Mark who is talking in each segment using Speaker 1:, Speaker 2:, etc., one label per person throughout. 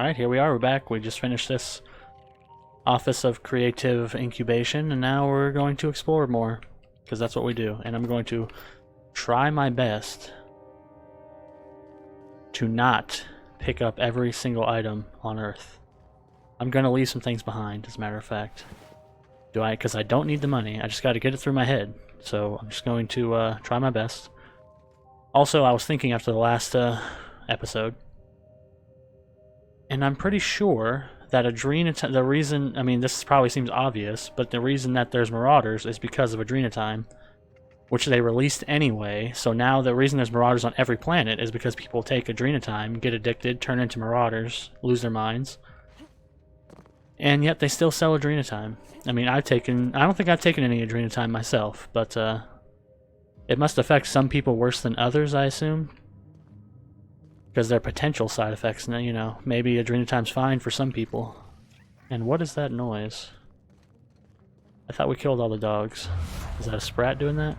Speaker 1: Alright, here we are. We're back. We just finished this Office of Creative Incubation, and now we're going to explore more, because that's what we do. And I'm going to try my best to not pick up every single item on Earth. I'm going to leave some things behind, as a matter of fact. Because I don't need the money. I just got to get it through my head. So I'm just going to try my best. Also, I was thinking after the last episode, and I'm pretty sure that the reason, I mean, this probably seems obvious, but the reason that there's Marauders is because of Adrenatime, which they released anyway. So now the reason there's Marauders on every planet is because people take Adrenatime, get addicted, turn into Marauders, lose their minds, and yet they still sell Adrenatime. I mean, I don't think I've taken any Adrenatime myself, but it must affect some people worse than others, I assume. Because they're potential side effects, and you know, maybe Adrenatime's fine for some people. And what is that noise? I thought we killed all the dogs. Is that a Sprat doing that?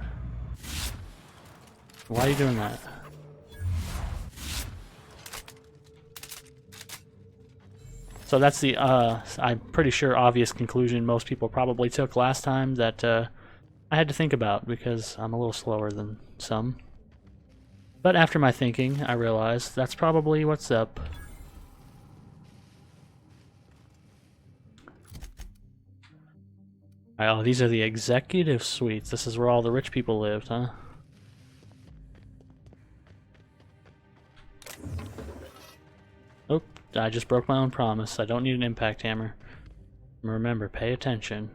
Speaker 1: Why are you doing that? So that's the, I'm pretty sure obvious conclusion most people probably took last time that I had to think about because I'm a little slower than some. But after my thinking, I realized that's probably what's up. Oh, these are the executive suites. This is where all the rich people lived, huh? Oh, I just broke my own promise. I don't need an impact hammer. Remember, pay attention.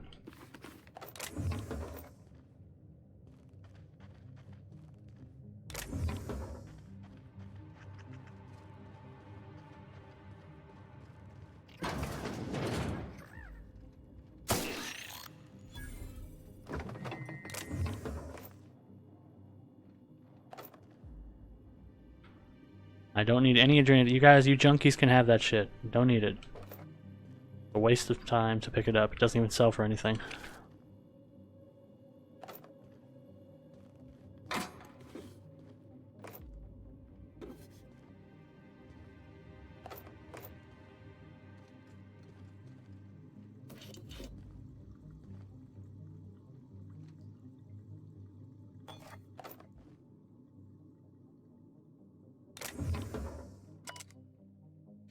Speaker 1: I don't need any adrenaline. You guys, you junkies can have that shit. Don't need it. A waste of time to pick it up. It doesn't even sell for anything.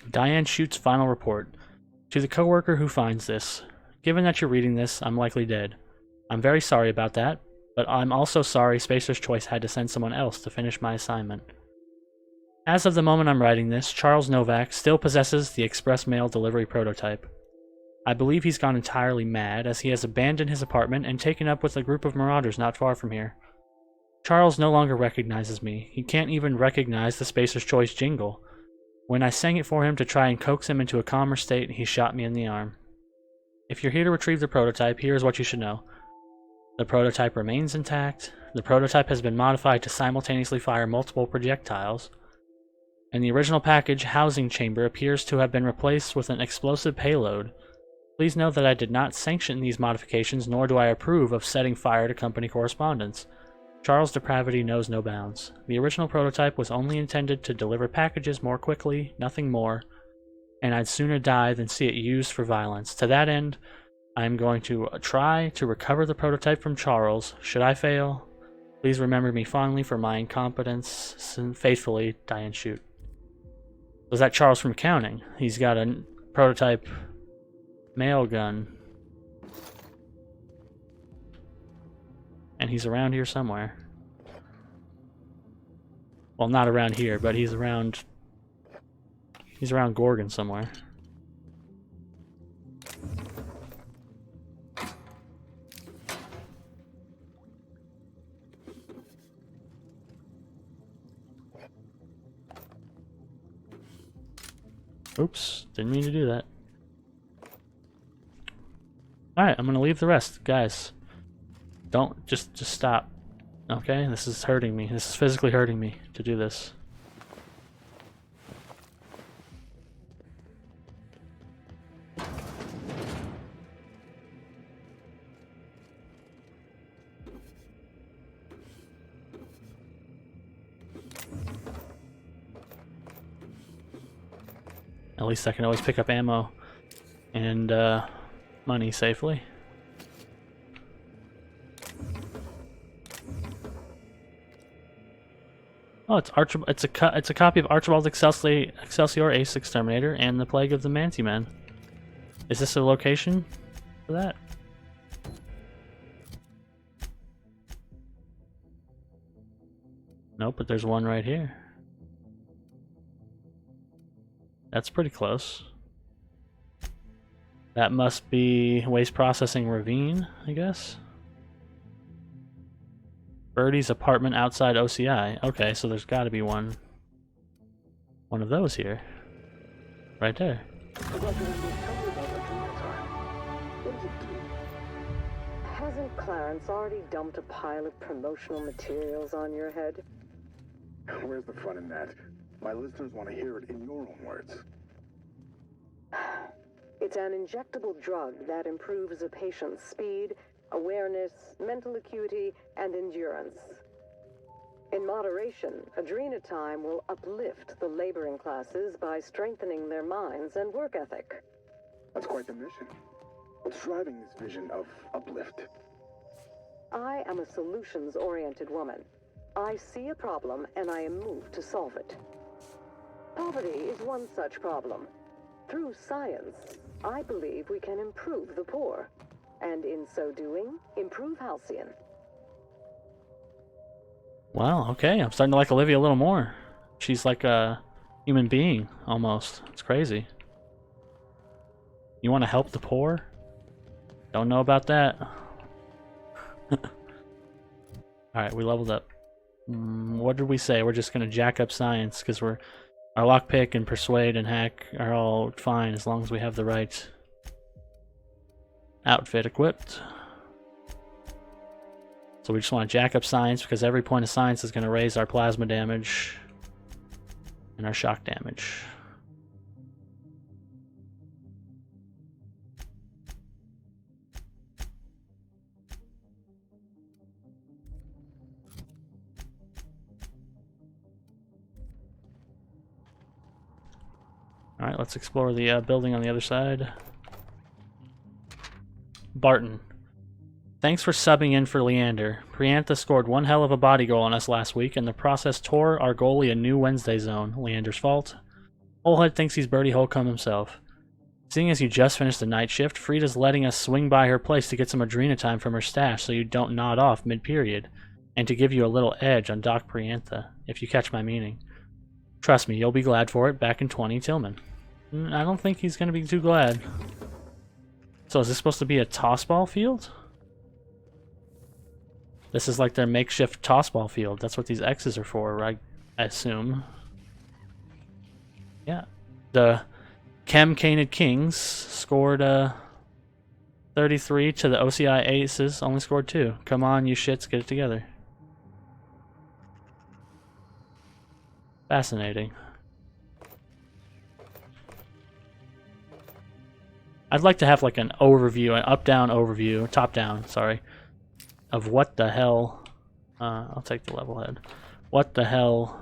Speaker 1: Diane shoots final report. To the coworker who finds this, given that you're reading this, I'm likely dead. I'm very sorry about that, but I'm also sorry Spacer's Choice had to send someone else to finish my assignment. As of the moment I'm writing this, Charles Novak still possesses the express mail delivery prototype. I believe he's gone entirely mad, as he has abandoned his apartment and taken up with a group of marauders not far from here. Charles no longer recognizes me. He can't even recognize the Spacer's Choice jingle. When I sang it for him to try and coax him into a calmer state, he shot me in the arm. If you're here to retrieve the prototype, here's what you should know. The prototype remains intact, the prototype has been modified to simultaneously fire multiple projectiles, and the original package housing chamber appears to have been replaced with an explosive payload. Please note that I did not sanction these modifications, nor do I approve of setting fire to company correspondence. Charles' depravity knows no bounds. The original prototype was only intended to deliver packages more quickly, nothing more, and I'd sooner die than see it used for violence. To that end, I am going to try to recover the prototype from Charles. Should I fail, please remember me fondly for my incompetence. Faithfully, Diane Shoot. Was that Charles from accounting? He's got a prototype mail gun. And he's around here somewhere. Well, not around here, but he's around Gorgon somewhere. Oops, didn't mean to do that. Alright, I'm gonna leave the rest, guys. Don't just stop. Okay, this is hurting me. This is physically hurting me to do this. At least I can always pick up ammo and money safely. Oh, it's a copy of Archibald Excelsior Ace Exterminator and the Plague of the Manti Men. Is this a location for that? Nope, but there's one right here. That's pretty close. That must be Waste Processing Ravine, I guess. Birdie's apartment outside OCI. Okay, so there's got to be one of those here. Right there.
Speaker 2: Hasn't Clarence already dumped a pile of promotional materials on your head?
Speaker 3: Where's the fun in that? My listeners want to hear it in your own words.
Speaker 2: It's an injectable drug that improves a patient's speed, awareness, mental acuity, and endurance. In moderation, adrenatime will uplift the laboring classes by strengthening their minds and work ethic.
Speaker 3: That's quite the mission. What's driving this vision of uplift?
Speaker 2: I am a solutions-oriented woman. I see a problem and I am moved to solve it. Poverty is one such problem. Through science, I believe we can improve the poor, and in so doing, improve Halcyon.
Speaker 1: Wow, okay, I'm starting to like Olivia a little more. She's like a human being, almost. It's crazy. You want to help the poor? Don't know about that. Alright, we leveled up. What did we say? We're just gonna jack up science, because our lockpick and persuade and hack are all fine as long as we have the right outfit equipped. So we just want to jack up science because every point of science is going to raise our plasma damage and our shock damage. Alright, let's explore the building on the other side. Barton. Thanks for subbing in for Leander. Priantha scored one hell of a body goal on us last week, and the process tore our goalie a new Wednesday zone. Leander's fault. Oldhead thinks he's Birdie Holcomb himself. Seeing as you just finished the night shift, Frida's letting us swing by her place to get some adrenatime from her stash so you don't nod off mid-period, and to give you a little edge on Doc Priantha, if you catch my meaning. Trust me, you'll be glad for it. Back in 20, Tillman. I don't think he's going to be too glad. So is this supposed to be a toss-ball field? This is like their makeshift toss-ball field. That's what these X's are for, I assume. Yeah. The Canid Kings scored 33 to the OCI Aces, only scored 2. Come on, you shits, get it together. Fascinating. I'd like to have like an overview, an up-down overview, top-down, sorry, of what the hell, I'll take the level head, what the hell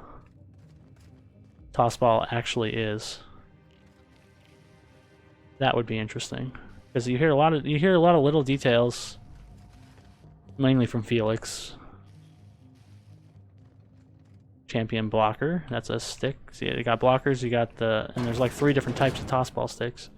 Speaker 1: tossball actually is. That would be interesting, because you hear a lot of little details, mainly from Felix. Champion blocker, that's a stick. See, you got blockers, you got and there's like 3 different types of tossball sticks.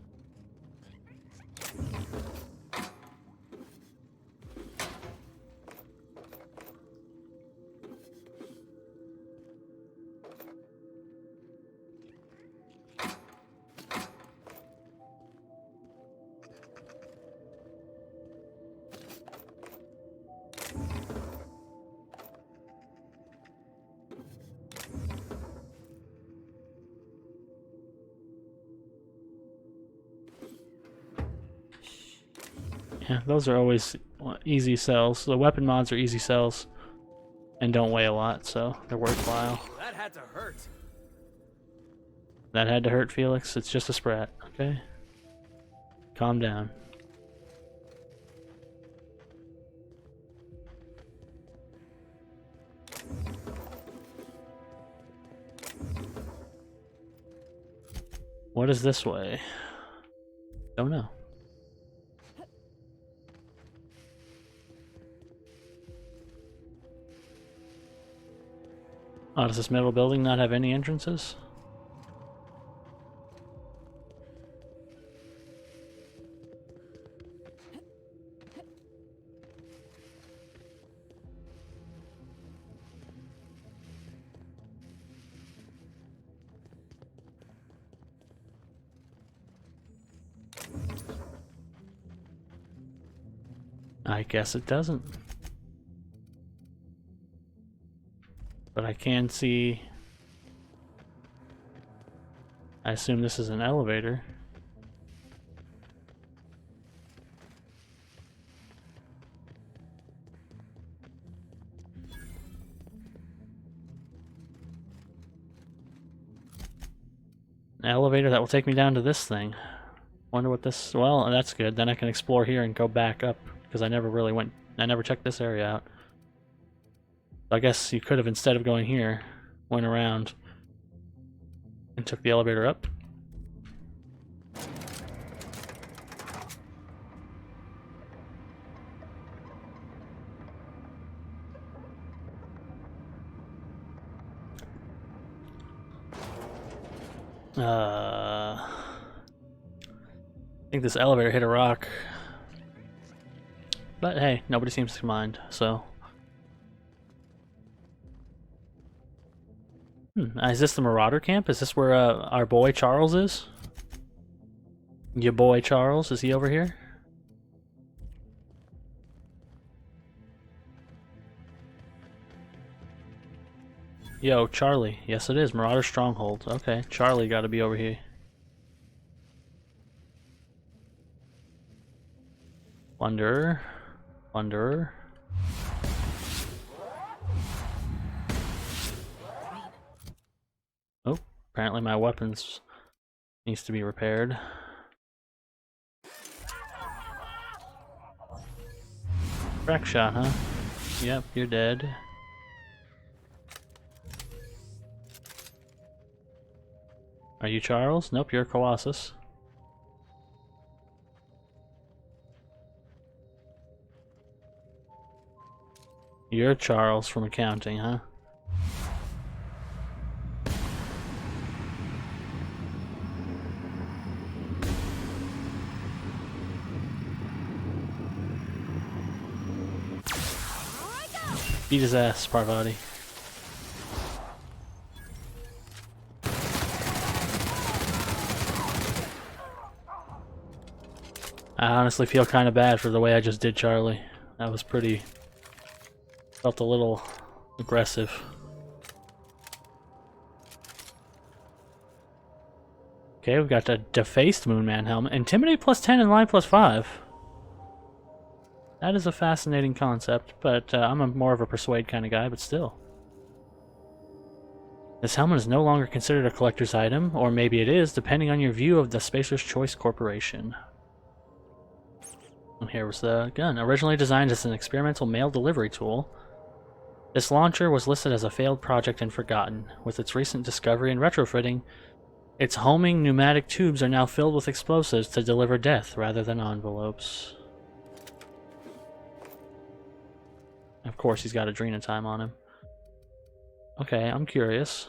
Speaker 1: Yeah, those are always easy sells. The weapon mods are easy sells and don't weigh a lot, so they're worthwhile.
Speaker 4: That had to hurt.
Speaker 1: That had to hurt, Felix. It's just a sprat, okay? Calm down. What is this way? Don't know. Oh, does this metal building not have any entrances? I guess it doesn't. But I can see... I assume this is an elevator. An elevator that will take me down to this thing. Wonder what this... Well, that's good. Then I can explore here and go back up, because I never really went... I never checked this area out. I guess you could have, instead of going here, went around and took the elevator up. I think this elevator hit a rock. But hey, nobody seems to mind, so... Is this the Marauder camp? Is this where our boy Charles is? Your boy Charles, is he over here? Yo, Charlie. Yes, it is. Marauder Stronghold. Okay, Charlie gotta be over here. Wanderer. Wanderer. Oh, apparently my weapons needs to be repaired. Crack shot, huh? Yep, you're dead. Are you Charles? Nope, you're Colossus. You're Charles from accounting, huh? Beat his ass, Parvati. I honestly feel kind of bad for the way I just did Charlie. That was pretty... felt a little aggressive. Okay, we've got the defaced Moonman helmet. Intimidate plus 10 and lie plus 5. That is a fascinating concept, but I'm more of a persuade kind of guy, but still. This helmet is no longer considered a collector's item, or maybe it is, depending on your view of the Spacer's Choice Corporation. And here was the gun. Originally designed as an experimental mail delivery tool, this launcher was listed as a failed project and forgotten. With its recent discovery and retrofitting, its homing pneumatic tubes are now filled with explosives to deliver death rather than envelopes. Of course, he's got Adrena time on him. Okay, I'm curious.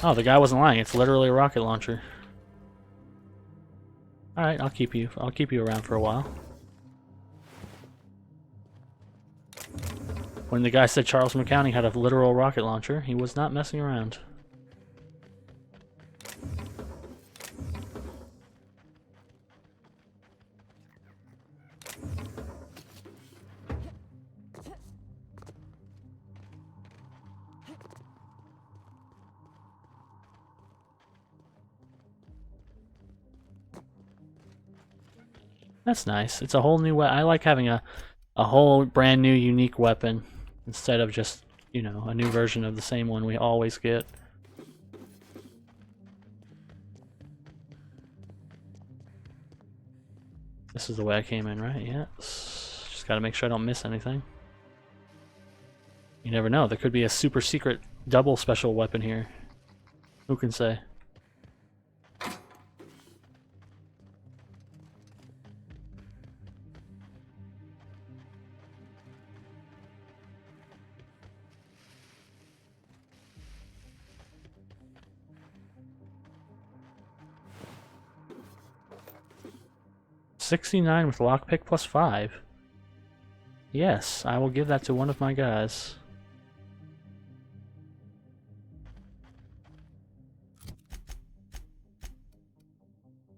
Speaker 1: Oh, the guy wasn't lying. It's literally a rocket launcher. All right, I'll keep you around for a while. When the guy said Charles from accounting had a literal rocket launcher, he was not messing around. That's nice. It's a whole new weapon. I like having a whole brand new unique weapon instead of just, you know, a new version of the same one we always get. This is the way I came in, right? Yes. Just gotta make sure I don't miss anything. You never know. There could be a super secret double special weapon here. Who can say? $69 with lockpick plus 5. Yes, I will give that to one of my guys.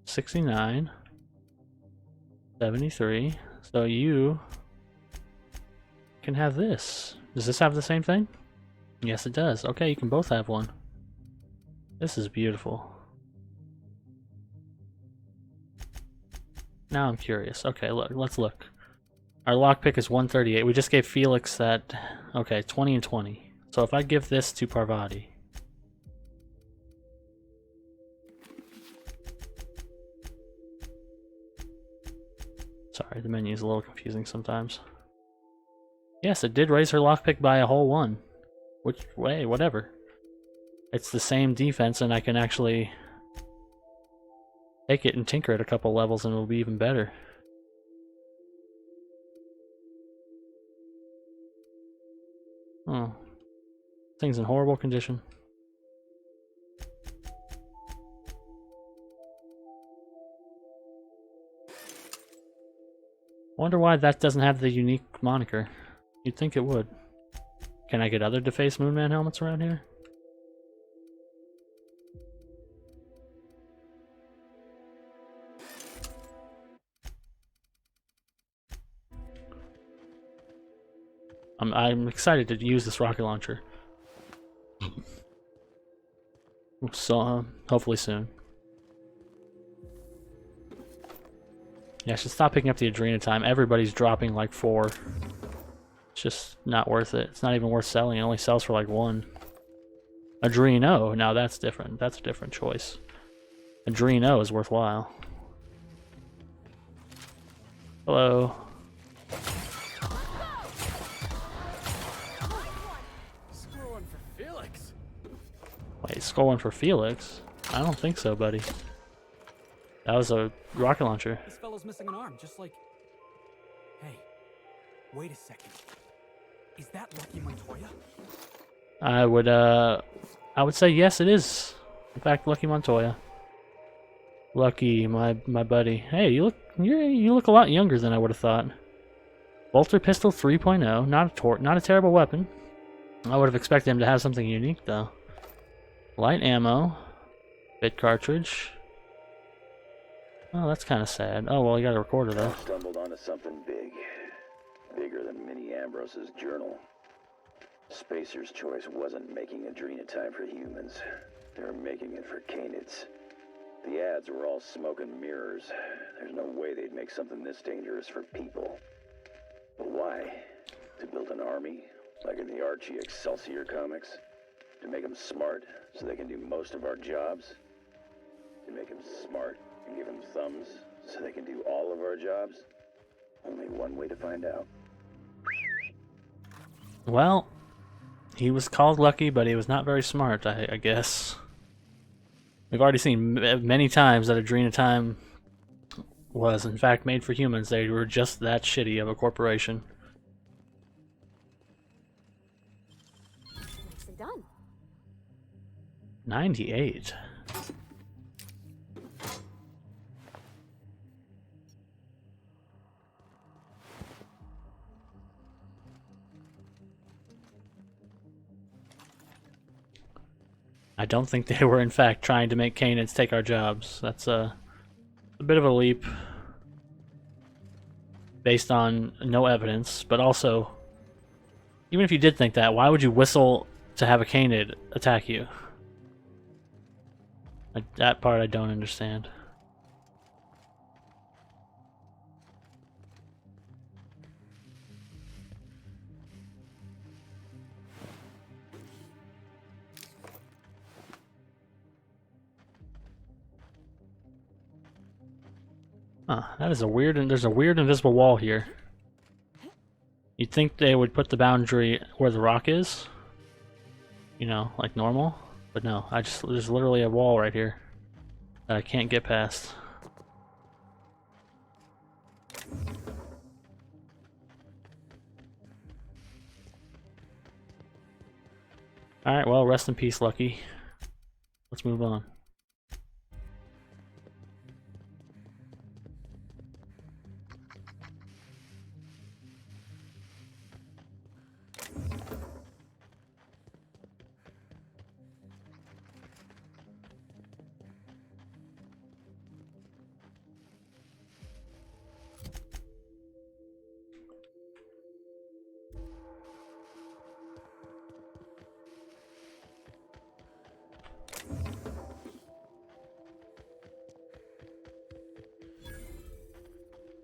Speaker 1: $69. 73. So you can have this. Does this have the same thing? Yes, it does. Okay, you can both have one. This is beautiful. Now I'm curious. Okay, look, let's look. Our lockpick is 138. We just gave Felix that. Okay, 20 and 20. So if I give this to Parvati. Sorry, the menu is a little confusing sometimes. Yes, it did raise her lockpick by a whole 1. Which way, whatever. It's the same defense, and I can actually take it and tinker it a couple levels, and it'll be even better. Oh. Thing's in horrible condition. Wonder why that doesn't have the unique moniker. You'd think it would. Can I get other defaced Moonman helmets around here? I'm excited to use this rocket launcher. So, hopefully soon. Yeah, I should stop picking up the Adrena time. Everybody's dropping like 4. It's just not worth it. It's not even worth selling. It only sells for like 1. Adreno, now that's different. That's a different choice. Adreno is worthwhile. Hello. Wait, score 1 for Felix? I don't think so, buddy. That was a rocket launcher.
Speaker 4: This fellow's missing an arm, just like... Hey, wait a second. Is that Lucky Montoya?
Speaker 1: I would say yes, it is. In fact, Lucky Montoya. Lucky, my buddy. Hey, you look a lot younger than I would have thought. Bolter Pistol 3.0, not a terrible weapon. I would have expected him to have something unique though. Light ammo, bit cartridge. Oh, that's kind of sad. Oh well, you got a recorder though.
Speaker 5: I stumbled onto something big, bigger than Minnie Ambrose's journal. Spacer's Choice wasn't making Adrena time for humans. They were making it for Canids. The ads were all smoke and mirrors. There's no way they'd make something this dangerous for people. But why? To build an army, like in the Archie Excelsior comics? To make them smart, so they can do most of our jobs? To make them smart and give them thumbs, so they can do all of our jobs? Only one way to find out.
Speaker 1: Well, he was called Lucky, but he was not very smart, I guess. We've already seen many times that Adrena Time was, in fact, made for humans. They were just that shitty of a corporation.
Speaker 6: Nicely done.
Speaker 1: 98. I don't think they were, in fact, trying to make Canids take our jobs. That's a bit of a leap. Based on no evidence, but also, even if you did think that, why would you whistle to have a Canid attack you? That part I don't understand. Huh, that is a weird, and there's a weird invisible wall here. You'd think they would put the boundary where the rock is, you know, like normal, but no, there's literally a wall right here that I can't get past. Alright, well, rest in peace, Lucky. Let's move on.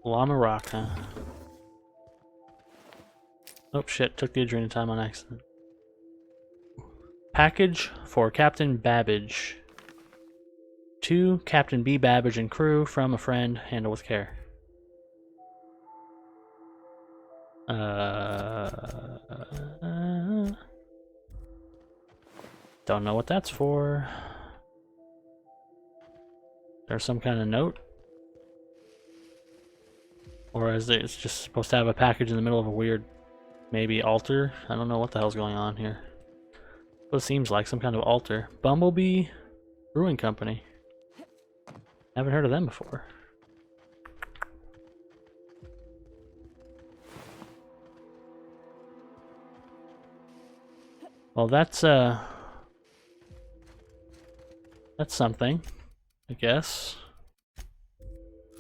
Speaker 1: Llama Rock, huh? Oh shit, took the adrenal time on accident. Package for Captain Babbage. To Captain B. Babbage and crew from a friend, handle with care. Don't know what that's for. There's some kind of note? Or is it, it's just supposed to have a package in the middle of a weird, maybe altar? I don't know what the hell's going on here. What it seems like, some kind of altar. Bumblebee Brewing Company. Haven't heard of them before. Well, that's something, I guess.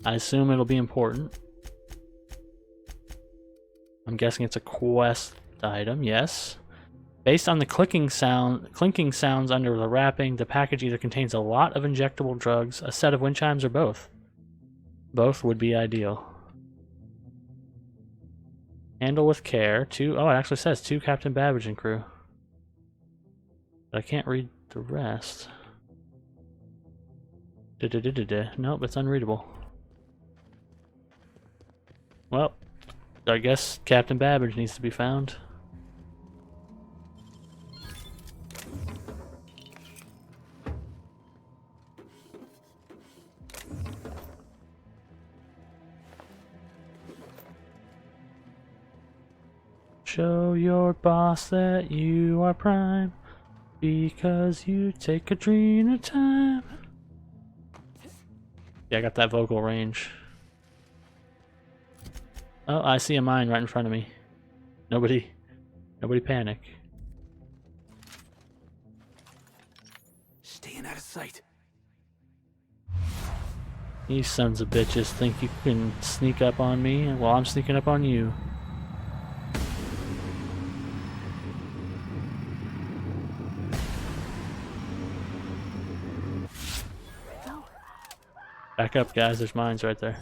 Speaker 1: I assume it'll be important. I'm guessing it's a quest item, yes. Based on the clinking sounds under the wrapping, the package either contains a lot of injectable drugs, a set of wind chimes, or both. Both would be ideal. Handle with care. Oh, it actually says to Captain Babbage and crew. But I can't read the rest. Nope, it's unreadable. Well, I guess Captain Babbage needs to be found. Show your boss that you are prime, because you take adrenal time. Yeah, I got that vocal range. Oh, I see a mine right in front of me. Nobody panic.
Speaker 4: Staying out of sight.
Speaker 1: You sons of bitches think you can sneak up on me while I'm sneaking up on you. Back up, guys. There's mines right there.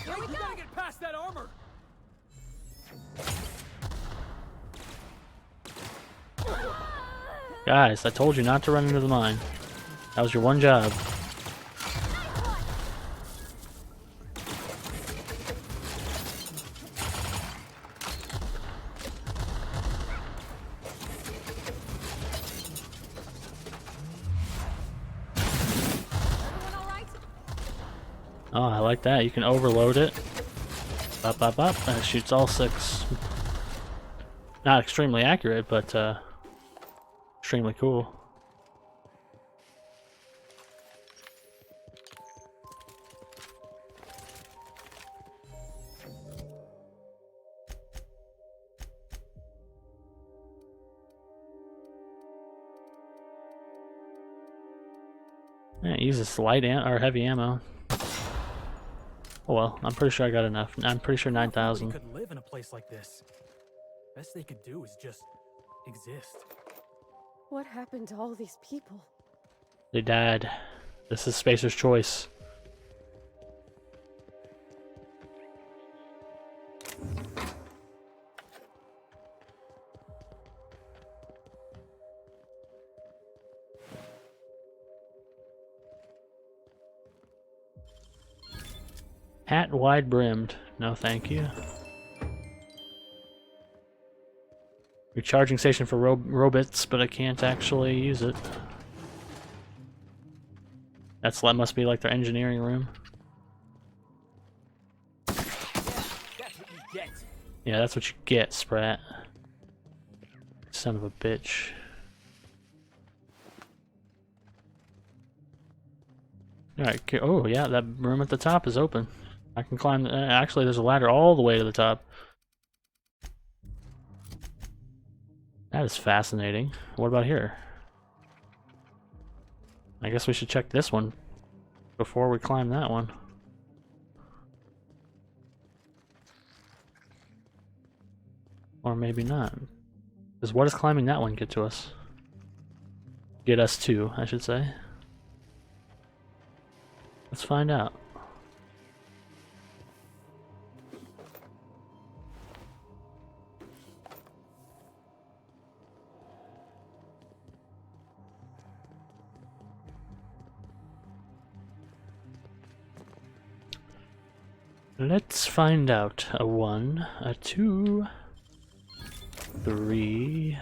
Speaker 4: We gotta get past that armor.
Speaker 1: Guys, I told you not to run into the mine. That was your one job. Oh, I like that. You can overload it. Bop, bop, bop. And it shoots all 6. Not extremely accurate, but extremely cool. Yeah, it uses light or heavy ammo. Oh well, I'm pretty sure I got enough. I'm pretty sure 9,000.
Speaker 4: Could live in a place like this. Best they could do is just exist.
Speaker 6: What happened to all these people?
Speaker 1: They died. This is Spacer's choice. Hat wide brimmed. No, thank you. Recharging station for robots, but I can't actually use it. That must be like their engineering room.
Speaker 4: That's what you get.
Speaker 1: Yeah, that's what you get, Sprat. Son of a bitch. Alright, oh yeah, that room at the top is open. I can climb, actually there's a ladder all the way to the top. That is fascinating. What about here? I guess we should check this one before we climb that one. Or maybe not. Because what does climbing that one get to us? Get us to, I should say. Let's find out. Let's find out. A 1, a 2, 3.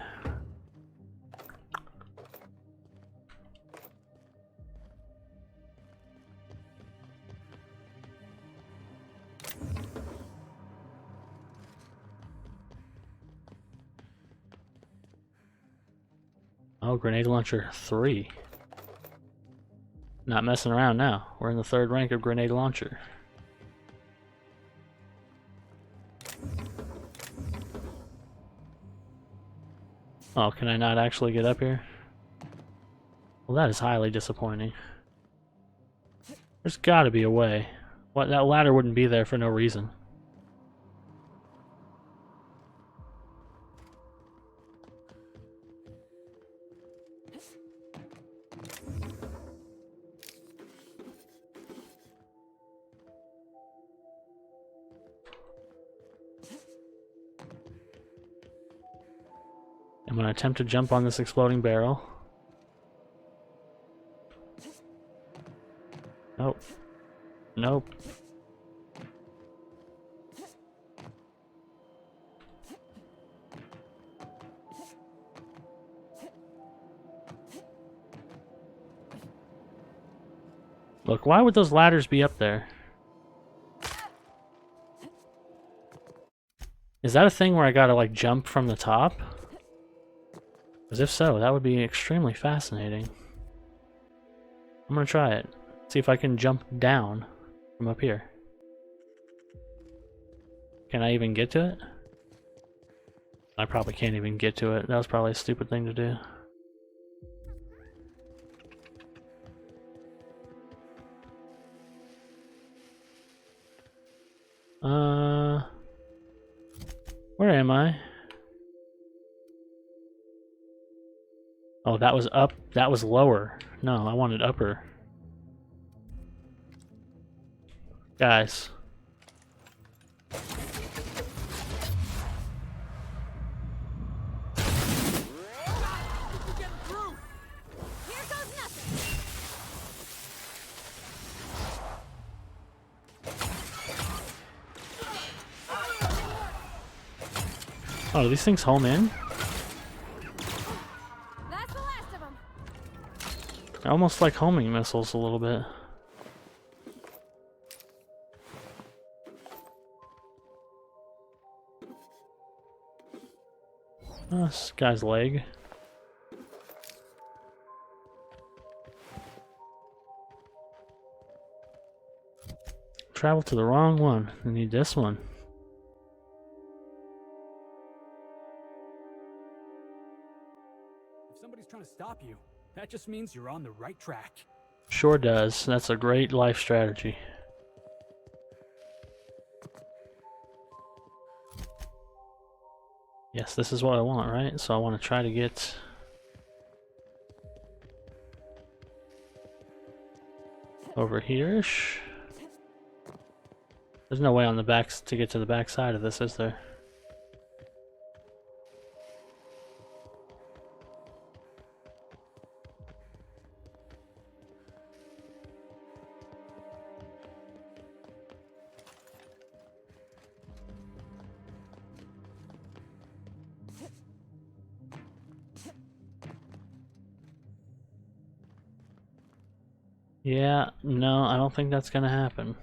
Speaker 1: Oh, grenade launcher 3. Not messing around now. We're in the 3rd rank of grenade launcher. Oh, can I not actually get up here? Well, that is highly disappointing. There's gotta be a way. What, that ladder wouldn't be there for no reason. I'm gonna attempt to jump on this exploding barrel. Nope. Nope. Look, why would those ladders be up there? Is that a thing where I gotta, like, jump from the top? Because if so, that would be extremely fascinating. I'm gonna try it. See if I can jump down from up here. Can I even get to it? I probably can't even get to it. That was probably a stupid thing to do. Where am I? Oh, that was up. That was lower. No, I wanted upper. Guys. Oh, do these things home in?
Speaker 6: That's the last of them.
Speaker 1: They're almost like homing missiles a little bit. Oh, this guy's leg. Travel to the wrong one. I need this one.
Speaker 4: If somebody's trying to stop you, that just means you're on the right track.
Speaker 1: Sure does. That's a great life strategy. Yes, this is what I want, right? So I want to try to get... over here-ish. There's no way on the back to get to the back side of this, is there? Yeah, no, I don't think that's gonna happen.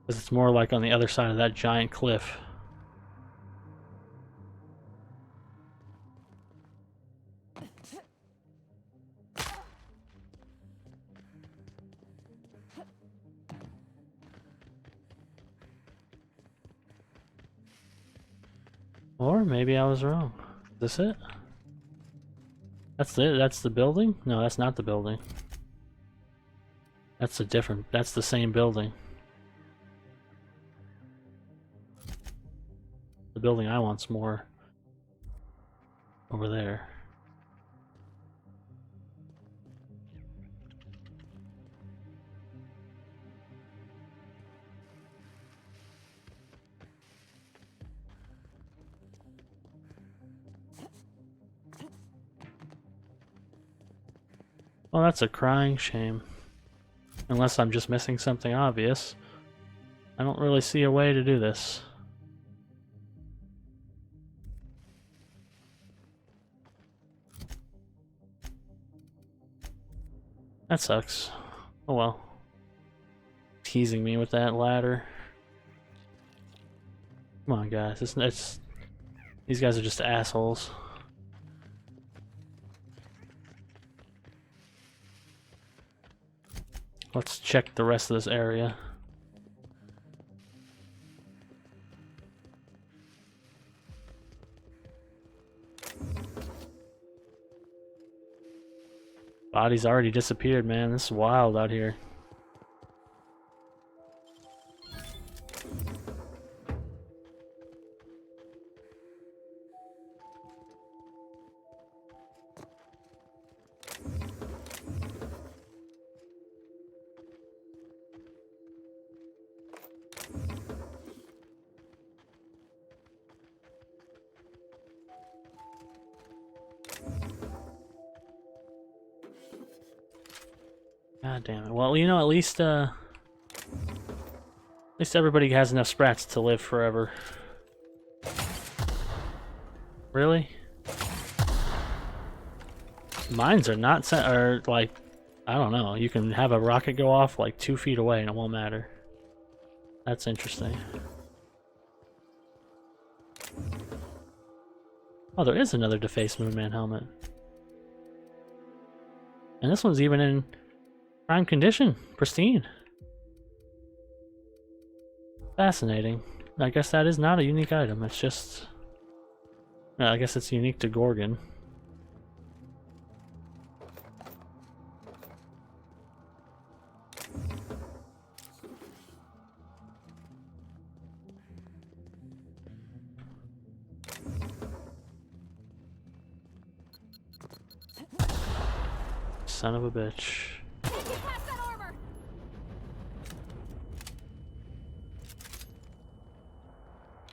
Speaker 1: Because it's more like on the other side of that giant cliff. Or maybe I was wrong. Is this it? That's it? That's the building? No, that's not the building. That's a different... That's the same building. The building I want's more over there. Well, that's a crying shame. Unless I'm just missing something obvious. I don't really see a way to do this. That sucks. Oh well. Teasing me with that ladder. Come on, guys. It's these guys are just assholes. Let's check the rest of this area. Bodies already disappeared, man. This is wild out here. God damn it. Well, you know, at least everybody has enough sprats to live forever. Really? Mines are not set, or like, I don't know. You can have a rocket go off like 2 feet away and it won't matter. That's interesting. Oh, there is another defaced Moonman helmet. And this one's even in prime condition, pristine. Fascinating. I guess that is not a unique item, it's just... I guess it's unique to Gorgon. Son of a bitch.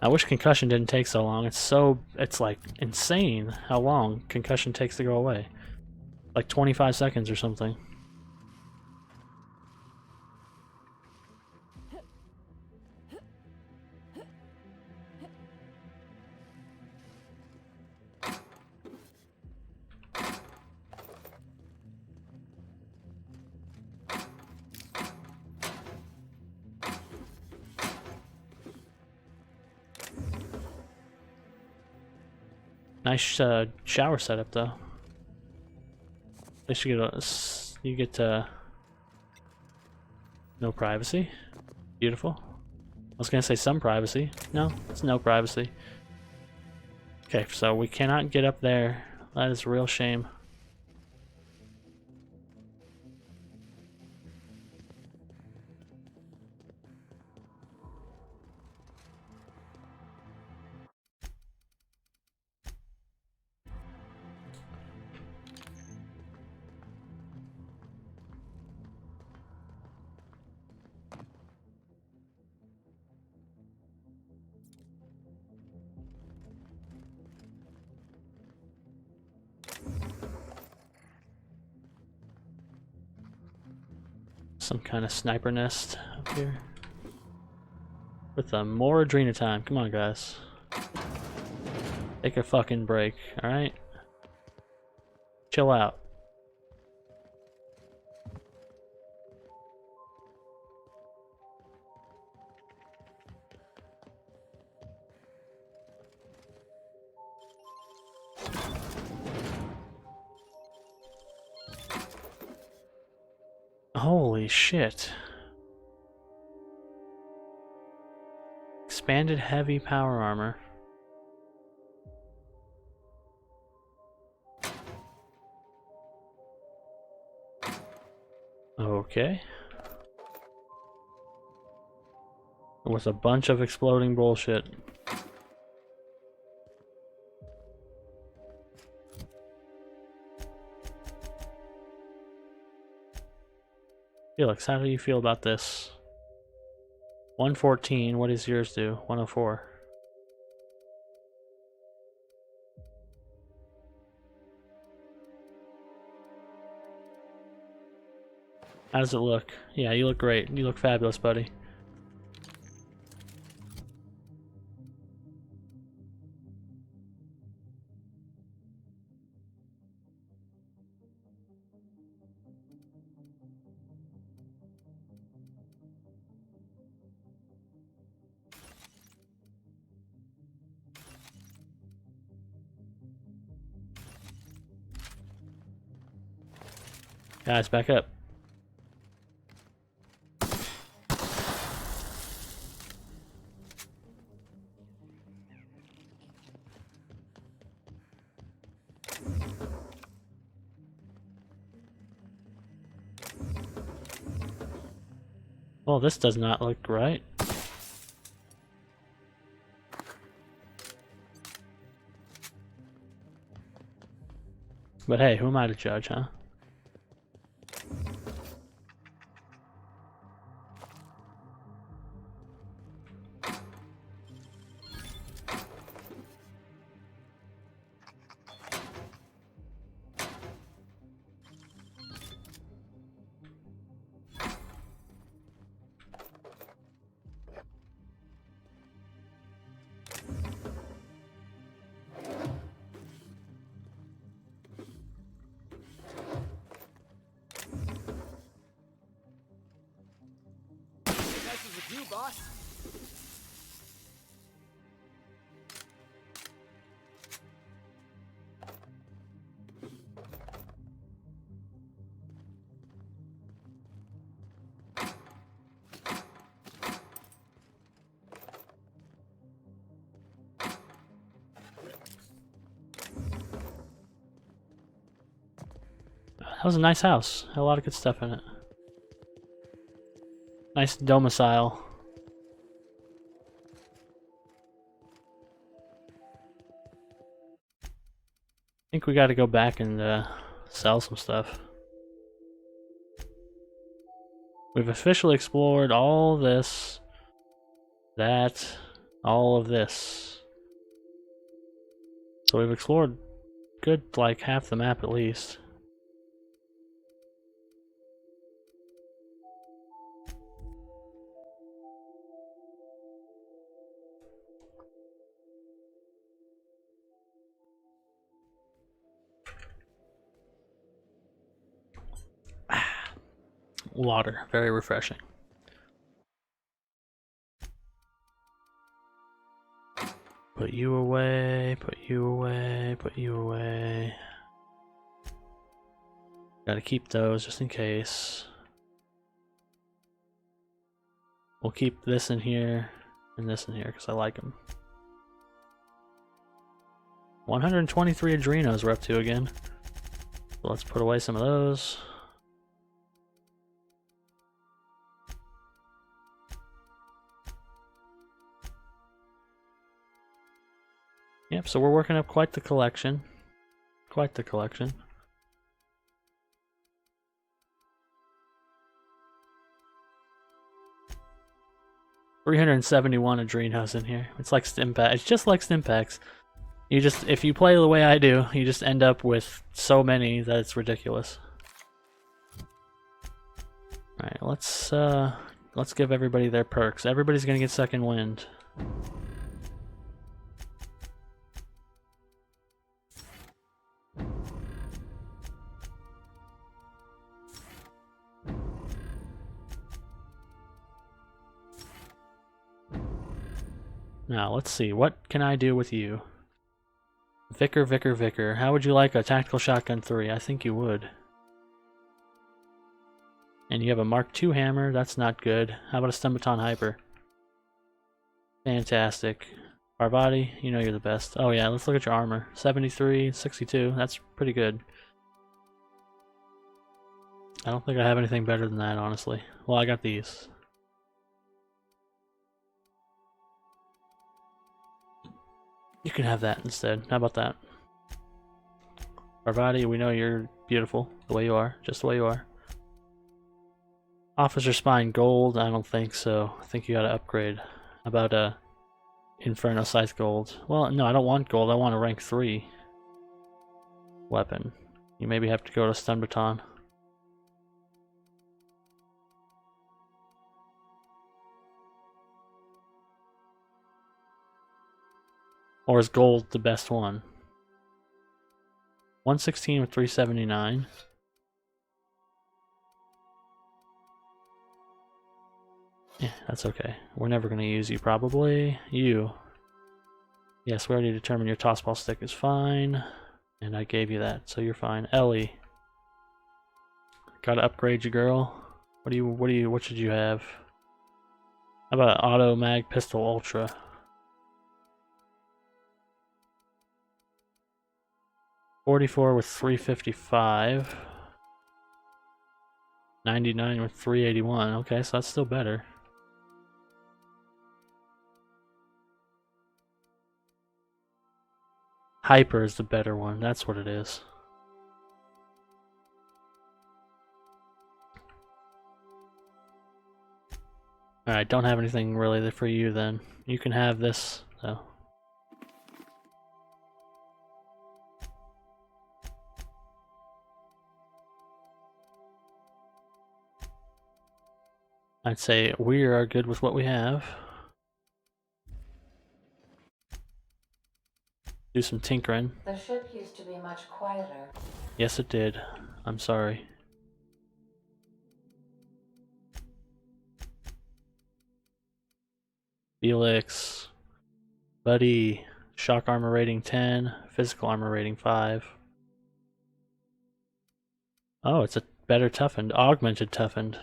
Speaker 1: I wish concussion didn't take so long. It's like insane how long concussion takes to go away. Like 25 seconds or something. Nice shower setup, though. At least you get no privacy. Beautiful. I was gonna say some privacy. No, it's no privacy. Okay, so we cannot get up there. That is a real shame. Some kind of sniper nest up here. With a more Adrena time. Come on, guys. Take a fucking break, alright? Chill out. Holy shit. Expanded heavy power armor. Okay. With a bunch of exploding bullshit. Felix, how do you feel about this? 114, what does yours do? 104. How does it look? Yeah, you look great. You look fabulous, buddy. Guys, back up. Well, this does not look right. But hey, who am I to judge, huh?
Speaker 4: Messes with you, boss.
Speaker 1: That was a nice house. Had a lot of good stuff in it. Nice domicile. I think we got to go back and sell some stuff. We've officially explored all this, that, all of this. So we've explored good, like, half the map at least. Water, very refreshing. Put you away, put you away, put you away. Gotta keep those just in case. We'll keep this in here and this in here because I like them. 123 adrenos we're up to again. So let's put away some of those. Yep, so we're working up quite the collection. Quite the collection. $371 adrenos in here. It's like Stimpack. It's just like Stimpaks. You just, if you play the way I do, you just end up with so many that it's ridiculous. Alright, let's let's give everybody their perks. Everybody's gonna get second wind. Now, let's see. What can I do with you? Vicar. How would you like a Tactical Shotgun 3? I think you would. And you have a Mark II hammer. That's not good. How about a Stun Baton Hyper? Fantastic. Parvati, you know you're the best. Oh yeah, let's look at your armor. 73, 62. That's pretty good. I don't think I have anything better than that, honestly. Well, I got these. You can have that instead. How about that? Parvati, we know you're beautiful the way you are. Just the way you are. Officer Spine Gold? I don't think so. I think you gotta upgrade. How about a Inferno Scythe Gold? Well, no, I don't want gold. I want a rank 3 weapon. You maybe have to go to Stun Baton. Or is gold the best one? 116 with 379. Yeah, that's okay. We're never going to use you, probably. You. Yes, we already determined your tossball stick is fine. And I gave you that, so you're fine. Ellie. Gotta upgrade you, girl. What should you have? How about an Auto Mag Pistol Ultra? $44 with 355. 99 with 381. Okay, so that's still better. Hyper is the better one. That's what it is. Alright, don't have anything really for you then. You can have this, though. I'd say we are good with what we have. Do some tinkering.
Speaker 7: The ship used to be much quieter.
Speaker 1: Yes, it did. I'm sorry. Felix. Buddy. Shock armor rating 10. Physical armor rating 5. Oh, it's a better toughened. Augmented toughened.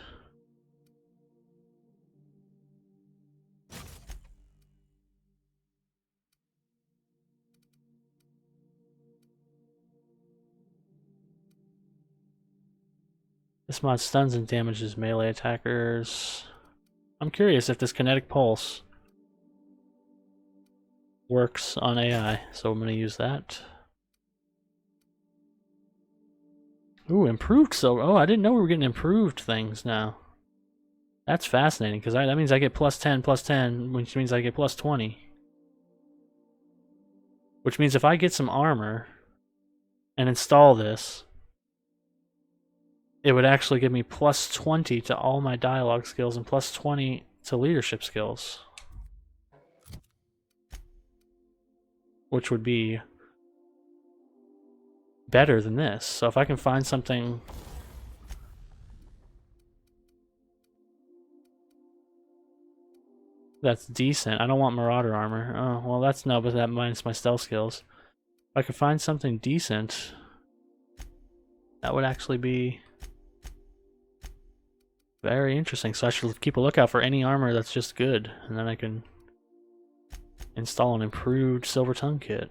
Speaker 1: This mod stuns and damages melee attackers. I'm curious if this kinetic pulse works on AI, so I'm going to use that. Ooh, improved silver. Oh, I didn't know we were getting improved things now. That's fascinating, because that means I get plus 10, which means I get plus 20. Which means if I get some armor and install this, it would actually give me plus 20 to all my dialogue skills and plus 20 to leadership skills. Which would be better than this. So if I can find something that's decent. I don't want Marauder armor. Oh, well that's no, but that minus my stealth skills. If I could find something decent, that would actually be very interesting. So I should keep a lookout for any armor that's just good, and then I can install an improved Silver Tongue kit.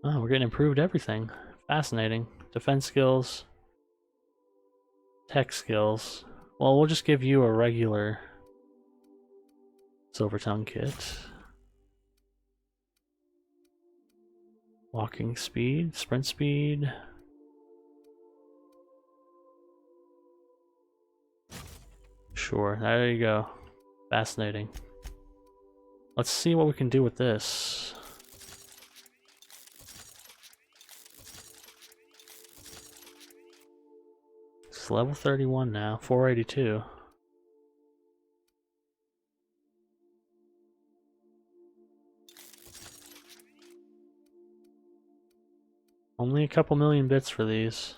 Speaker 1: Oh, we're getting improved everything. Fascinating. Defense skills. Tech skills. Well, we'll just give you a regular Silver Tongue kit. Walking speed, sprint speed. Sure, there you go. Fascinating. Let's see what we can do with this. level 31 now, 482. Only a couple million bits for these.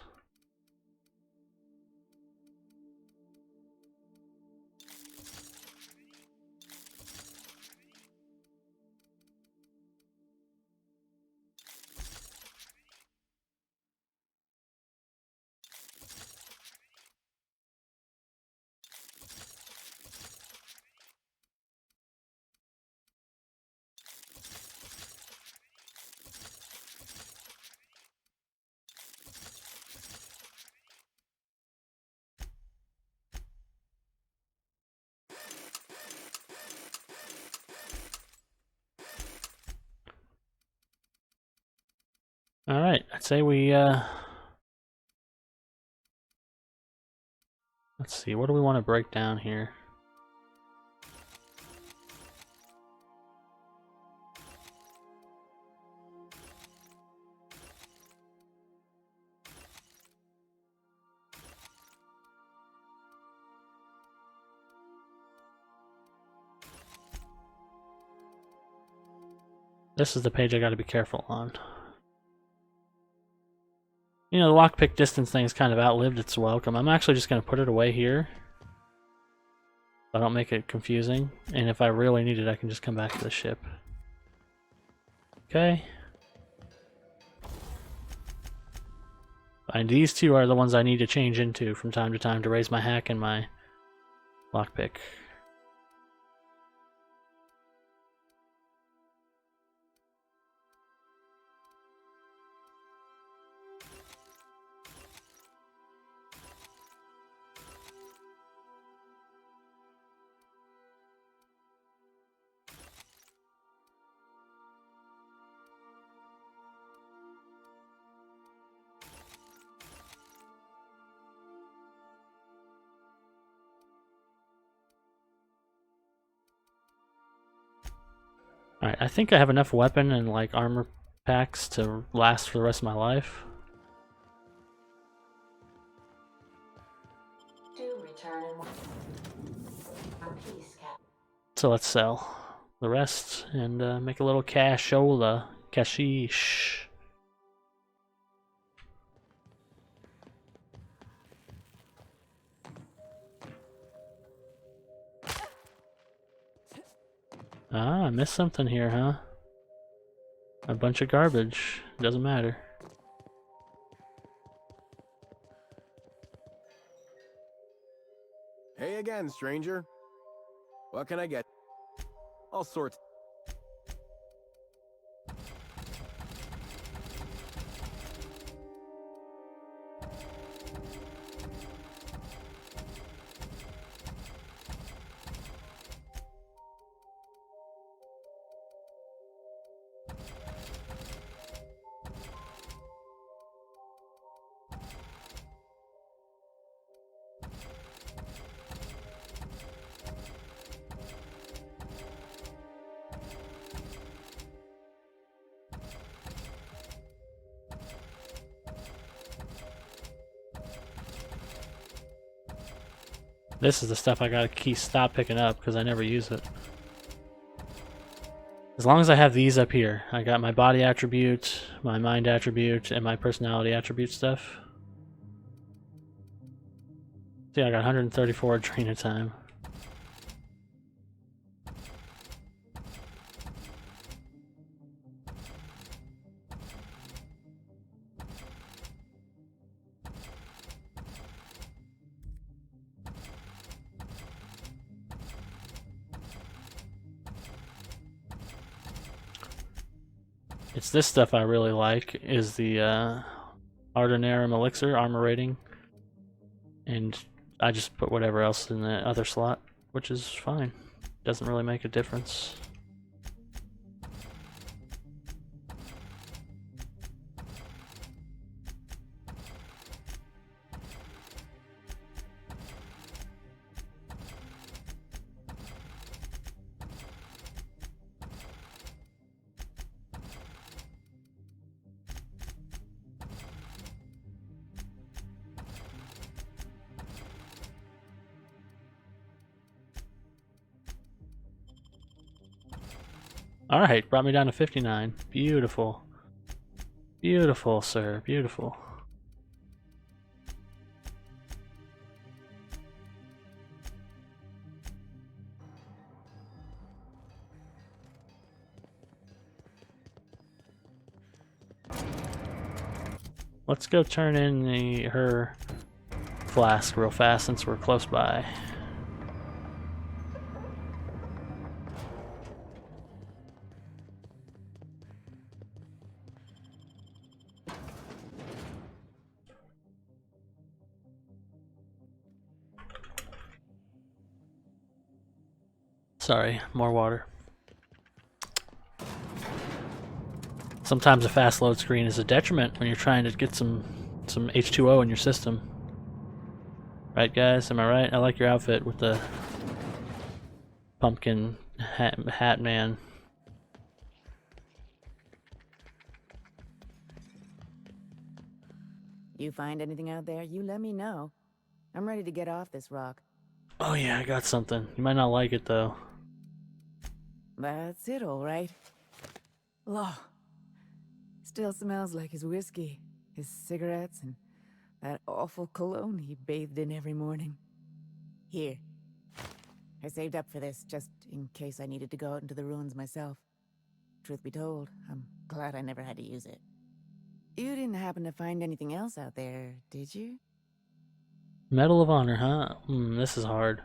Speaker 1: Alright, I'd say we, let's see, what do we want to break down here? This is the page I gotta be careful on. You know, the lockpick distance thing's kind of outlived its welcome. I'm actually just gonna put it away here, so I don't make it confusing. And if I really need it, I can just come back to the ship. Okay. And these two are the ones I need to change into from time to time to raise my hack and my lockpick. Alright, I think I have enough weapon and like armor packs to last for the rest of my life.
Speaker 7: Do return in one piece, Cap.
Speaker 1: So let's sell the rest and make a little cashola. Cashish. Ah, I missed something here, huh? A bunch of garbage. Doesn't matter.
Speaker 8: Hey again, stranger. What can I get? All sorts.
Speaker 1: This is the stuff I gotta stop picking up because I never use it. As long as I have these up here, I got my body attribute, my mind attribute, and my personality attribute stuff. See, I got 134 Adrena time. It's this stuff I really like, is the Ardenarum Elixir armor rating. And I just put whatever else in the other slot, which is fine. Doesn't really make a difference. Alright, brought me down to 59. Beautiful. Beautiful, sir. Beautiful. Let's go turn in her flask real fast since we're close by. Sorry, more water. Sometimes a fast load screen is a detriment when you're trying to get some H2O in your system. Right, guys? Am I right? I like your outfit with the pumpkin hat man.
Speaker 9: You find anything out there, you let me know. I'm ready to get off this rock.
Speaker 1: Oh yeah, I got something. You might not like it though.
Speaker 9: That's it, all right. Law. Still smells like his whiskey, his cigarettes, and that awful cologne he bathed in every morning. Here. I saved up for this, just in case I needed to go out into the ruins myself. Truth be told, I'm glad I never had to use it. You didn't happen to find anything else out there, did you?
Speaker 1: Medal of Honor, huh? This is hard.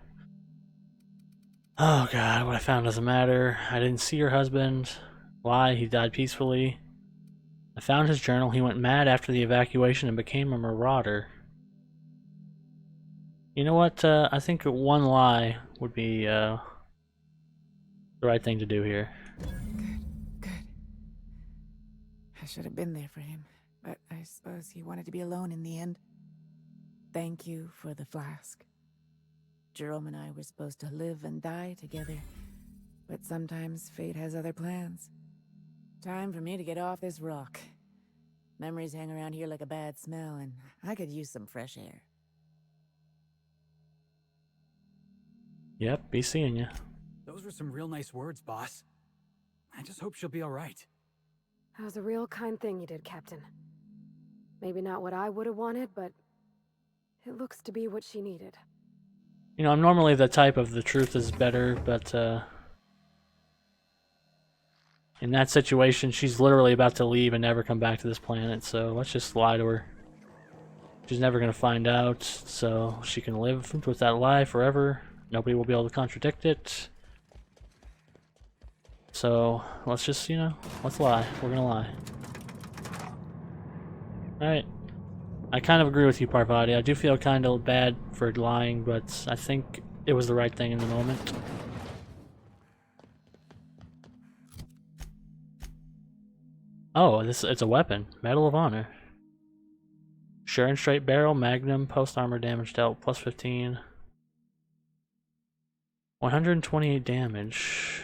Speaker 1: Oh god, what I found doesn't matter. I didn't see your husband. Why? He died peacefully. I found his journal. He went mad after the evacuation and became a marauder. You know what? I think one lie would be the right thing to do here.
Speaker 9: Good. I should have been there for him, but I suppose he wanted to be alone in the end. Thank you for the flask. Jerome and I were supposed to live and die together, but sometimes fate has other plans. Time for me to get off this rock. Memories hang around here like a bad smell, and I could use some fresh air.
Speaker 1: Yep, be seeing ya.
Speaker 4: Those were some real nice words, boss. I just hope she'll be all right.
Speaker 6: That was a real kind thing you did, Captain. Maybe not what I would have wanted, but it looks to be what she needed.
Speaker 1: You know, I'm normally the type of the truth is better, but in that situation, she's literally about to leave and never come back to this planet, so let's just lie to her. She's never gonna find out, so she can live with that lie forever. Nobody will be able to contradict it. So, let's just, you know, let's lie. We're gonna lie. Alright. I kind of agree with you, Parvati. I do feel kind of bad for lying, but I think it was the right thing in the moment. Oh, it's a weapon. Medal of Honor. Sure and straight barrel, magnum, post armor damage dealt, plus 15. 128 damage.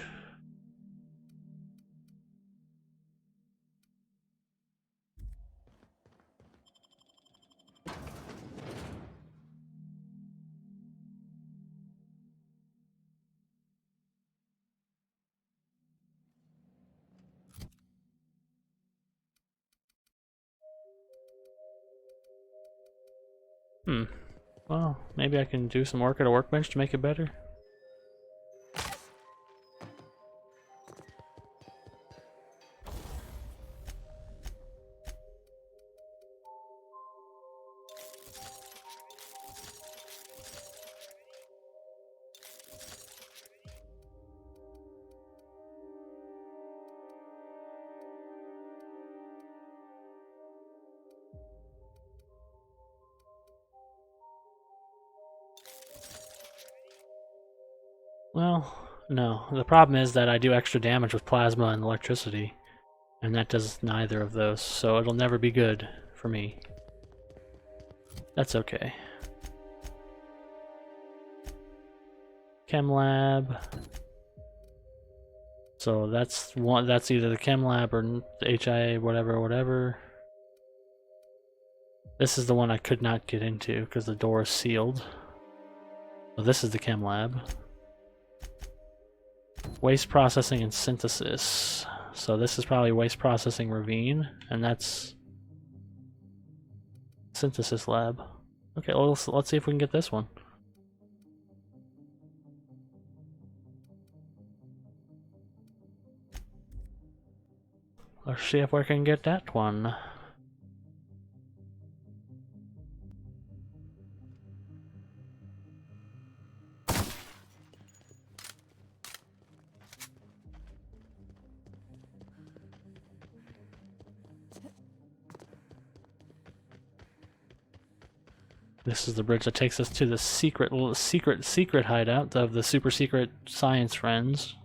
Speaker 1: Well, maybe I can do some work at a workbench to make it better. Well, no. The problem is that I do extra damage with plasma and electricity, and that does neither of those, so it'll never be good for me. That's okay. Chem lab. So that's one. That's either the chem lab or the HIA, whatever. This is the one I could not get into because the door is sealed. So this is the chem lab. Waste processing and synthesis. So this is probably waste processing ravine, and that's synthesis lab. Okay, well, let's see if we can get this one. Let's see if we can get that one. This is the bridge that takes us to the secret hideout of the super secret science friends.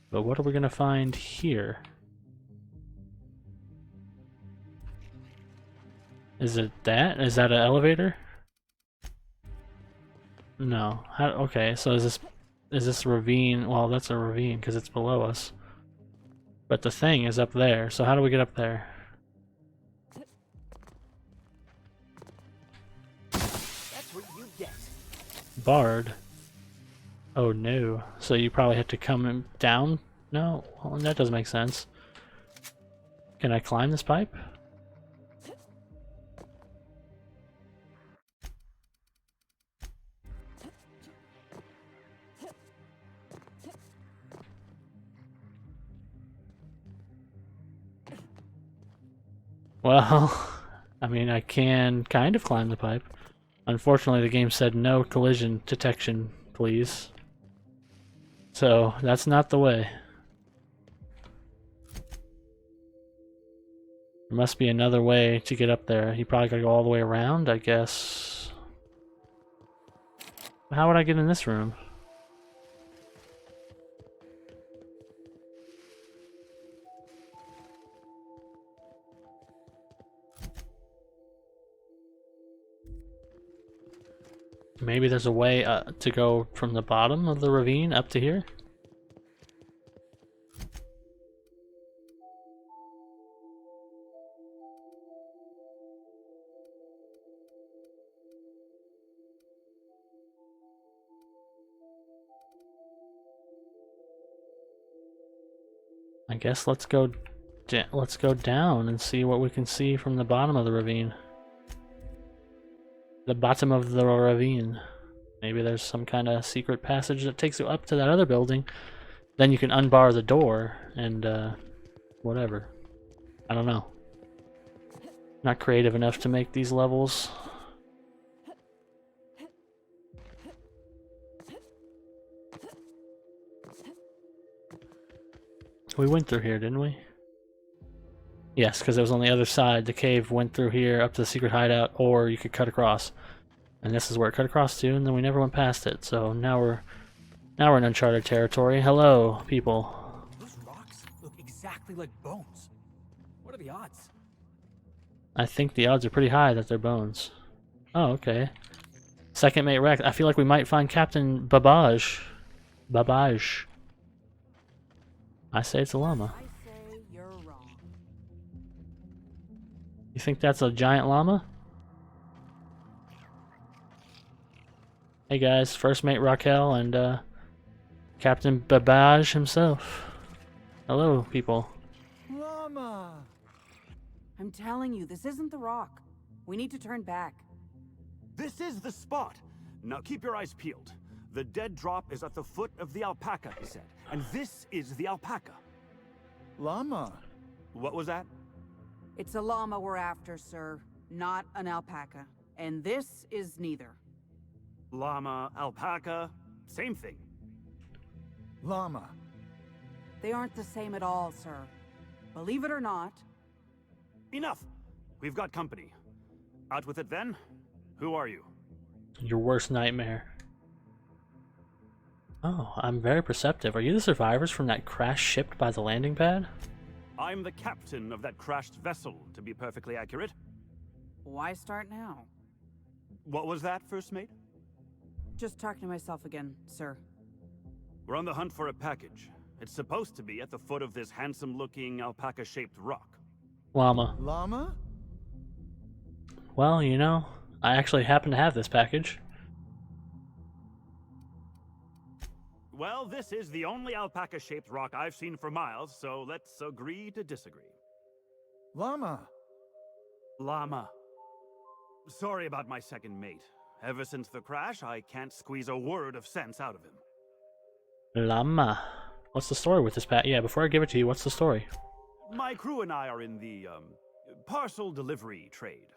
Speaker 1: But what are we gonna find here? Is it that? Is that an elevator? No. Okay, so is this a ravine? Well, that's a ravine because it's below us. But the thing is up there, so how do we get up there?
Speaker 4: That's what you get.
Speaker 1: Barred. Oh no. So you probably have to come down? No? Well, that doesn't make sense. Can I climb this pipe? Well, I mean, I can kind of climb the pipe. Unfortunately, the game said no collision detection, please. So, that's not the way. There must be another way to get up there. You probably gotta go all the way around, I guess. How would I get in this room? Maybe there's a way to go from the bottom of the ravine up to here? I guess let's go down and see what we can see from the bottom of the ravine. The bottom of the ravine. Maybe there's some kind of secret passage that takes you up to that other building. Then you can unbar the door and whatever. I don't know. Not creative enough to make these levels. We went through here, didn't we? Yes, because it was on the other side. The cave went through here up to the secret hideout, or you could cut across. And this is where it cut across to, and then we never went past it. So now we're in uncharted territory. Hello, people.
Speaker 4: Those rocks look exactly like bones. What are the odds?
Speaker 1: I think the odds are pretty high that they're bones. Oh, okay. Second mate Rex. I feel like we might find Captain Babaj. Babaj. I say it's a llama.
Speaker 9: I say you're wrong.
Speaker 1: You think that's a giant llama? Hey guys, first mate Raquel and Captain Babaj himself. Hello, people.
Speaker 4: Llama!
Speaker 9: I'm telling you, this isn't the rock. We need to turn back.
Speaker 10: This is the spot. Now keep your eyes peeled. The dead drop is at the foot of the alpaca, he said. And this is the alpaca.
Speaker 3: Llama.
Speaker 10: What was that?
Speaker 9: It's a llama we're after, sir, not an alpaca. And this is neither.
Speaker 10: Llama, alpaca, same thing.
Speaker 3: Llama.
Speaker 9: They aren't the same at all, sir. Believe it or not.
Speaker 10: Enough. We've got company. Out with it then. Who are you?
Speaker 1: Your worst nightmare. Oh, I'm very perceptive. Are you the survivors from that crash ship by the landing pad?
Speaker 10: I'm the captain of that crashed vessel, to be perfectly accurate.
Speaker 9: Why start now?
Speaker 10: What was that, first mate?
Speaker 9: Just talking to myself again, sir.
Speaker 10: We're on the hunt for a package. It's supposed to be at the foot of this handsome-looking alpaca-shaped rock.
Speaker 1: Llama.
Speaker 8: Llama?
Speaker 1: Well, you know, I actually happen to have this package.
Speaker 10: Well, this is the only alpaca-shaped rock I've seen for miles, so let's agree to disagree.
Speaker 8: Llama.
Speaker 10: Llama. Sorry about my second mate. Ever since the crash, I can't squeeze a word of sense out of him.
Speaker 1: Llama. What's the story with this pat? Yeah, before I give it to you, what's the story?
Speaker 10: My crew and I are in the, parcel delivery trade.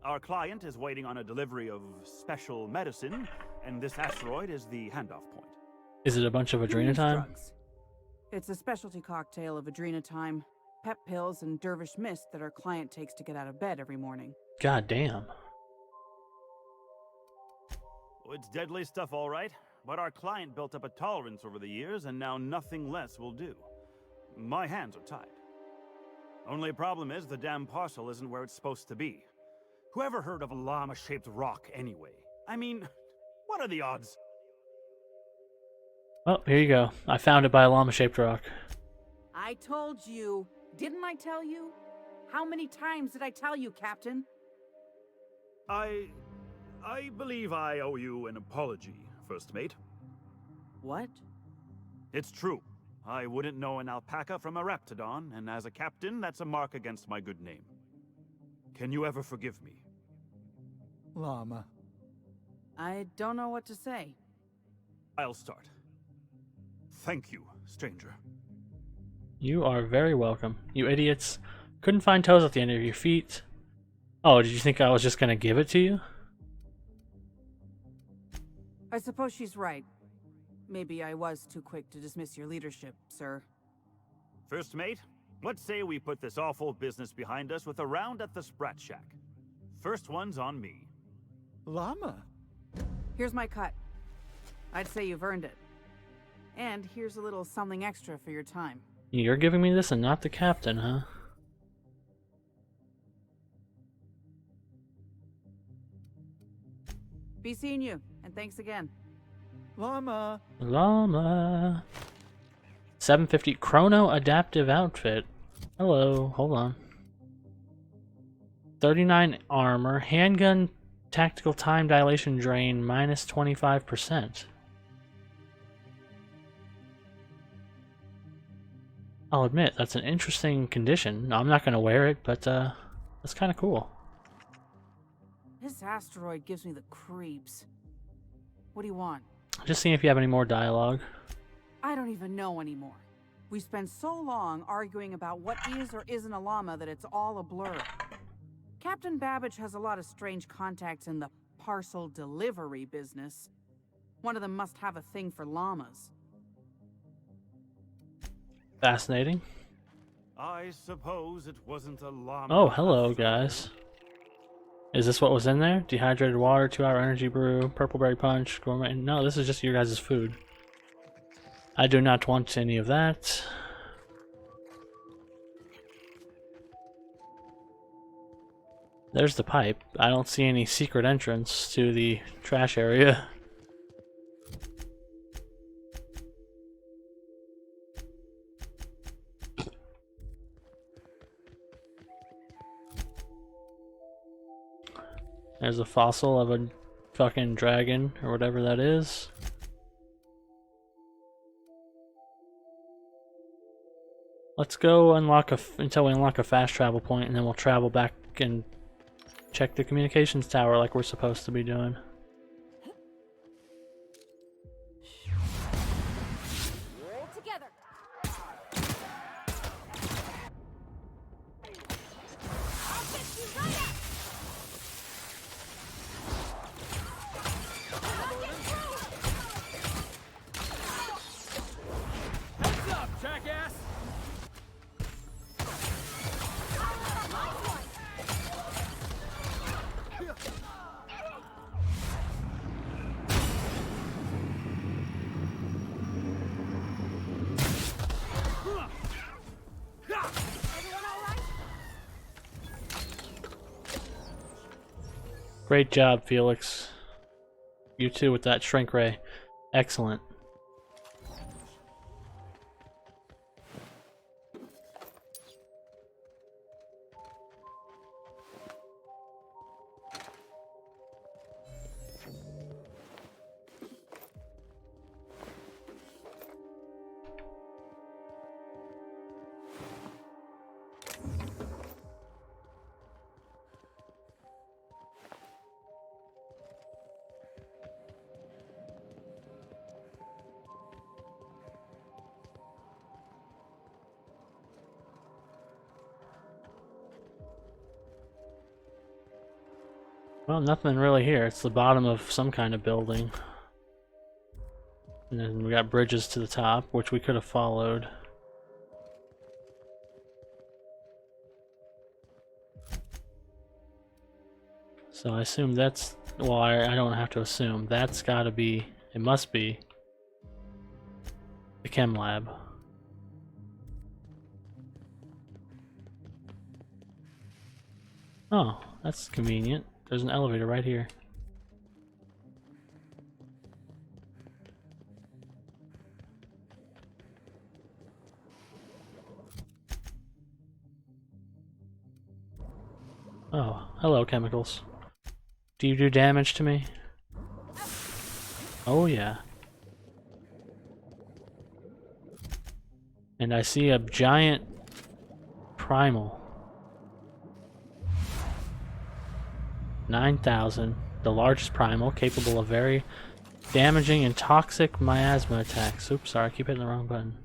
Speaker 10: Our client is waiting on a delivery of special medicine, and this asteroid is the handoff point.
Speaker 1: Is it a bunch of Adrenatime?
Speaker 11: Drugs. It's a specialty cocktail of Adrenatime, pep pills, and dervish mist that our client takes to get out of bed every morning.
Speaker 1: God damn.
Speaker 10: Oh, it's deadly stuff, all right, but our client built up a tolerance over the years, and now nothing less will do. My hands are tied. Only problem is the damn parcel isn't where it's supposed to be. Whoever heard of a llama-shaped rock anyway? I mean, what are the odds?
Speaker 1: Oh, here you go. I found it by a llama-shaped rock.
Speaker 11: I told you. Didn't I tell you? How many times did I tell you, Captain?
Speaker 10: I believe I owe you an apology, First Mate.
Speaker 11: What?
Speaker 10: It's true. I wouldn't know an alpaca from a raptidon, and as a captain, that's a mark against my good name. Can you ever forgive me?
Speaker 8: Llama.
Speaker 11: I don't know what to say.
Speaker 10: I'll start. Thank you, stranger.
Speaker 1: You are very welcome. You idiots. Couldn't find toes at the end of your feet. Oh, did you think I was just gonna give it to you?
Speaker 11: I suppose she's right. Maybe I was too quick to dismiss your leadership, sir.
Speaker 10: First Mate, let's say we put this awful business behind us with a round at the Sprat Shack. First one's on me.
Speaker 8: Llama?
Speaker 11: Here's my cut. I'd say you've earned it. And here's a little something extra for your time.
Speaker 1: You're giving me this and not the captain, huh?
Speaker 11: Be seeing you, and thanks again.
Speaker 8: Llama.
Speaker 1: Llama. 750 chrono adaptive outfit. Hello, hold on. 39 armor, handgun tactical time dilation drain minus 25%. I'll admit, that's an interesting condition. No, I'm not going to wear it, but that's kind of cool.
Speaker 11: This asteroid gives me the creeps. What do you want?
Speaker 1: Just seeing if you have any more dialogue.
Speaker 11: I don't even know anymore. We spent so long arguing about what is or isn't a llama that it's all a blur. Captain Babbage has a lot of strange contacts in the parcel delivery business. One of them must have a thing for llamas.
Speaker 1: Fascinating.
Speaker 10: I suppose it wasn't a llama.
Speaker 1: Oh, hello, guys. Is this what was in there? Dehydrated water, 2-hour energy brew, purple berry punch, gourmet. No, this is just your guys' food. I do not want any of that. There's the pipe. I don't see any secret entrance to the trash area. There's a fossil of a fucking dragon, or whatever that is. Let's go unlock until we unlock a fast travel point, and then we'll travel back and check the communications tower like we're supposed to be doing.
Speaker 7: Roll together. I'll get you right up.
Speaker 4: Heads up, jackass!
Speaker 7: Everyone all right?
Speaker 1: Great job, Felix. You too with that shrink ray. Excellent. Well, nothing really here. It's the bottom of some kind of building. And then we got bridges to the top, which we could have followed. So I assume that's... Well, I don't have to assume. That's gotta be... It must be... the chem lab. Oh, that's convenient. There's an elevator right here. Oh, hello, chemicals. Do you do damage to me? Oh, yeah. And I see a giant primal. 9,000. The largest primal, capable of very damaging and toxic miasma attacks. Oops, sorry, I keep hitting the wrong button.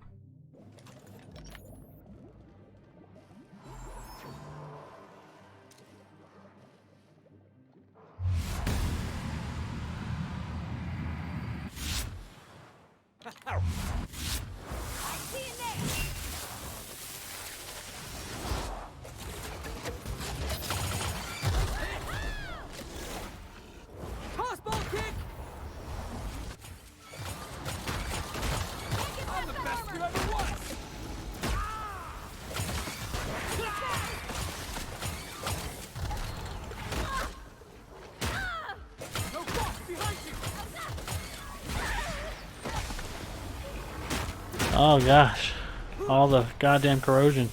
Speaker 1: Oh gosh, all the goddamn corrosion.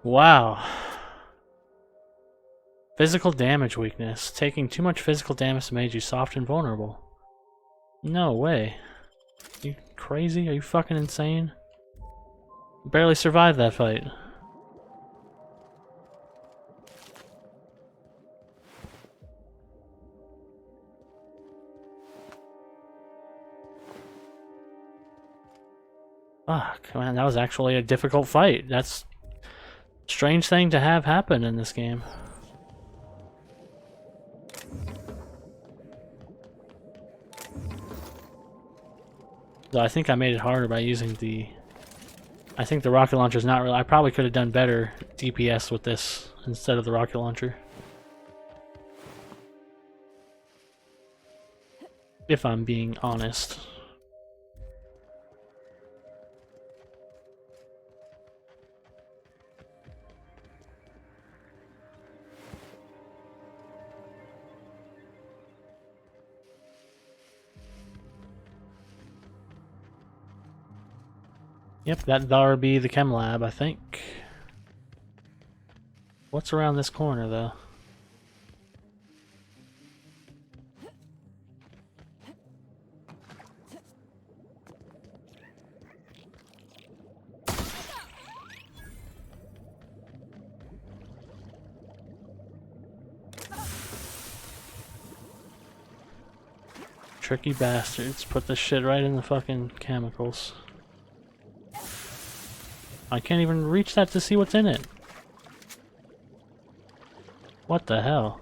Speaker 1: Wow. Physical damage weakness. Taking too much physical damage made you soft and vulnerable. No way. You crazy? Are you fucking insane? Barely survived that fight. Fuck, man, that was actually a difficult fight. That's a strange thing to have happen in this game. So I think I made it harder by using the... I think the rocket launcher is not really... I probably could have done better DPS with this instead of the rocket launcher. If I'm being honest. Yep, that'll be the chem lab, I think. What's around this corner, though? Tricky bastards. Put this shit right in the fucking chemicals. I can't even reach that to see what's in it. What the hell?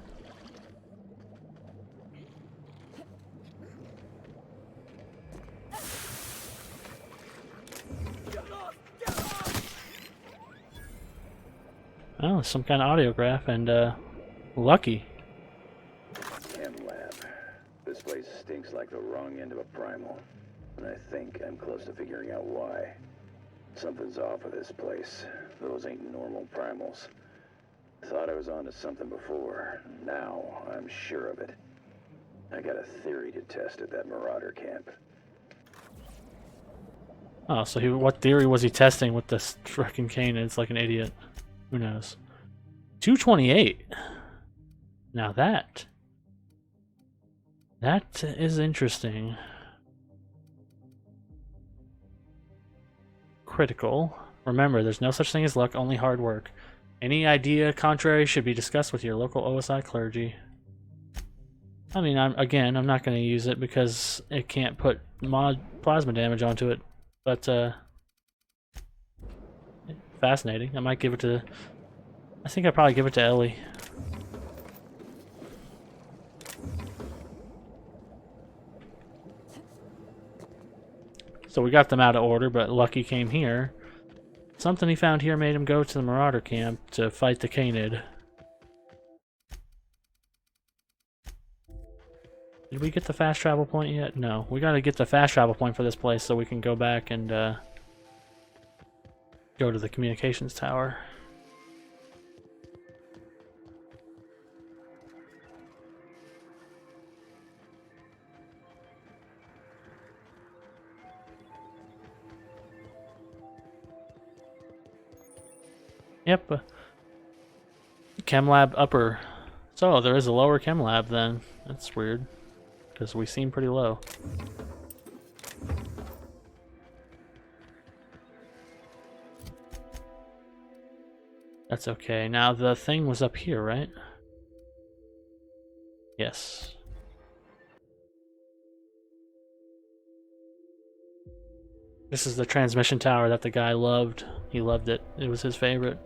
Speaker 1: Oh, some kind of audiograph and lucky.
Speaker 5: Chem lab. This place stinks like the wrong end of a primal. And I think I'm close to figuring out why. Something's off with this place. Those ain't normal primals. Thought I was onto something before. Now I'm sure of it. I got a theory to test at that Marauder camp.
Speaker 1: Oh, so what theory was he testing with this frickin' Canid? It's like an idiot. Who knows? 228. Now that is interesting. Critical. Remember, there's no such thing as luck, only hard work. Any idea contrary should be discussed with your local OSI clergy. I mean, I'm not going to use it because it can't put mod plasma damage onto it. But, fascinating. I might give it to... I think I'd probably give it to Ellie. So we got them out of order, but Lucky came here. Something he found here made him go to the Marauder camp to fight the Canid. Did we get the fast travel point yet? No. We gotta get the fast travel point for this place so we can go back and go to the communications tower. Yep. Chem lab upper. So there is a lower chem lab then. That's weird. Because we seem pretty low. That's okay. Now the thing was up here, right? Yes. This is the transmission tower that the guy loved. He loved it. It was his favorite.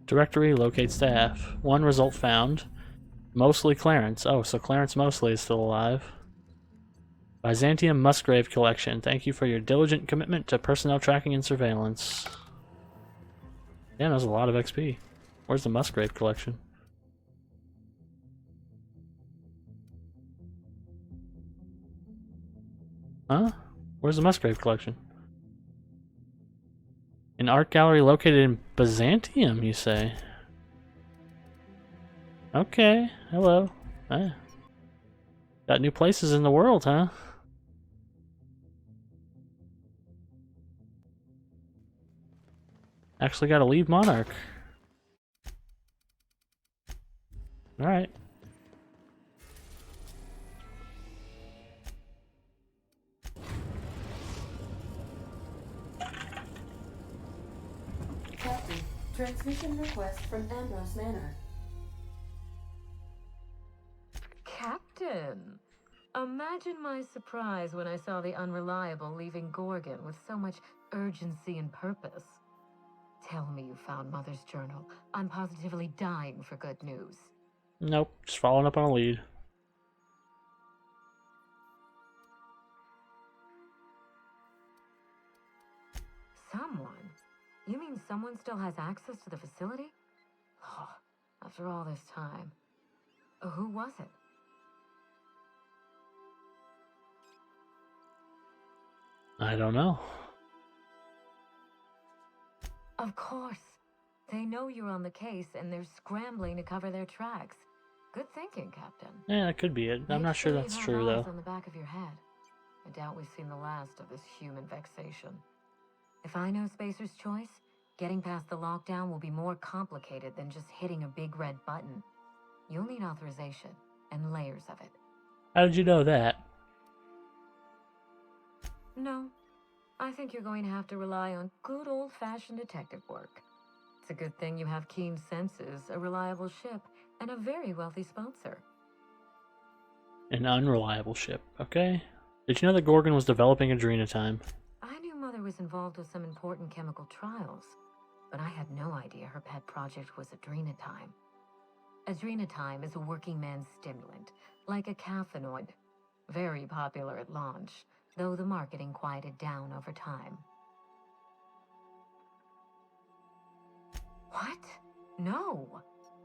Speaker 1: Directory, locate staff. One result found. Mostly Clarence. Oh, so Clarence Mostly is still alive. Byzantium Musgrave Collection. Thank you for your diligent commitment to personnel tracking and surveillance. Yeah, that was a lot of XP. Where's the Musgrave Collection? Huh? Where's the Musgrave Collection? An art gallery located in Byzantium, you say? Okay, hello. Got new places in the world, huh? Actually gotta leave Monarch. Alright.
Speaker 7: Captain, transmission request from Ambrose Manor.
Speaker 12: Captain! Imagine my surprise when I saw the Unreliable leaving Gorgon with so much urgency and purpose. Tell me you found Mother's journal. I'm positively dying for good news.
Speaker 1: Nope, just following up on a lead.
Speaker 12: Someone? You mean someone still has access to the facility? Oh, after all this time. Who was it?
Speaker 1: I don't know.
Speaker 12: Of course. They know you're on the case and they're scrambling to cover their tracks. Good thinking, Captain.
Speaker 1: Yeah, that could be it. I'm not sure that's true, though.
Speaker 12: On the back of your head. I doubt we've seen the last of this human vexation. If I know Spacer's choice, getting past the lockdown will be more complicated than just hitting a big red button. You'll need authorization and layers of it.
Speaker 1: How did you know that?
Speaker 12: No. I think you're going to have to rely on good old-fashioned detective work. It's a good thing you have keen senses, a reliable ship, and a very wealthy sponsor.
Speaker 1: An unreliable ship, okay? Did you know that Gorgon was developing adrenatime?
Speaker 12: I knew Mother was involved with some important chemical trials, but I had no idea her pet project was adrenatime. Adrenatime is a working man's stimulant, like a caffeinoid. Very popular at launch, though the marketing quieted down over time. What? No.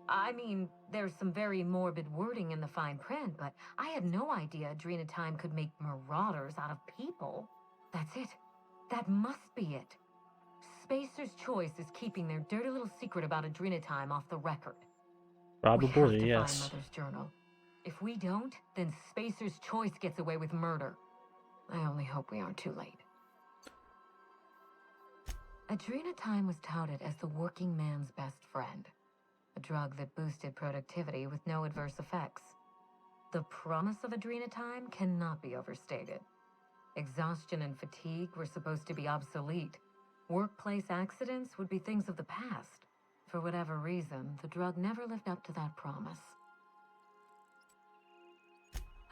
Speaker 12: I mean, there's some very morbid wording in the fine print, but I had no idea adrenatime could make marauders out of people. That's it. That must be it. Spacer's Choice is keeping their dirty little secret about adrenatime off the record.
Speaker 1: Probably,
Speaker 12: we have to
Speaker 1: yes.
Speaker 12: find Mother's journal. If we don't, then Spacer's Choice gets away with murder. I only hope we aren't too late. Adrenatime was touted as the working man's best friend, a drug that boosted productivity with no adverse effects. The promise of adrenatime cannot be overstated. Exhaustion and fatigue were supposed to be obsolete. Workplace accidents would be things of the past. For whatever reason, the drug never lived up to that promise.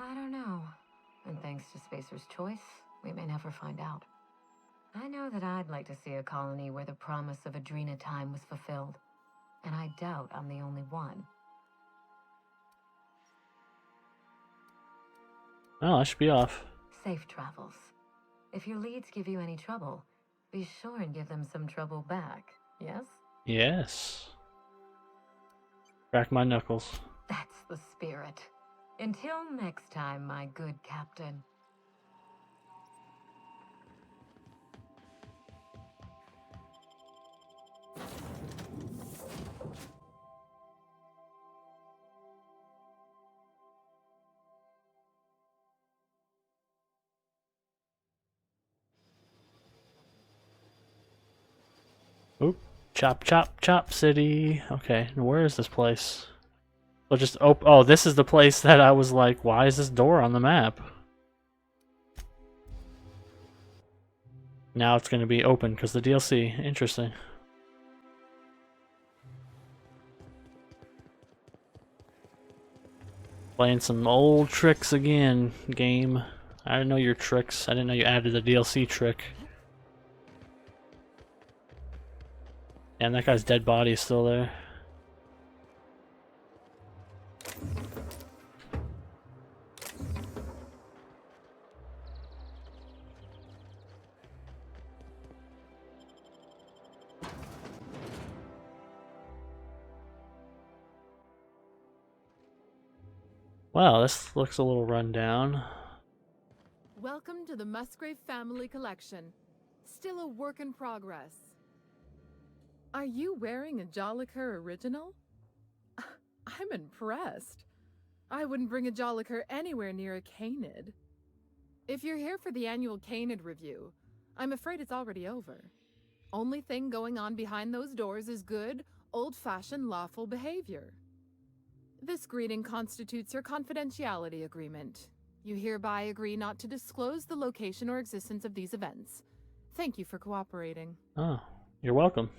Speaker 12: I don't know. And thanks to Spacer's choice, we may never find out. I know that I'd like to see a colony where the promise of adrenatime was fulfilled. And I doubt I'm the only one.
Speaker 1: Oh, I should be off.
Speaker 12: Safe travels. If your leads give you any trouble, be sure and give them some trouble back, yes?
Speaker 1: Yes. Crack my knuckles.
Speaker 12: That's the spirit. Until next time, my good captain.
Speaker 1: Oop. Chop, chop, chop city. Okay, and where is this place? I'll just oh, this is the place that I was like, why is this door on the map? Now it's going to be open because the DLC. Interesting. Playing some old tricks again, game. I didn't know your tricks. I didn't know you added the DLC trick. And that guy's dead body is still there. Wow, this looks a little run down.
Speaker 13: Welcome to the Musgrave Family Collection. Still a work in progress. Are you wearing a Jolliker original? I'm impressed. I wouldn't bring a Jolliker anywhere near a Canid. If you're here for the annual Canid review, I'm afraid it's already over. Only thing going on behind those doors is good, old-fashioned lawful behavior. This greeting constitutes your confidentiality agreement. You hereby agree not to disclose the location or existence of these events. Thank you for cooperating.
Speaker 1: Oh, you're welcome.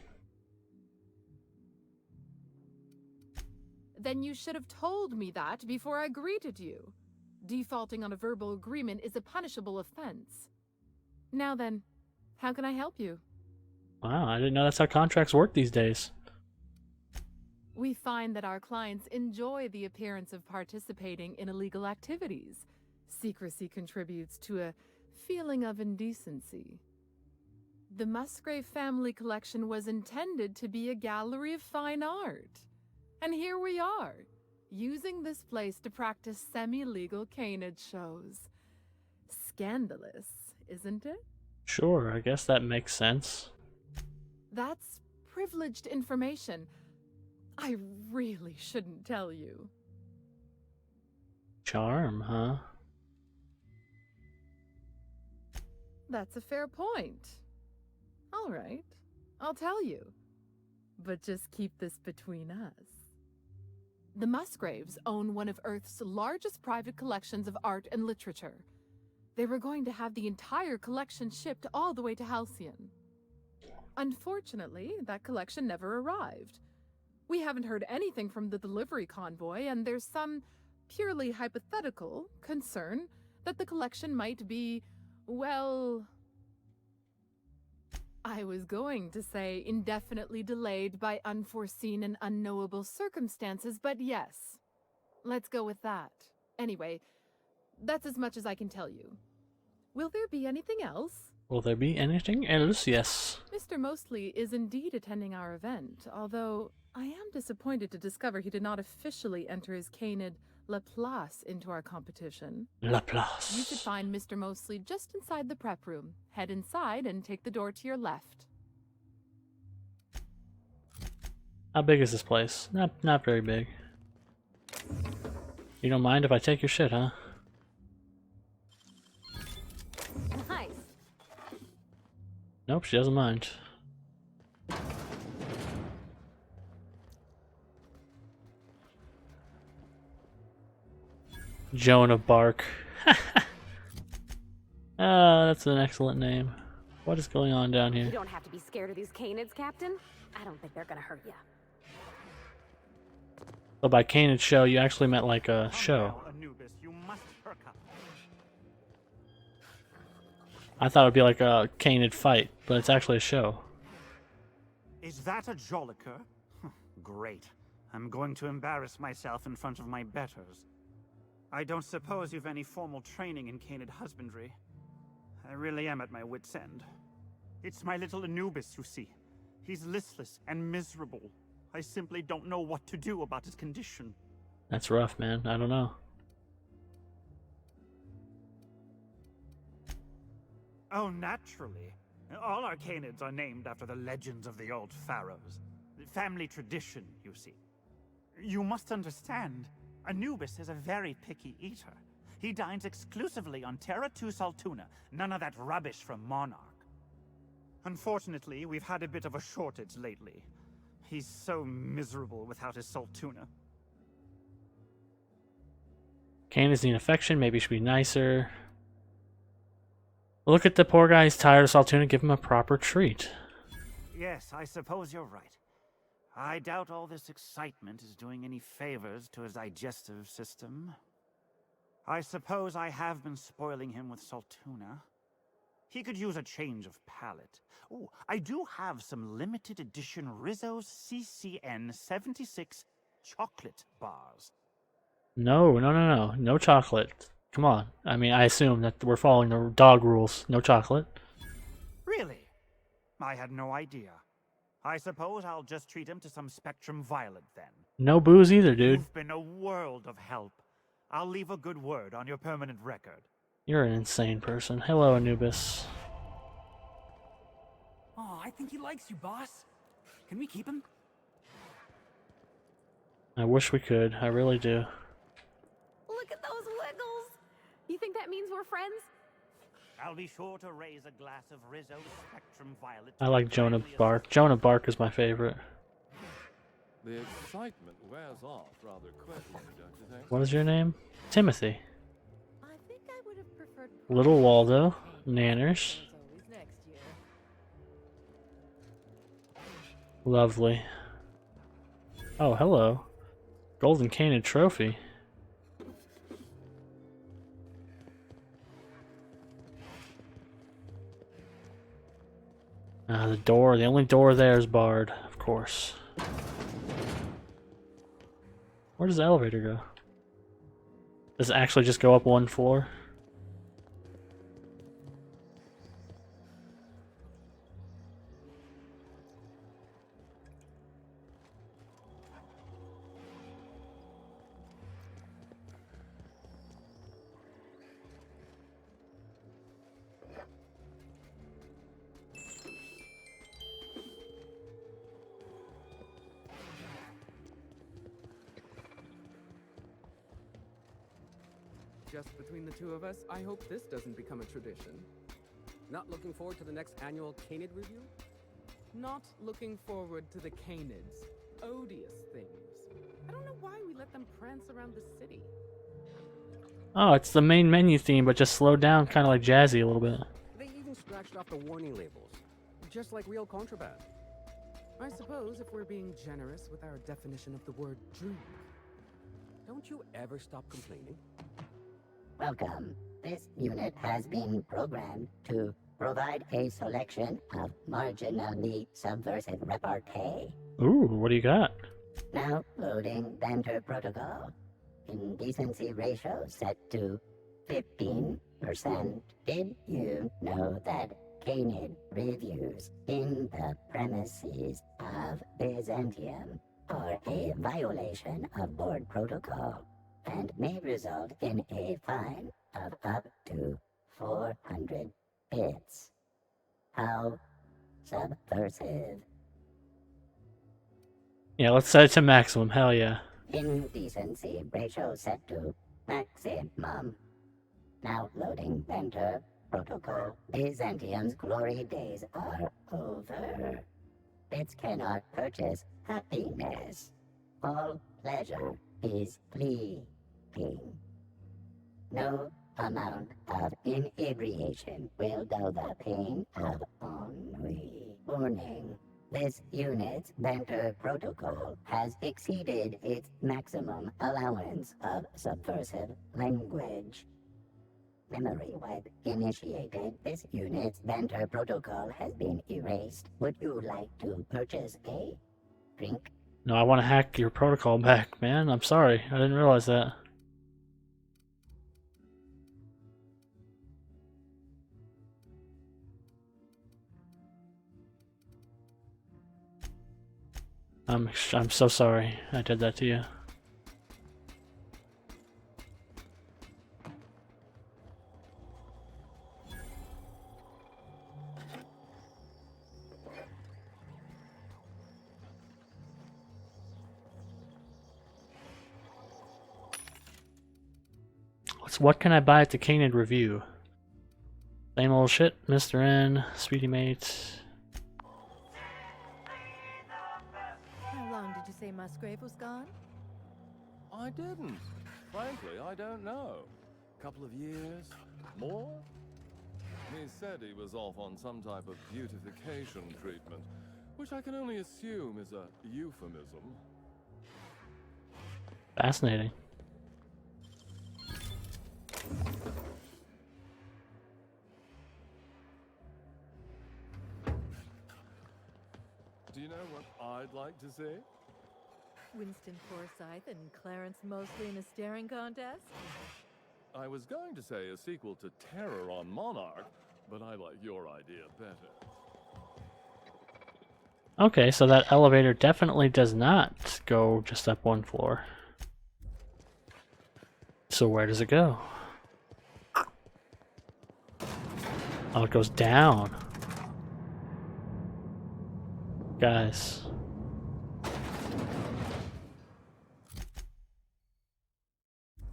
Speaker 13: Then you should have told me that before I greeted you. Defaulting on a verbal agreement is a punishable offense. Now then, how can I help you?
Speaker 1: Wow, I didn't know that's how contracts work these days.
Speaker 13: We find that our clients enjoy the appearance of participating in illegal activities. Secrecy contributes to a feeling of indecency. The Musgrave Family Collection was intended to be a gallery of fine art. And here we are, using this place to practice semi-legal Canid shows. Scandalous, isn't it?
Speaker 1: Sure, I guess that makes sense.
Speaker 13: That's privileged information. I really shouldn't tell you.
Speaker 1: Charm, huh?
Speaker 13: That's a fair point. All right, I'll tell you. But just keep this between us. The Musgraves own one of Earth's largest private collections of art and literature. They were going to have the entire collection shipped all the way to Halcyon. Unfortunately, that collection never arrived. We haven't heard anything from the delivery convoy, and there's some purely hypothetical concern that the collection might be, well, I was going to say indefinitely delayed by unforeseen and unknowable circumstances, but yes, let's go with that. Anyway, that's as much as I can tell you. Will there be anything else?
Speaker 1: Will there be anything else? Yes.
Speaker 13: Mr. Mostly is indeed attending our event, although I am disappointed to discover he did not officially enter his Canid Laplace into our competition.
Speaker 1: Laplace.
Speaker 13: You should find Mr. Mostly just inside the prep room. Head inside and take the door to your left.
Speaker 1: How big is this place? Not very big. You don't mind if I take your shit, huh? Nope, she doesn't mind. Joan of Bark. Ah, that's an excellent name. What is going on down
Speaker 6: You
Speaker 1: here?
Speaker 6: don't have to be scared of these Canids, Captain. I don't think they're gonna hurt you.
Speaker 1: So by Canid show, you actually meant like a show.
Speaker 10: Anubis, you must perk up.
Speaker 1: I thought it would be like a Canid fight, but it's actually a show.
Speaker 10: Is that a Joliker? Great. I'm going to embarrass myself in front of my betters. I don't suppose you've any formal training in Canid husbandry. I really am at my wit's end. It's my little Anubis, you see. He's listless and miserable. I simply don't know what to do about his condition.
Speaker 1: That's rough, man. I don't know.
Speaker 10: Oh, naturally. All our Canids are named after the legends of the old pharaohs. Family tradition, you see. You must understand, Anubis is a very picky eater. He dines exclusively on Terra 2 Saltuna, none of that rubbish from Monarch. Unfortunately, we've had a bit of a shortage lately. He's so miserable without his Saltuna.
Speaker 1: Canids need affection. Maybe he should be nicer. Look at the poor guy. He's tired of Saltuna. Give him a proper treat.
Speaker 10: Yes, I suppose you're right. I doubt all this excitement is doing any favors to his digestive system. I suppose I have been spoiling him with Saltuna. He could use a change of palate. Oh, I do have some limited edition Rizzo's CCN 76 chocolate bars.
Speaker 1: No chocolate. Come on. I mean, I assume that we're following the dog rules. No chocolate.
Speaker 10: Really? I had no idea. I suppose I'll just treat him to some Spectrum Violet then.
Speaker 1: No booze either, dude.
Speaker 10: You've been a world of help. I'll leave a good word on your permanent record.
Speaker 1: You're an insane person. Hello, Anubis.
Speaker 4: Oh, I think he likes you, boss. Can we keep him?
Speaker 1: I wish we could. I really do.
Speaker 6: Look at those wiggles! You think that means we're friends?
Speaker 10: I'll be sure to raise a glass of Rizzo's Spectrum Violet.
Speaker 1: I like Joan of Bark. Joan of Bark is my favorite.
Speaker 14: The excitement wears off rather quickly, don't you think?
Speaker 1: What is your name? Timothy.
Speaker 13: I think I would have preferred
Speaker 1: Little Waldo. Nanners.
Speaker 13: always next year.
Speaker 1: Lovely. Oh, hello. Golden Canid trophy. The door. The only door there is barred, of course. Where does the elevator go? Does it actually just go up one floor?
Speaker 15: Just between the two of us, I hope this doesn't become a tradition.
Speaker 16: Not looking forward to the next annual Canid review?
Speaker 15: Not looking forward to the Canids. Odious things. I don't know why we let them prance around the city.
Speaker 1: Oh, it's the main menu theme, but just slowed down, kind of like jazzy a little bit.
Speaker 16: They even scratched off the warning labels. Just like real contraband.
Speaker 15: I suppose if we're being generous with our definition of the word drink.
Speaker 16: Don't you ever stop complaining?
Speaker 7: Welcome. This unit has been programmed to provide a selection of marginally subversive repartee.
Speaker 1: Ooh, what do you got?
Speaker 7: Now loading banter protocol. Indecency ratio set to 15%. Did you know that Canid reviews in the premises of Byzantium are a violation of board protocol and may result in a fine of up to 400 bits? How subversive.
Speaker 1: Yeah, let's set it to maximum. Hell yeah.
Speaker 7: Indecency ratio set to maximum. Now loading banter protocol, Byzantium's glory days are over. Bits cannot purchase happiness. All pleasure is fleeting. No amount of inebriation will dull the pain of ennui. Warning. This unit's banter protocol has exceeded its maximum allowance of subversive language. Memory wipe initiated. This unit's banter protocol has been erased. Would you like to purchase a drink?
Speaker 1: No, I want to hack your protocol back, man. I'm sorry. I didn't realize that. I'm so sorry I did that to you. What can I buy at the Canid Revue? Same old shit, Mr. N, Sweetie Mate.
Speaker 17: How long did you say Musgrave was gone?
Speaker 14: I didn't. Frankly, I don't know. Couple of years? More? He said he was off on some type of beautification treatment, which I can only assume is a euphemism.
Speaker 1: Fascinating.
Speaker 14: Do you know what I'd like to see?
Speaker 17: Winston Forsythe and Clarence Mosley in a staring contest?
Speaker 14: I was going to say a sequel to Terror on Monarch, but I like your idea better.
Speaker 1: Okay, so that elevator definitely does not go just up one floor. So where does it go? Oh, it goes down. Guys.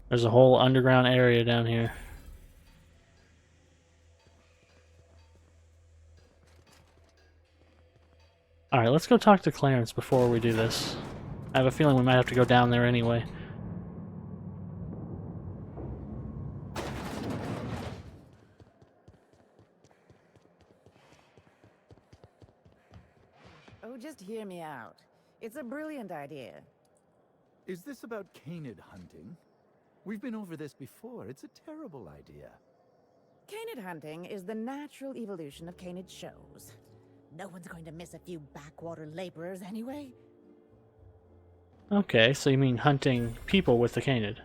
Speaker 1: There's a whole underground area down here. Alright, let's go talk to Clarence before we do this. I have a feeling we might have to go down there anyway.
Speaker 9: Oh, just hear me out. It's a brilliant idea.
Speaker 18: Is this about Canid hunting? We've been over this before. It's a terrible idea.
Speaker 9: Canid hunting is the natural evolution of Canid shows. No one's going to miss a few backwater laborers anyway.
Speaker 1: Okay, so you mean hunting people with the Canid?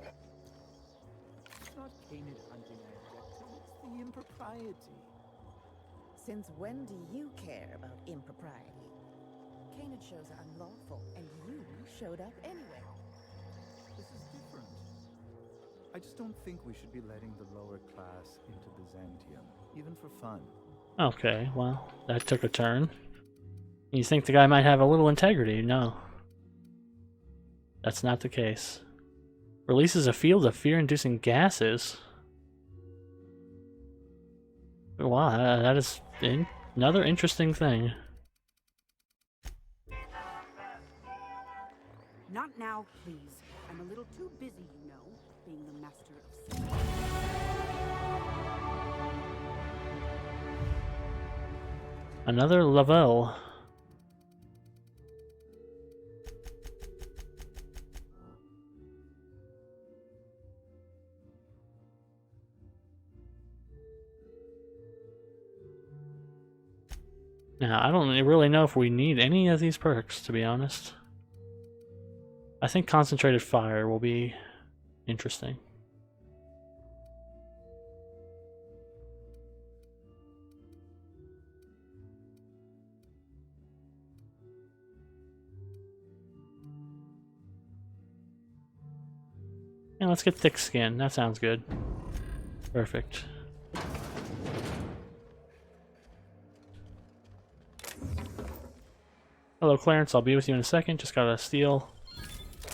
Speaker 18: It's not Canid hunting I object to, it's the impropriety.
Speaker 9: Since when do you care about impropriety? Canid shows are unlawful, and you showed up anyway.
Speaker 18: This is different. I just don't think we should be letting the lower class into Byzantium, even for fun.
Speaker 1: Okay, well, that took a turn. You think the guy might have a little integrity? No. That's not the case. Releases a field of fear-inducing gases. Wow, that is another interesting thing.
Speaker 11: Not now, please. I'm a little too busy, you know, being the master of ceremony.
Speaker 1: Another level. Now, I don't really know if we need any of these perks, to be honest. I think concentrated fire will be interesting. Yeah, let's get thick skin. That sounds good. Perfect. Hello, Clarence. I'll be with you in a second. Just gotta steal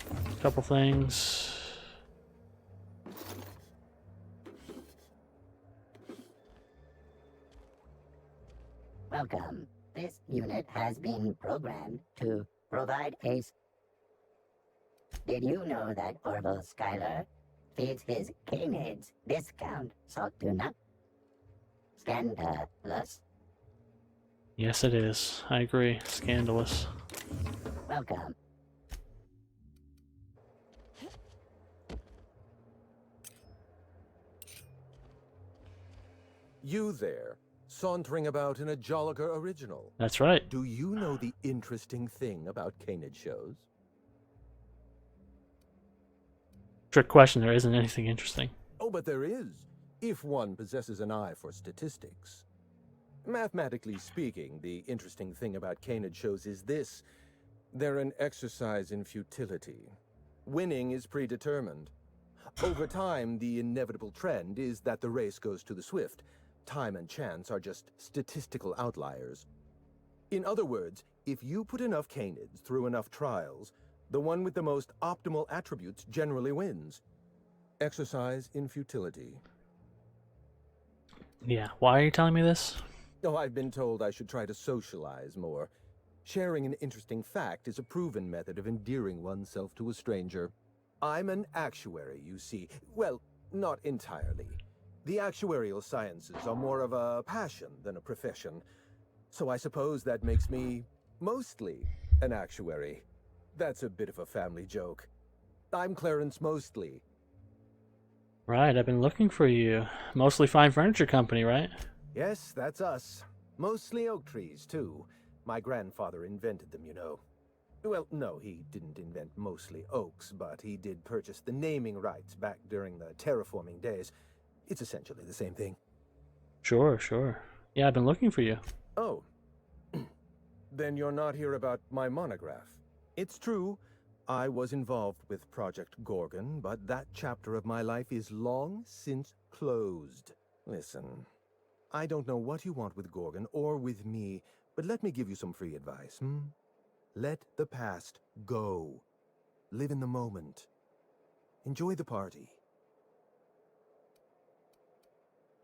Speaker 1: a couple things.
Speaker 7: Welcome. This unit has been programmed to provide a... Did you know that Orville Schuyler feeds his Canids discount salt tuna? Scandalous.
Speaker 1: Yes, it is. I agree. Scandalous.
Speaker 7: Welcome.
Speaker 19: You there, sauntering about in a Jolliker original.
Speaker 1: That's right.
Speaker 19: Do you know the interesting thing about Canid shows?
Speaker 1: Trick question. There isn't anything interesting.
Speaker 19: Oh, but there is, if one possesses an eye for statistics. Mathematically speaking, the interesting thing about Canid shows is this. They're an exercise in futility. Winning is predetermined. Over time, the inevitable trend is that the race goes to the swift. Time and chance are just statistical outliers. In other words, if you put enough Canids through enough trials, the one with the most optimal attributes generally wins. Exercise in futility.
Speaker 1: Yeah, why are you telling me this?
Speaker 19: Oh, I've been told I should try to socialize more. Sharing an interesting fact is a proven method of endearing oneself to a stranger. I'm an actuary, you see. Well, not entirely. The actuarial sciences are more of a passion than a profession. So I suppose that makes me, mostly, an actuary. That's a bit of a family joke. I'm Clarence Mostly.
Speaker 1: Right, I've been looking for you. Mostly Fine Furniture Company, right?
Speaker 19: Yes, that's us. Mostly oak trees, too. My grandfather invented them, you know. Well, no, he didn't invent mostly oaks, but he did purchase the naming rights back during the terraforming days. It's essentially the same thing.
Speaker 1: Sure, sure. Yeah, I've been looking for you.
Speaker 19: Oh. Then you're not here about my monograph. It's true, I was involved with Project Gorgon, but that chapter of my life is long since closed. Listen, I don't know what you want with Gorgon or with me, but let me give you some free advice, Let the past go. Live in the moment. Enjoy the party.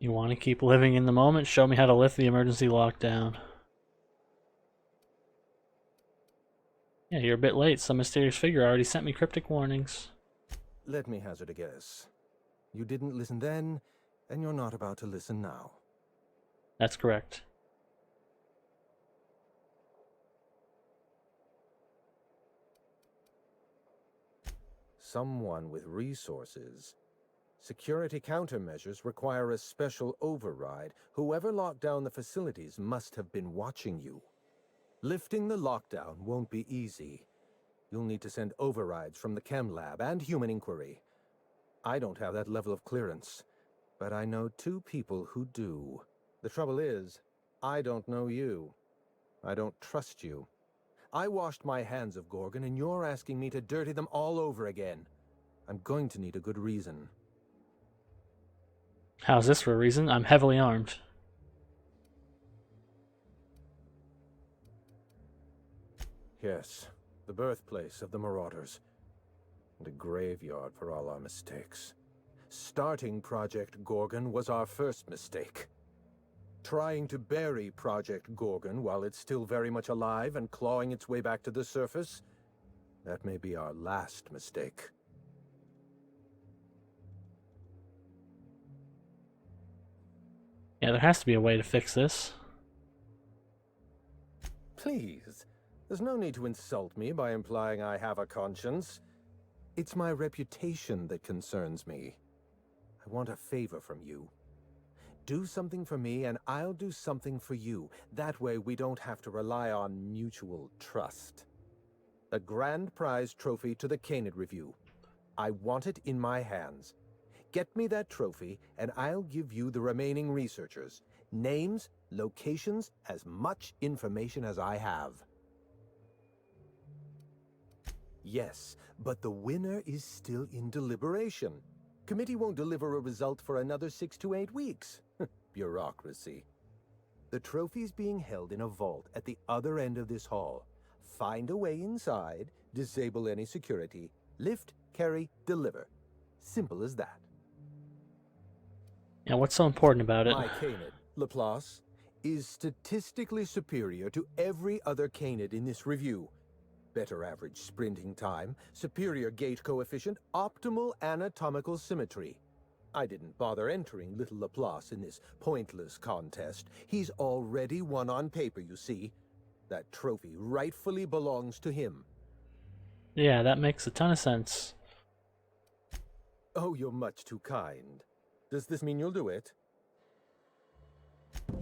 Speaker 1: You want to keep living in the moment? Show me how to lift the emergency lockdown. Yeah, you're a bit late. Some mysterious figure already sent me cryptic warnings.
Speaker 19: Let me hazard a guess. You didn't listen then, and you're not about to listen now.
Speaker 1: That's correct.
Speaker 19: Someone with resources. Security countermeasures require a special override. Whoever locked down the facilities must have been watching you. Lifting the lockdown won't be easy. You'll need to send overrides from the chem lab and human inquiry. I don't have that level of clearance, but I know two people who do. The trouble is, I don't know you. I don't trust you. I washed my hands of Gorgon, and you're asking me to dirty them all over again. I'm going to need a good reason.
Speaker 1: How's this for a reason? I'm heavily armed.
Speaker 19: Yes, the birthplace of the Marauders. And a graveyard for all our mistakes. Starting Project Gorgon was our first mistake. Trying to bury Project Gorgon while it's still very much alive and clawing its way back to the surface, that may be our last mistake.
Speaker 1: Yeah, there has to be a way to fix this.
Speaker 19: Please, there's no need to insult me by implying I have a conscience. It's my reputation that concerns me. I want a favor from you. Do something for me, and I'll do something for you. That way we don't have to rely on mutual trust. A grand prize trophy to the Canid Revue. I want it in my hands. Get me that trophy, and I'll give you the remaining researchers. Names, locations, as much information as I have. Yes, but the winner is still in deliberation. Committee won't deliver a result for another 6 to 8 weeks. Bureaucracy. The trophy's being held in a vault at the other end of this hall. Find a way inside, disable any security, lift, carry, deliver. Simple as that.
Speaker 1: Yeah, what's so important about it?
Speaker 19: My Canid, Laplace, is statistically superior to every other Canid in this review. Better average sprinting time, superior gait coefficient, optimal anatomical symmetry. I didn't bother entering little Laplace in this pointless contest. He's already won on paper, you see. That trophy rightfully belongs to him.
Speaker 1: Yeah, that makes a ton of sense.
Speaker 19: Oh, you're much too kind. Does this mean you'll do it?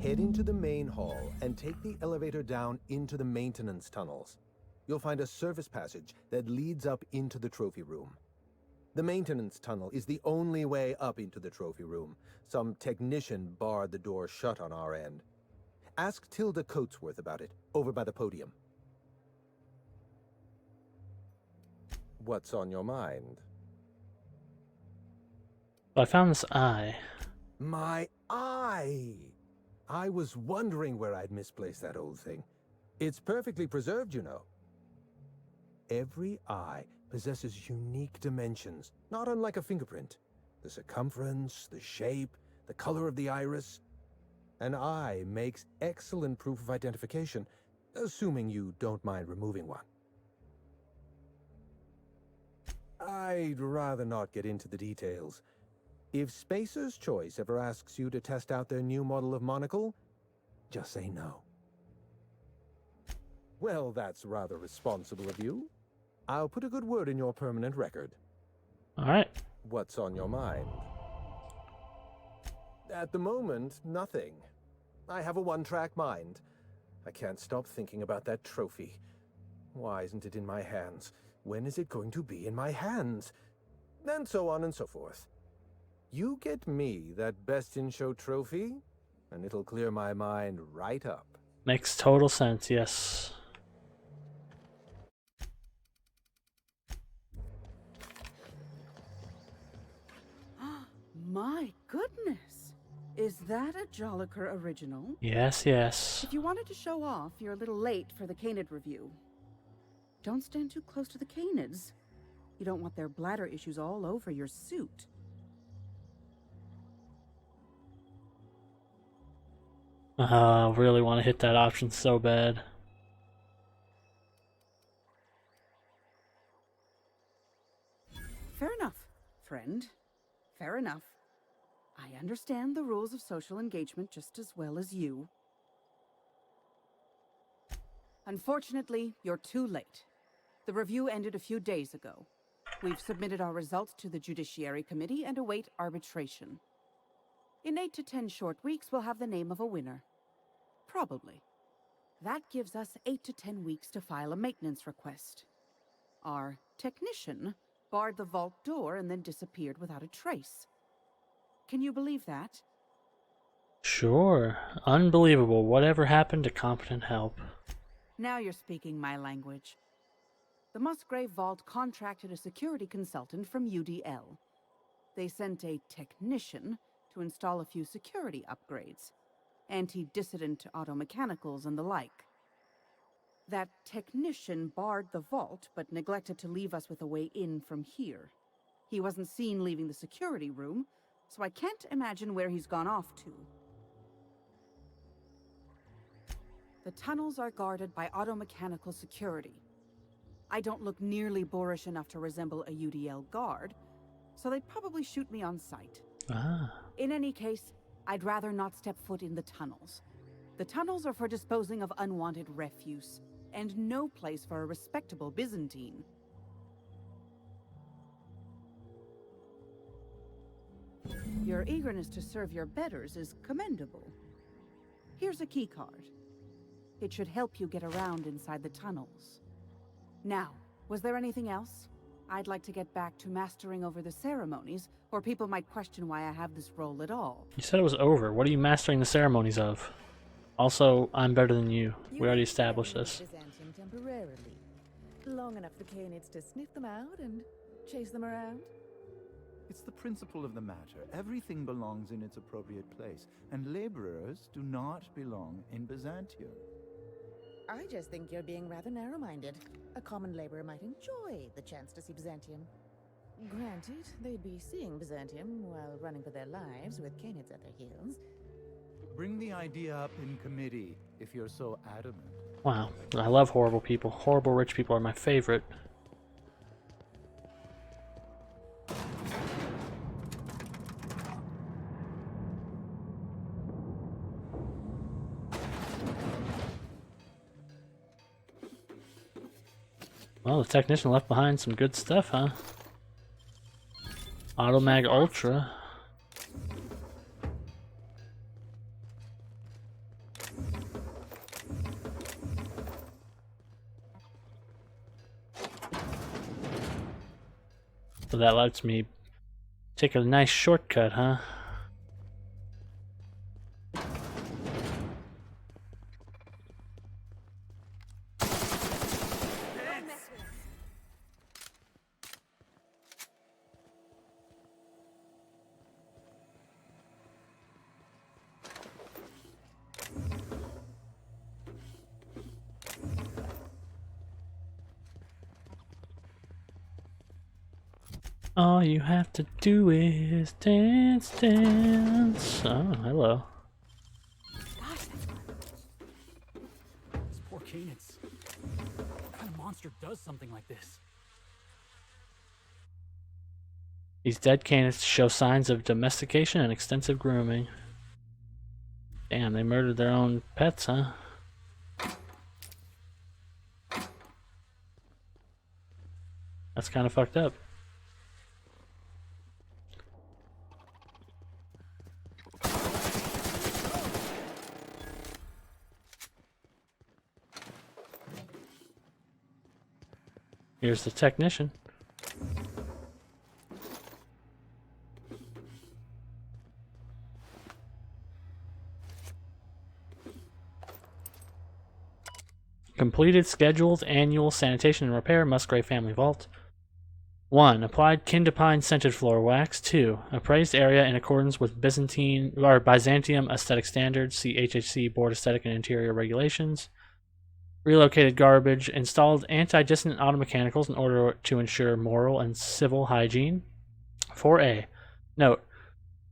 Speaker 19: Head into the main hall and take the elevator down into the maintenance tunnels. You'll find a service passage that leads up into the trophy room. The maintenance tunnel is the only way up into the trophy room. Some technician barred the door shut on our end. Ask Tilda Coatsworth about it, over by the podium. What's on your mind?
Speaker 1: I found this eye.
Speaker 19: My eye! I was wondering where I'd misplaced that old thing. It's perfectly preserved, you know. Every eye possesses unique dimensions, not unlike a fingerprint. The circumference, the shape, the color of the iris. An eye makes excellent proof of identification, assuming you don't mind removing one. I'd rather not get into the details. If Spacer's Choice ever asks you to test out their new model of monocle, just say no. Well, that's rather responsible of you. I'll put a good word in your permanent record.
Speaker 1: All right.
Speaker 19: What's on your mind? At the moment, nothing. I have a one-track mind. I can't stop thinking about that trophy. Why isn't it in my hands? When is it going to be in my hands? And so on and so forth. You get me that Best in Show trophy, and it'll clear my mind right up.
Speaker 1: Makes total sense, yes.
Speaker 11: My goodness! Is that a Jolliker original?
Speaker 1: Yes, yes.
Speaker 11: If you wanted to show off, you're a little late for the Canid review. Don't stand too close to the Canids. You don't want their bladder issues all over your suit.
Speaker 1: Really want to hit that option so bad.
Speaker 11: Fair enough, friend. Fair enough. I understand the rules of social engagement just as well as you. Unfortunately, you're too late. The review ended a few days ago. We've submitted our results to the Judiciary Committee and await arbitration. In 8 to 10 short weeks, we'll have the name of a winner. Probably. That gives us 8 to 10 weeks to file a maintenance request. Our technician barred the vault door and then disappeared without a trace. Can you believe that?
Speaker 1: Sure. Unbelievable. Whatever happened to competent help?
Speaker 11: Now you're speaking my language. The Musgrave Vault contracted a security consultant from UDL. They sent a technician to install a few security upgrades. Anti-dissident automechanicals and the like. That technician barred the vault, but neglected to leave us with a way in from here. He wasn't seen leaving the security room, so I can't imagine where he's gone off to. The tunnels are guarded by automechanical security. I don't look nearly boorish enough to resemble a UDL guard, so they'd probably shoot me on sight. In any case, I'd rather not step foot in the tunnels. The tunnels are for disposing of unwanted refuse, and no place for a respectable Byzantine. Your eagerness to serve your betters is commendable. Here's a keycard. It should help you get around inside the tunnels. Now, was there anything else? I'd like to get back to mastering over the ceremonies, or people might question why I have this role at all.
Speaker 1: You said it was over. What are you mastering the ceremonies of? Also, I'm better than you. We already established this.
Speaker 17: Byzantium temporarily. Long enough for Canids to sniff them out and chase them around.
Speaker 18: It's the principle of the matter. Everything belongs in its appropriate place, and laborers do not belong in Byzantium.
Speaker 17: I just think you're being rather narrow-minded. A common laborer might enjoy the chance to see Byzantium. Granted, they'd be seeing Byzantium while running for their lives with Canids at their heels.
Speaker 18: Bring the idea up in committee if you're so adamant.
Speaker 1: Wow, I love horrible people. Horrible rich people are my favorite. Well, the technician left behind some good stuff, huh? Automag Ultra. So that lets me take a nice shortcut, huh? All you have to do is dance, dance. Oh, hello.
Speaker 4: Gosh, that's These poor Canids. What kind of monster does something like this?
Speaker 1: These dead canids show signs of domestication and extensive grooming. Damn, they murdered their own pets, huh? That's kind of fucked up. Here's the technician. Completed scheduled annual sanitation and repair, Musgrave Family Vault. 1. Applied Kindapine scented floor wax. 2. Appraised area in accordance with Byzantium aesthetic standards. See HHC Board Aesthetic and Interior Regulations. Relocated garbage. Installed anti-dissonant automechanicals in order to ensure moral and civil hygiene. 4A. Note: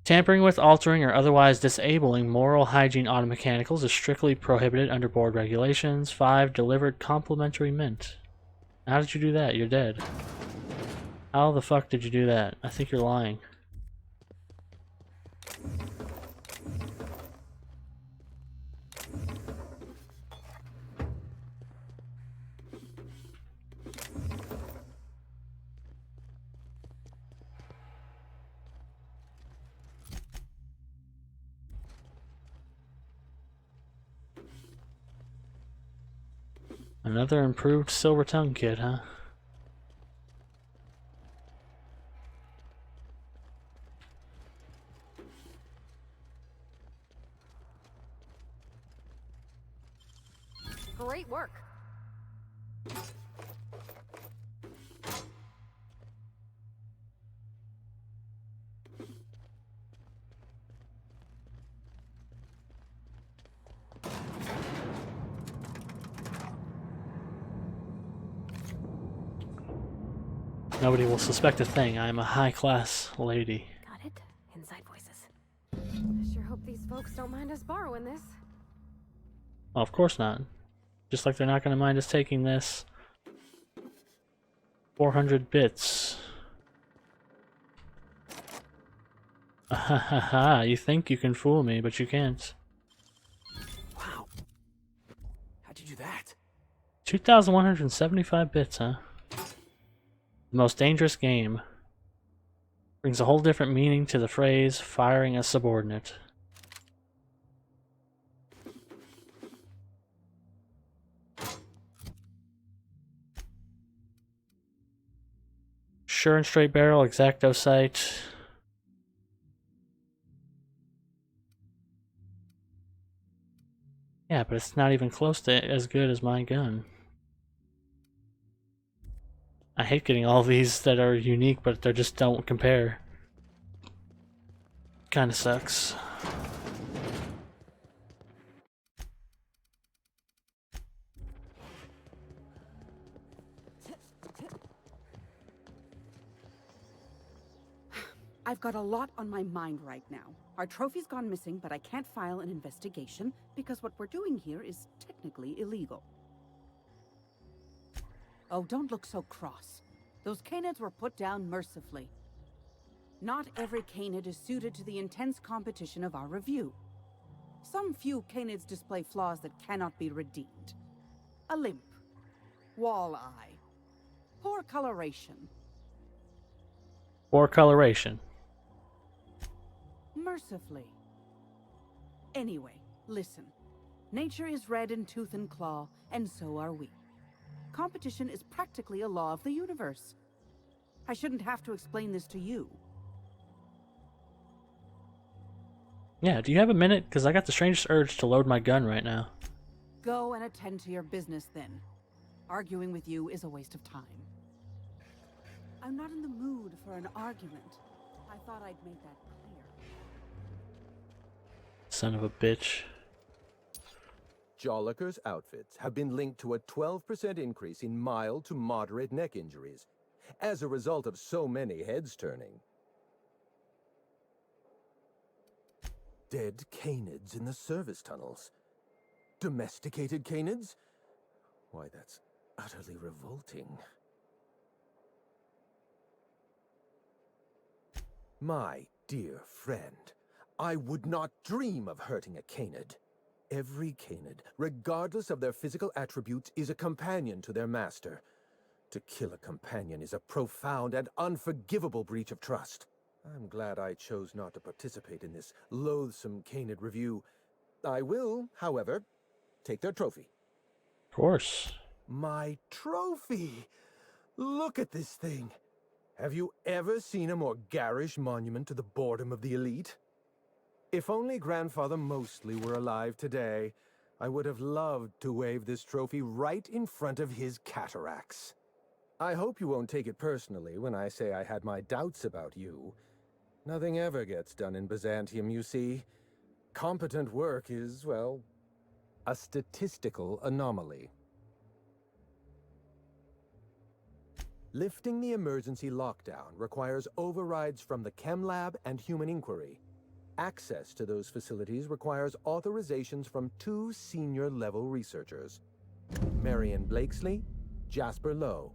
Speaker 1: tampering with, altering, or otherwise disabling moral hygiene automechanicals is strictly prohibited under board regulations. 5. Delivered complimentary mint. How did you do that? You're dead. How the fuck did you do that? I think you're lying. Another improved Silver Tongue kit, huh?
Speaker 6: Great work.
Speaker 1: Nobody will suspect a thing. I am a high-class lady.
Speaker 6: Got it? Inside voices. I sure hope these folks don't mind us borrowing this.
Speaker 1: Well, of course not. Just like they're not going to mind us taking this. 400 bits. Ha ha ha, you think you can fool me, but you can't.
Speaker 4: Wow. How'd you do that?
Speaker 1: 2,175 bits, huh? The most dangerous game. Brings a whole different meaning to the phrase, firing a subordinate. Sure and straight barrel, exacto sight. Yeah, but it's not even close to as good as my gun. I hate getting all these that are unique, but they just don't compare. Kinda sucks.
Speaker 9: I
Speaker 20: I've got a lot on my mind right now. Our trophy's gone missing, but I can't file an investigation because what we're doing here is technically illegal. Oh, don't look so cross. Those Canids were put down mercifully. Not every Canid is suited to the intense competition of our Revue. Some few Canids display flaws that cannot be redeemed. A limp, wall eye, poor coloration.
Speaker 1: Or coloration.
Speaker 20: Mercifully. Anyway, listen. Nature is red in tooth and claw, and so are we. Competition is practically a law of the universe. I shouldn't have to explain this to you.
Speaker 1: Yeah, do you have a minute? Because I got the strangest urge to load my gun right now.
Speaker 20: Go and attend to your business then. Arguing with you is a waste of time. I'm not in the mood for an argument. I thought I'd make that clear.
Speaker 1: Son of a bitch.
Speaker 19: Jolliker's outfits have been linked to a 12% increase in mild to moderate neck injuries as a result of so many heads turning. Dead Canids in the service tunnels. Domesticated Canids? Why, that's utterly revolting. My dear friend, I would not dream of hurting a Canid. Every Canid, regardless of their physical attributes, is a companion to their master. To kill a companion is a profound and unforgivable breach of trust. I'm glad I chose not to participate in this loathsome Canid review. I will, however, take their trophy.
Speaker 1: Of course.
Speaker 19: My trophy! Look at this thing. Have you ever seen a more garish monument to the boredom of the elite? If only Grandfather Mostly were alive today, I would have loved to wave this trophy right in front of his cataracts. I hope you won't take it personally when I say I had my doubts about you. Nothing ever gets done in Byzantium, you see. Competent work is, well, a statistical anomaly. Lifting the emergency lockdown requires overrides from the Chem Lab and Human Inquiry. Access to those facilities requires authorizations from 2 senior-level researchers, Marion Blakesley, Jasper Lowe.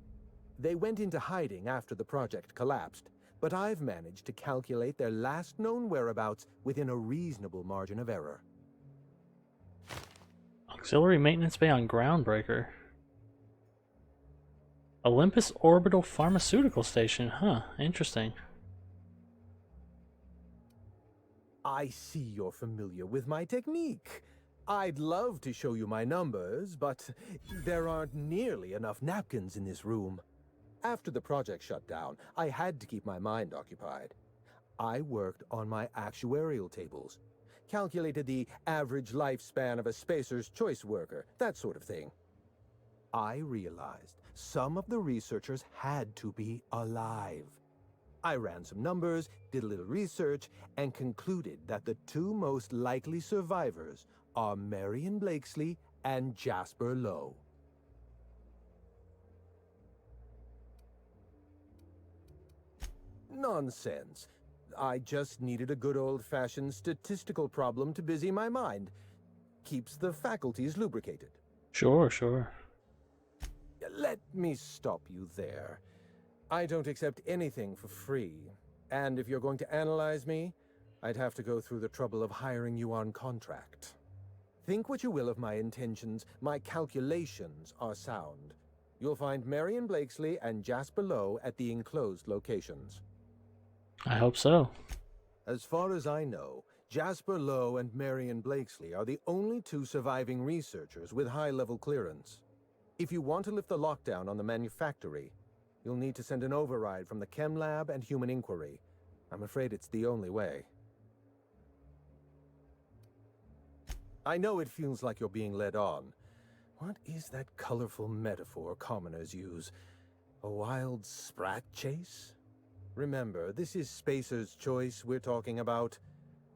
Speaker 19: They went into hiding after the project collapsed, but I've managed to calculate their last known whereabouts within a reasonable margin of error.
Speaker 1: Auxiliary maintenance bay on Groundbreaker. Olympus Orbital Pharmaceutical Station. Huh, interesting.
Speaker 19: I see you're familiar with my technique. I'd love to show you my numbers, but there aren't nearly enough napkins in this room. After the project shut down, I had to keep my mind occupied. I worked on my actuarial tables, calculated the average lifespan of a Spacer's Choice worker, that sort of thing. I realized some of the researchers had to be alive. I ran some numbers, did a little research, and concluded that the 2 most likely survivors are Marion Blakesley and Jasper Lowe. Nonsense. I just needed a good old-fashioned statistical problem to busy my mind. Keeps the faculties lubricated.
Speaker 1: Sure, sure.
Speaker 19: Let me stop you there. I don't accept anything for free. And if you're going to analyze me, I'd have to go through the trouble of hiring you on contract. Think what you will of my intentions, my calculations are sound. You'll find Marion Blakesley and Jasper Lowe at the enclosed locations.
Speaker 1: I hope so.
Speaker 19: As far as I know, Jasper Lowe and Marion Blakesley are the only 2 surviving researchers with high-level clearance. If you want to lift the lockdown on the manufactory, you'll need to send an override from the Chem Lab and Human Inquiry. I'm afraid it's the only way. I know it feels like you're being led on. What is that colorful metaphor commoners use? A wild sprat chase? Remember, this is Spacer's Choice we're talking about.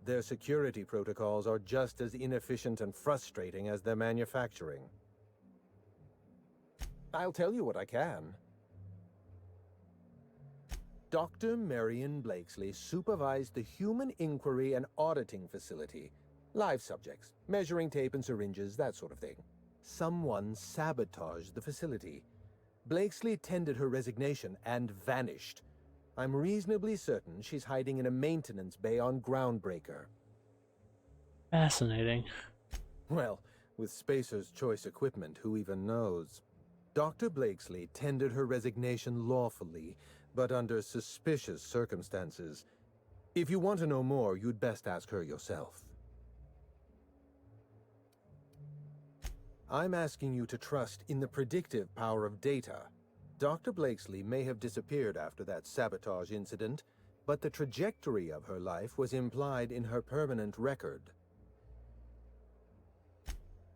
Speaker 19: Their security protocols are just as inefficient and frustrating as their manufacturing. I'll tell you what I can. Dr. Marion Blakesley supervised the human inquiry and auditing facility. Live subjects, measuring tape and syringes, that sort of thing. Someone sabotaged the facility. Blakesley tendered her resignation and vanished. I'm reasonably certain she's hiding in a maintenance bay on Groundbreaker.
Speaker 1: Fascinating.
Speaker 19: Well, with Spacer's Choice equipment, who even knows? Dr. Blakesley tendered her resignation lawfully, but under suspicious circumstances. If you want to know more, you'd best ask her yourself. I'm asking you to trust in the predictive power of data. Dr. Blakesley may have disappeared after that sabotage incident, but the trajectory of her life was implied in her permanent record.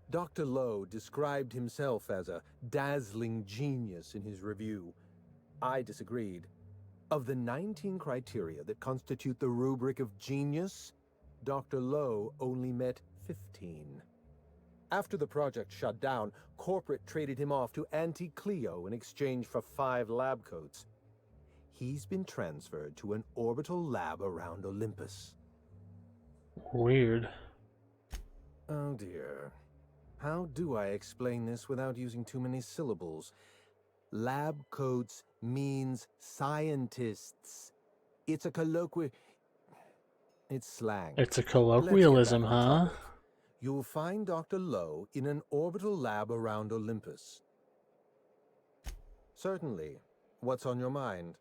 Speaker 19: Dr. Lowe described himself as a dazzling genius in his review. I disagreed. Of the 19 criteria that constitute the rubric of genius, Dr. Lowe only met 15. After the project shut down, corporate traded him off to Auntie Cleo in exchange for 5 lab coats. He's been transferred to an orbital lab around Olympus.
Speaker 1: Weird.
Speaker 19: Oh dear. How do I explain this without using too many syllables? Lab coats means scientists. It's a It's slang.
Speaker 1: It's a colloquialism,
Speaker 19: Let's get back on
Speaker 1: huh?
Speaker 19: topic. You'll find Dr. Lowe in an orbital lab around Olympus. Certainly. What's on your mind?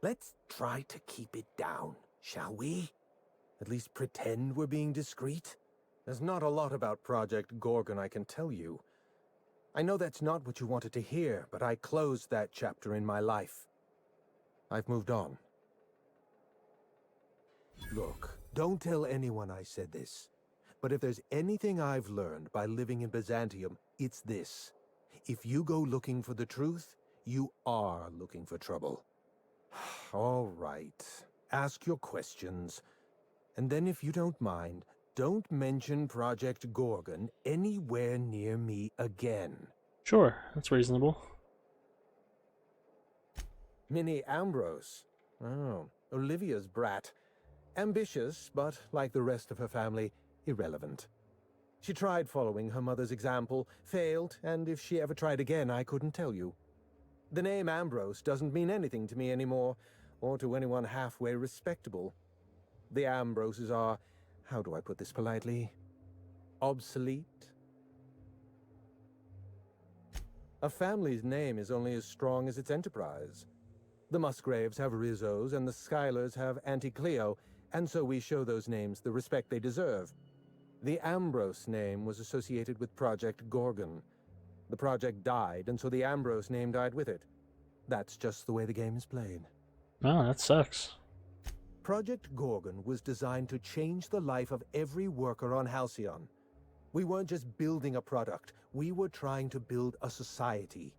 Speaker 19: Let's try to keep it down, shall we? At least pretend we're being discreet. There's not a lot about Project Gorgon I can tell you. I know that's not what you wanted to hear, but I closed that chapter in my life. I've moved on. Look, don't tell anyone I said this. But if there's anything I've learned by living in Byzantium, it's this. If you go looking for the truth, you are looking for trouble. All right. Ask your questions. And then if you don't mind, don't mention Project Gorgon anywhere near me again.
Speaker 1: Sure, that's reasonable.
Speaker 19: Minnie Ambrose. Oh, Olivia's brat. Ambitious, but like the rest of her family, irrelevant. She tried following her mother's example, failed, and if she ever tried again, I couldn't tell you. The name Ambrose doesn't mean anything to me anymore, or to anyone halfway respectable. The Ambroses are, how do I put this politely, obsolete? A family's name is only as strong as its enterprise. The Musgraves have Rizzos, and the Schuyler's have Auntie Cleo, and so we show those names the respect they deserve. The Ambrose name was associated with Project Gorgon. The project died, and so the Ambrose name died with it. That's just the way the game is played.
Speaker 1: Oh, that sucks.
Speaker 19: Project Gorgon was designed to change the life of every worker on Halcyon. We weren't just building a product, we were trying to build a society.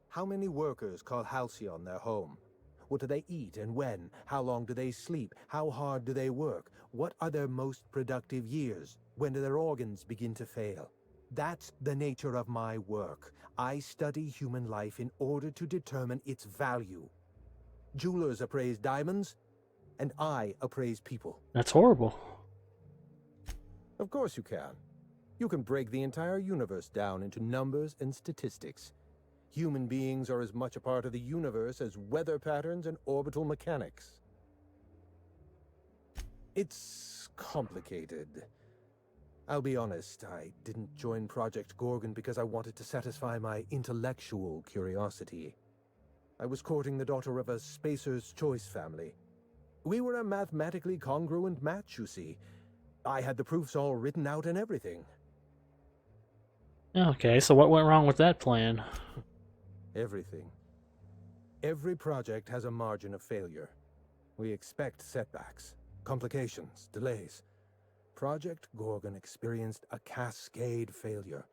Speaker 19: How many workers call Halcyon their home? What do they eat and when? How long do they sleep? How hard do they work? What are their most productive years? When do their organs begin to fail? That's the nature of my work. I study human life in order to determine its value. Jewelers appraise diamonds, and I appraise people.
Speaker 1: That's horrible.
Speaker 19: Of course you can. You can break the entire universe down into numbers and statistics. Human beings are as much a part of the universe as weather patterns and orbital mechanics. It's complicated. I'll be honest, I didn't join Project Gorgon because I wanted to satisfy my intellectual curiosity. I was courting the daughter of a Spacer's Choice family. We were a mathematically congruent match, you see. I had the proofs all written out and everything.
Speaker 1: Okay, so what went wrong with that plan?
Speaker 19: Everything. Every project has a margin of failure. We expect setbacks, complications, delays. Project Gorgon experienced a cascade failure.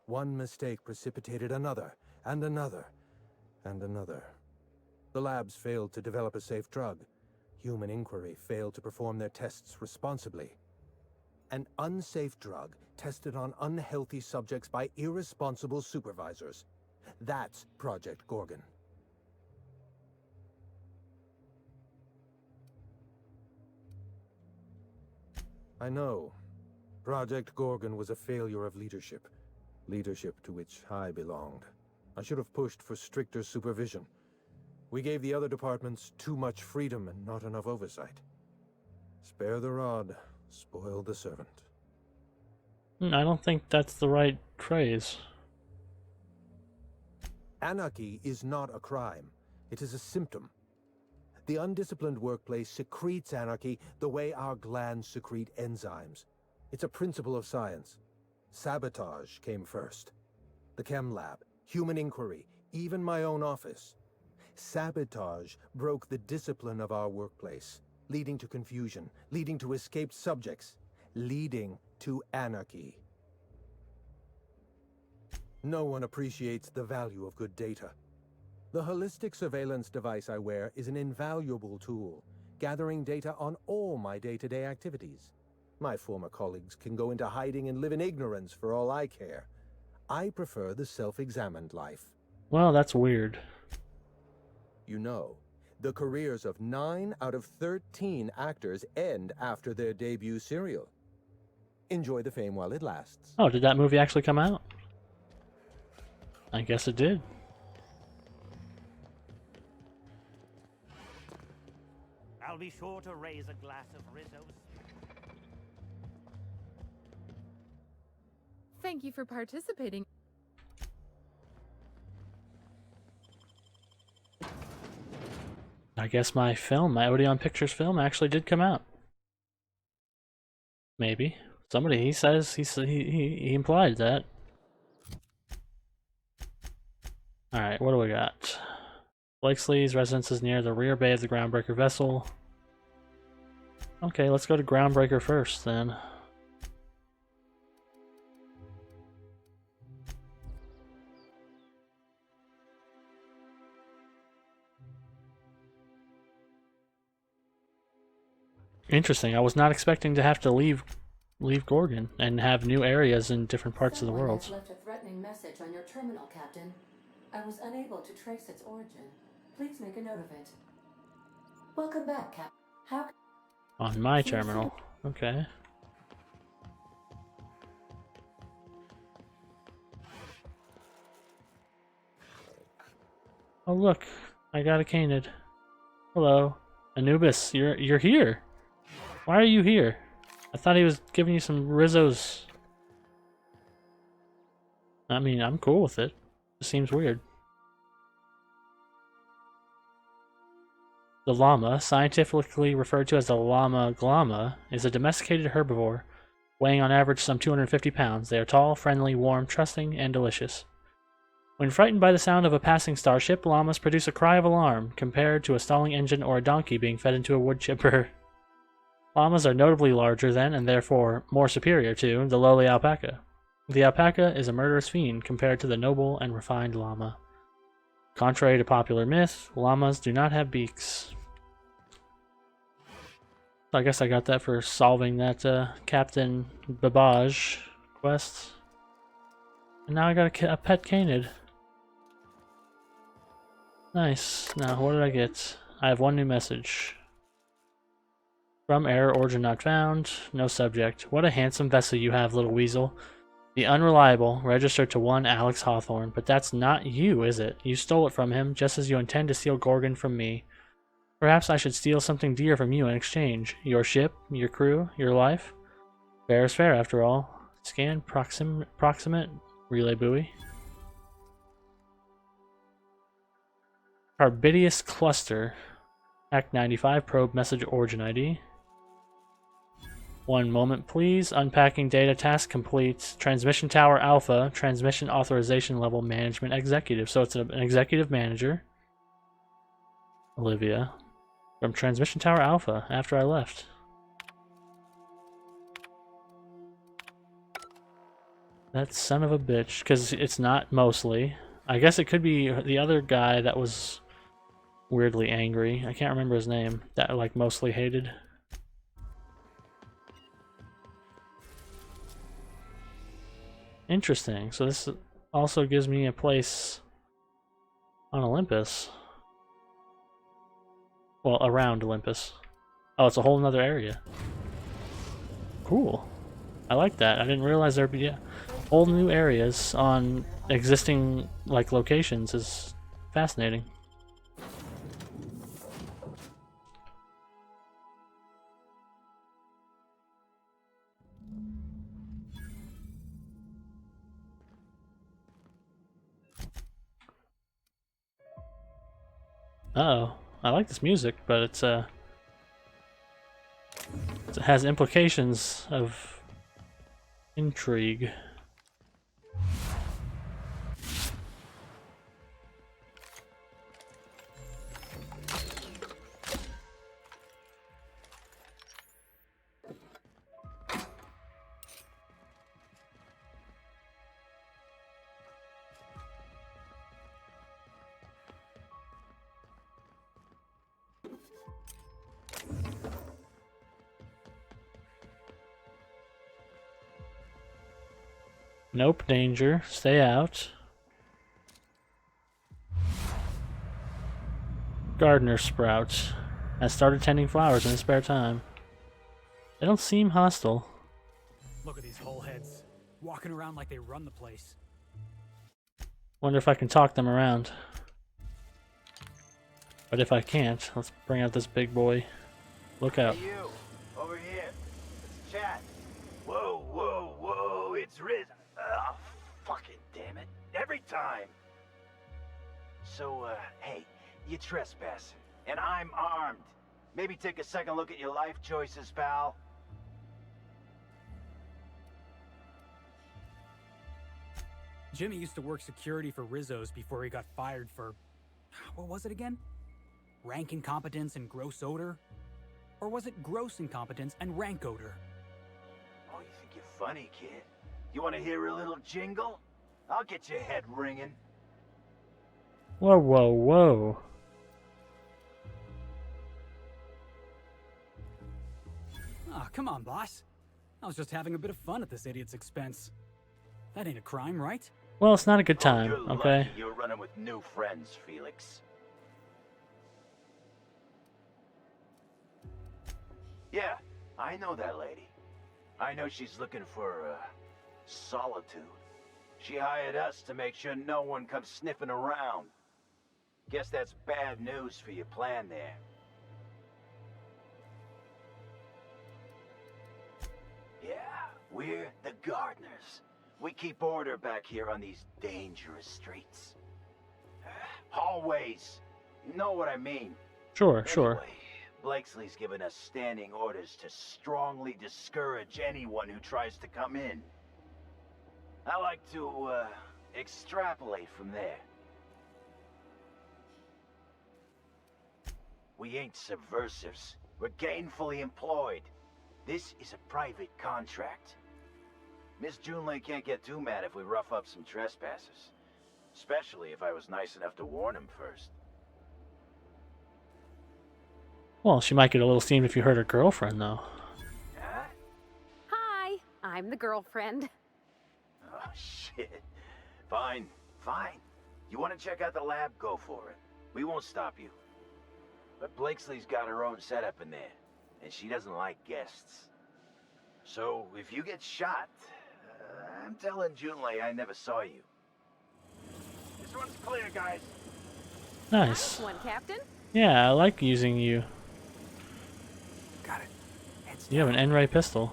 Speaker 19: One mistake precipitated another, and another, and another. The labs failed to develop a safe drug. Human Inquiry failed to perform their tests responsibly. An unsafe drug tested on unhealthy subjects by irresponsible supervisors. That's Project Gorgon. I know. Project Gorgon was a failure of leadership. Leadership to which I belonged. I should have pushed for stricter supervision. We gave the other departments too much freedom and not enough oversight. Spare the rod, spoil the servant.
Speaker 1: I don't think that's the right phrase.
Speaker 19: Anarchy is not a crime. It is a symptom. The undisciplined workplace secretes anarchy the way our glands secrete enzymes. It's a principle of science. Sabotage came first. The chem lab, human inquiry, even my own office. Sabotage broke the discipline of our workplace, leading to confusion, leading to escaped subjects, leading to anarchy. No one appreciates the value of good data. The holistic surveillance device I wear is an invaluable tool, gathering data on all my day-to-day activities. My former colleagues can go into hiding and live in ignorance for all I care. I prefer the self-examined life.
Speaker 1: Well, that's weird.
Speaker 19: You know, the careers of 9 out of 13 actors end after their debut serial. Enjoy the fame while it lasts.
Speaker 1: Oh, did that movie actually come out? I guess it did.
Speaker 21: I'll be sure to raise a glass of Rizzo's.
Speaker 13: Thank you for participating.
Speaker 1: I guess my film, my Odeon Pictures film, actually did come out. Maybe. Somebody, he says, he implied that. Alright, what do we got? Blakesley's residence is near the rear bay of the Groundbreaker vessel. Okay, let's go to Groundbreaker first, then. Interesting. I was not expecting to have to leave Gorgon and have new areas in different parts of the world.
Speaker 22: Someone has left a threatening message on your terminal, Captain. I was unable to trace its origin. Please make a note of it. Welcome back, Cap. How?
Speaker 1: On my terminal. Okay. Oh look, I got a Canid. Hello, Anubis. You're here. Why are you here? I thought he was giving you some Rizzo's. I mean, I'm cool with it. It seems weird. The llama, scientifically referred to as the llama glama, is a domesticated herbivore, weighing on average some 250 pounds. They are tall, friendly, warm, trusting, and delicious. When frightened by the sound of a passing starship, llamas produce a cry of alarm, compared to a stalling engine or a donkey being fed into a wood chipper. Llamas are notably larger than, and therefore more superior to, the lowly alpaca. The alpaca is a murderous fiend compared to the noble and refined llama. Contrary to popular myth, llamas do not have beaks. I guess I got that for solving that Captain Babbage quest. And now I got a pet Canid. Nice. Now, what did I get? I have one new message. From error, origin not found. No subject. What a handsome vessel you have, little weasel. The unreliable, registered to one Alex Hawthorne, but that's not you, is it? You stole it from him, just as you intend to steal Gorgon from me. Perhaps I should steal something dear from you in exchange. Your ship, your crew, your life. Fair is fair, after all. Scan proximate relay buoy. Carbidius cluster. Act 95 probe message origin ID. One moment, please. Unpacking data task complete. Transmission tower alpha. Transmission authorization level management executive. So it's an executive manager. Olivia. From Transmission Tower Alpha after I left. That son of a bitch. Because it's not mostly. I guess it could be the other guy that was weirdly angry. I can't remember his name. That like mostly hated. Interesting. So this also gives me a place on Olympus. Well, around Olympus. Oh, it's a whole nother area. cool. I like that. I didn't realize there'd be whole new areas on existing like locations. Is fascinating. Uh-oh. I like this music, but it has implications of intrigue. Nope, danger. Stay out. Gardener Sprout has started tending flowers in his spare time. They don't seem hostile.
Speaker 4: Look at these whole heads, walking around like they run the place.
Speaker 1: Wonder if I can talk them around. But if I can't, let's bring out this big boy. Look out.
Speaker 2: Hey you, over here. Let's chat. Whoa, whoa, whoa, it's Riz. Oh, fucking damn it. Every time. So, hey, you trespassing, and I'm armed. Maybe take a second look at your life choices, pal.
Speaker 4: Jimmy used to work security for Rizzo's before he got fired for... what was it again? Rank incompetence and gross odor? Or was it gross incompetence and rank odor?
Speaker 2: Oh, you think you're funny, kid? You want to hear a little jingle? I'll get your head ringing.
Speaker 1: Whoa, whoa, whoa.
Speaker 4: Ah, come on, boss. I was just having a bit of fun at this idiot's expense. That ain't a crime, right?
Speaker 1: Well, it's not a good time,
Speaker 2: You're
Speaker 1: okay?
Speaker 2: lucky you're running with new friends, Felix. Yeah, I know that lady. I know she's looking for, solitude. She hired us to make sure no one comes sniffing around. Guess that's bad news for your plan there. Yeah, we're the gardeners. We keep order back here on these dangerous streets. Hallways. You know what I mean.
Speaker 1: Sure, sure.
Speaker 2: Anyway, Blakesley's given us standing orders to strongly discourage anyone who tries to come in. I like to, extrapolate from there. We ain't subversives. We're gainfully employed. This is a private contract. Miss Junlei can't get too mad if we rough up some trespassers. Especially if I was nice enough to warn him first.
Speaker 1: Well, she might get a little steamed if you hurt her girlfriend, though.
Speaker 6: Hi, I'm the girlfriend.
Speaker 2: Oh, shit. Fine, fine. You want to check out the lab? Go for it. We won't stop you. But Blakesley's got her own setup in there, and she doesn't like guests. So, if you get shot, I'm telling Junlei I never saw you. This one's clear, guys.
Speaker 1: Nice.
Speaker 6: One, Captain.
Speaker 1: Yeah, I like using you.
Speaker 4: Got it.
Speaker 1: You have an N-ray pistol.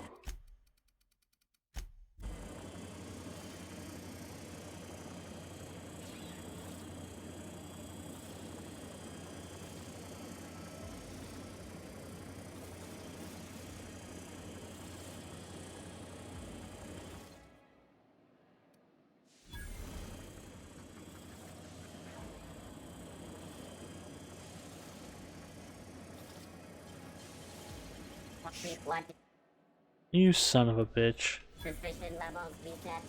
Speaker 7: What?
Speaker 1: You son of a bitch.
Speaker 7: Suspicion levels reset.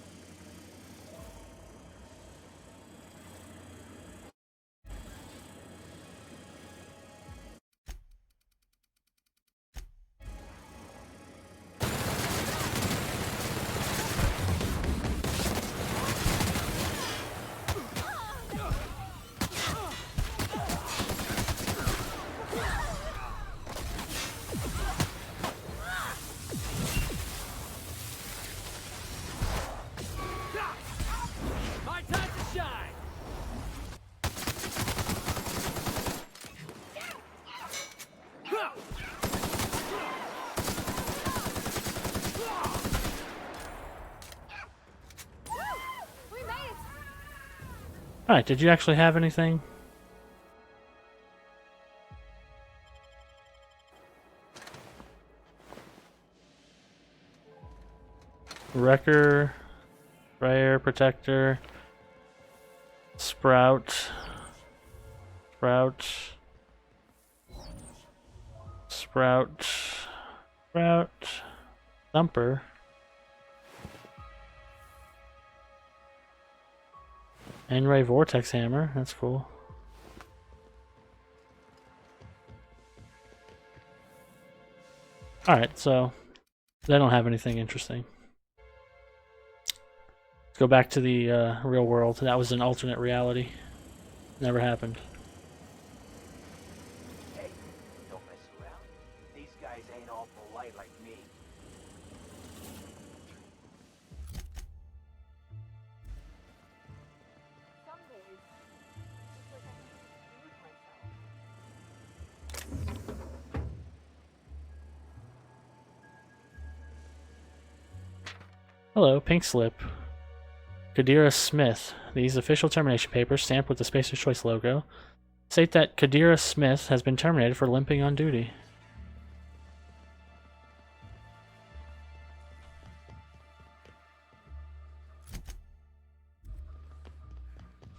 Speaker 1: Alright, did you actually have anything? Wrecker, Sprayer, Protector, Sprout, Thumper. N-Ray Vortex Hammer, that's cool. Alright, so they don't have anything interesting. Let's go back to the real world. That was an alternate reality. Never happened.
Speaker 2: Hey, don't mess around. These guys ain't all polite like me.
Speaker 17: Some days, it's like I
Speaker 1: Hello, Pink Slip. Kadira Smith. These official termination papers, stamped with the Spacer's Choice logo, state that Kadira Smith has been terminated for limping on duty.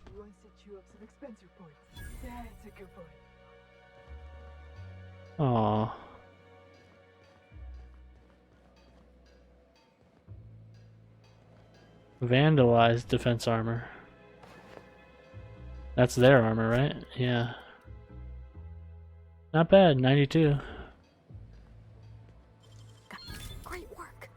Speaker 17: She wants to chew up some expensive points. That's a good boy.
Speaker 1: Aww. Vandalized defense armor. That's their armor, right? Yeah. Not bad, 92.
Speaker 6: Great work.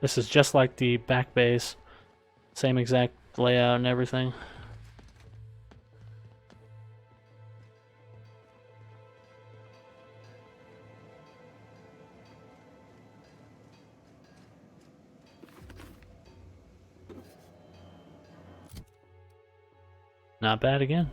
Speaker 1: This is just like the back base. Same exact layout and everything. Not bad again.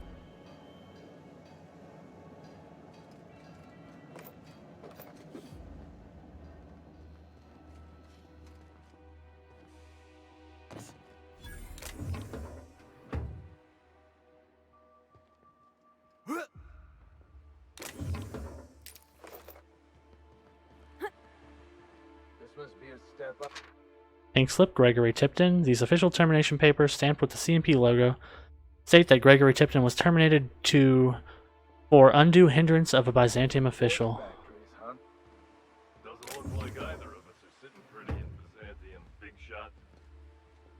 Speaker 2: This must be a step up.
Speaker 1: Pink Slip, Gregory Tipton. These official termination papers, stamped with the CMP logo, state that Gregory Tipton was terminated for undue hindrance of a Byzantium official.
Speaker 14: Doesn't look like either of us are sitting pretty in Byzantium, big shot.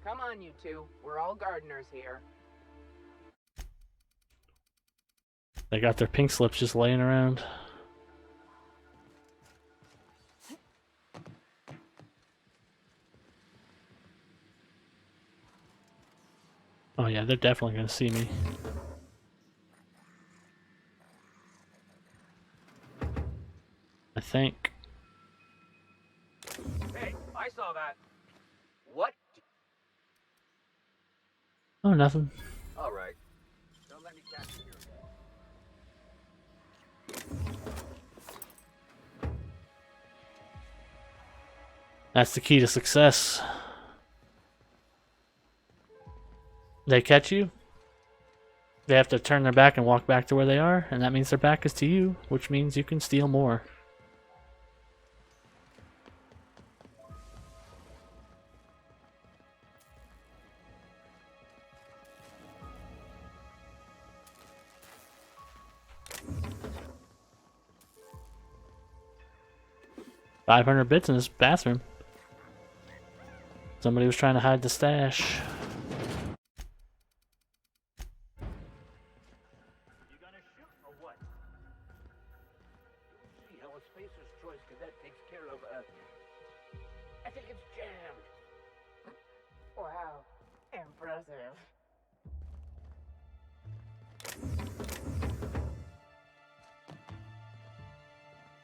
Speaker 15: Come on, you two. We're all gardeners here.
Speaker 1: They got their pink slips just laying around. Oh yeah, they're definitely gonna see me. I think.
Speaker 15: Hey, I saw that. What?
Speaker 1: Oh, nothing.
Speaker 15: All right. Don't let me catch you.
Speaker 1: That's the key to success. They catch you, they have to turn their back and walk back to where they are, and that means their back is to you, which means you can steal more. $500 bits in this bathroom. Somebody was trying to hide the stash.
Speaker 2: You gonna shoot or what? See how a Spacer's Choice cadet takes care of I think it's jammed.
Speaker 17: Wow. Impressive.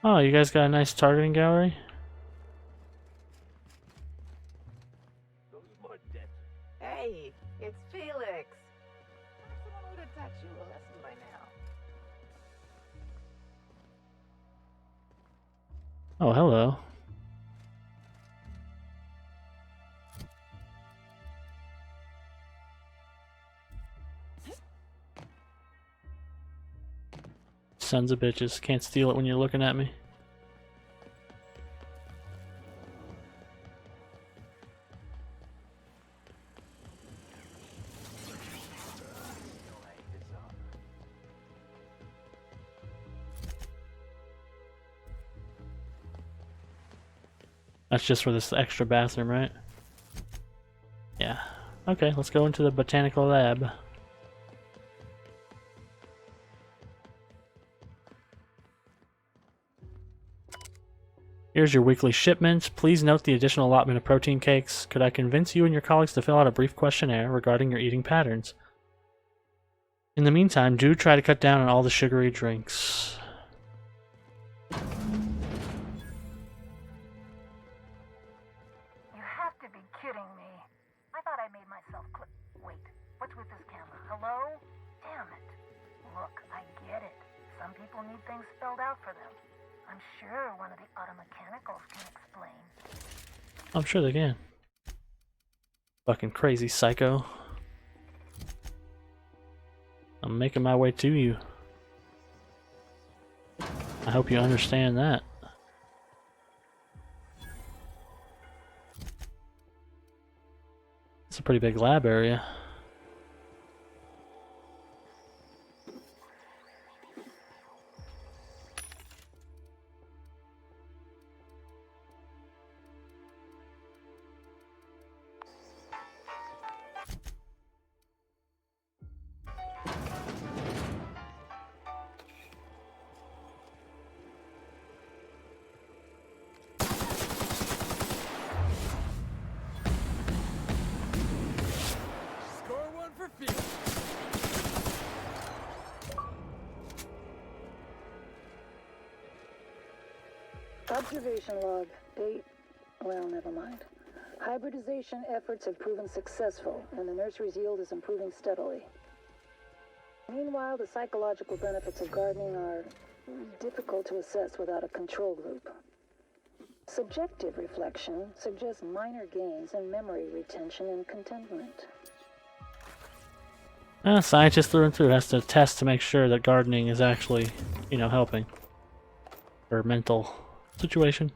Speaker 1: Oh, you guys got a nice targeting gallery?
Speaker 17: Hey, it's Felix. taught you a lesson by now.
Speaker 1: Oh, hello. Sons of bitches. Can't steal it when you're looking at me. That's just for this extra bathroom, right? Yeah. Okay, let's go into the botanical lab. Here's your weekly shipment. Please note the additional allotment of protein cakes. Could I convince you and your colleagues to fill out a brief questionnaire regarding your eating patterns? In the meantime, do try to cut down on all the sugary drinks.
Speaker 3: You have to be kidding me. I thought I made myself clip. Wait, what's with this camera? Hello? Damn it. Look, I get it. Some people need things spelled out for them. I'm sure one of the automechanicals can explain.
Speaker 1: I'm sure they can. Fucking crazy psycho. I'm making my way to you. I hope you understand that. It's a pretty big lab area.
Speaker 8: Observation log. Date. Well, never mind. Hybridization efforts have proven successful, and the nursery's yield is improving steadily. Meanwhile, the psychological benefits of gardening are difficult to assess without a control group. Subjective reflection suggests minor gains in memory retention and contentment.
Speaker 1: Scientist through and through has to test to make sure that gardening is actually, helping. Her mental situation.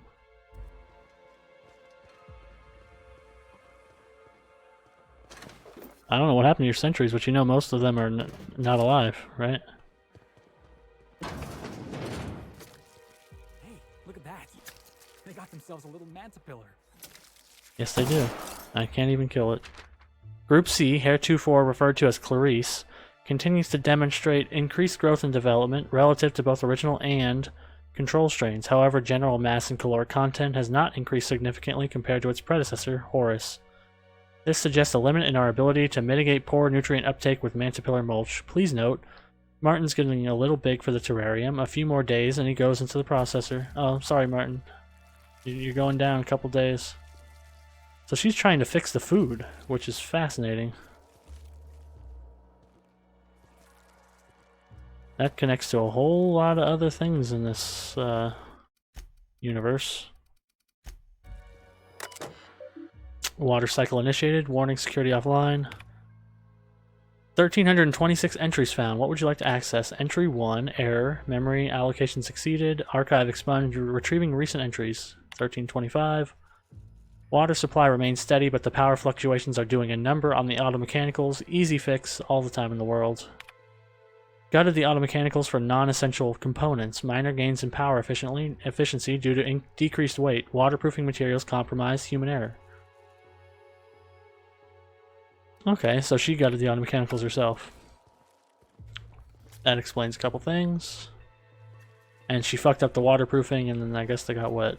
Speaker 1: I don't know what happened to your sentries, but most of them are not alive, right?
Speaker 4: Hey, look at that. They got themselves a little mantipillar.
Speaker 1: Yes, they do. I can't even kill it. Group C, heretofore referred to as Clarice, continues to demonstrate increased growth and development relative to both original and control strains. However, general mass and caloric content has not increased significantly compared to its predecessor, Horus. This suggests a limit in our ability to mitigate poor nutrient uptake with mantipillar mulch. Please note, Martin's getting a little big for the terrarium. A few more days and he goes into the processor. Oh, sorry, Martin. You're going down a couple days. So she's trying to fix the food, which is fascinating. That connects to a whole lot of other things in this universe. Water cycle initiated. Warning, security offline. 1,326 entries found. What would you like to access? Entry 1, error. Memory allocation succeeded. Archive expunged. Retrieving recent entries. 1325. Water supply remains steady, but the power fluctuations are doing a number on the automechanicals. Easy fix, all the time in the world. Gutted the automechanicals for non-essential components. Minor gains in power efficiency due to decreased weight. Waterproofing materials compromised. Human error. Okay, so she gutted the automechanicals herself. That explains a couple things. And she fucked up the waterproofing, and then I guess they got wet.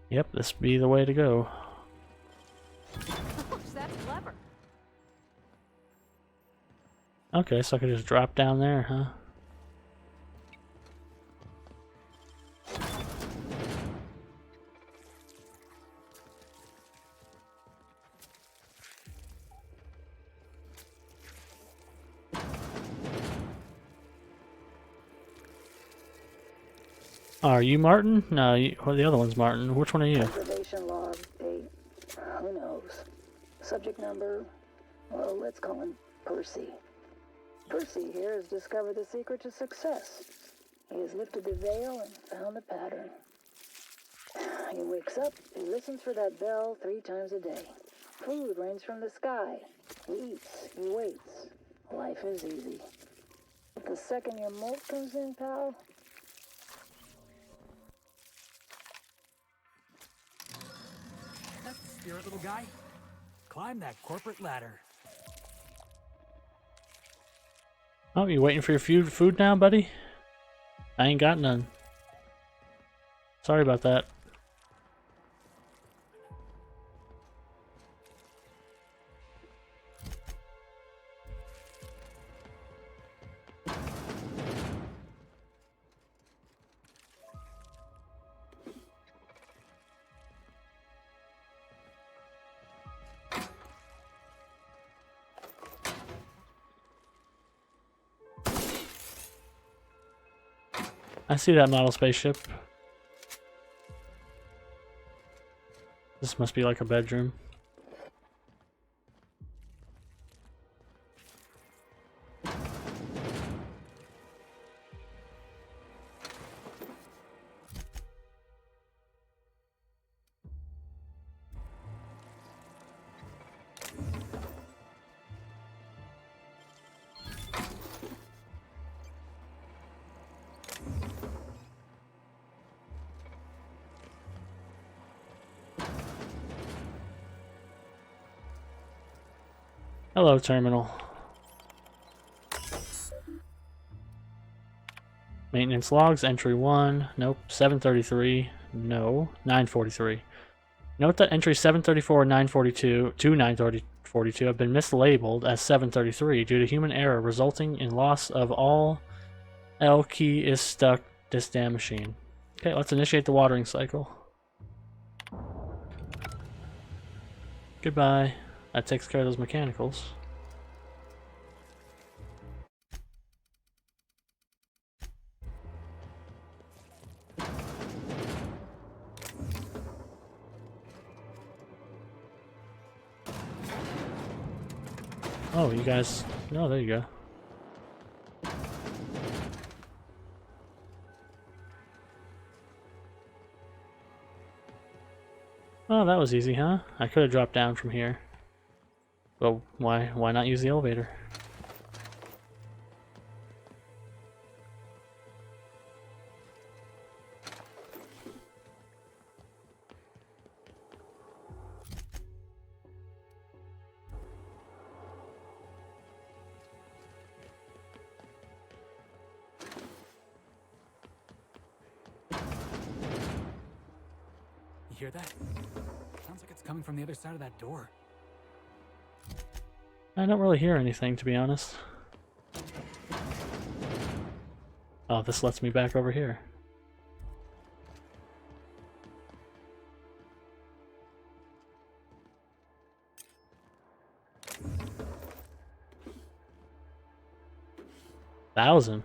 Speaker 1: Yep, this be the way to go.
Speaker 11: Gosh, that's clever.
Speaker 1: Okay, so I could just drop down there, huh? Are you Martin? No, well, the other one's Martin. Which one are you?
Speaker 8: Observation log 8. Who knows? Subject number, well, let's call him Percy. Percy here has discovered the secret to success. He has lifted the veil and found the pattern. He wakes up, he listens for that bell 3 times a day. Food rains from the sky. He eats, he waits. Life is easy. But the second your molt comes in, pal,
Speaker 4: That's the spirit, little guy. Climb that corporate ladder.
Speaker 1: Oh, you waiting for your food now, buddy? I ain't got none. Sorry about that. I see that model spaceship. This must be like a bedroom. Hello, terminal. Maintenance logs, entry 1. Nope. 733. No. 943. Note that entry 734 and 942 to 942 have been mislabeled as 733 due to human error resulting in loss of all L key is stuck this damn machine. Okay, let's initiate the watering cycle. Goodbye. That takes care of those mechanicals. Oh, you guys... No, there you go. Oh, that was easy, huh? I could have dropped down from here. Well, why not use the elevator?
Speaker 4: You hear that? Sounds like it's coming from the other side of that door.
Speaker 1: I don't really hear anything, to be honest. Oh, this lets me back over here. $1,000.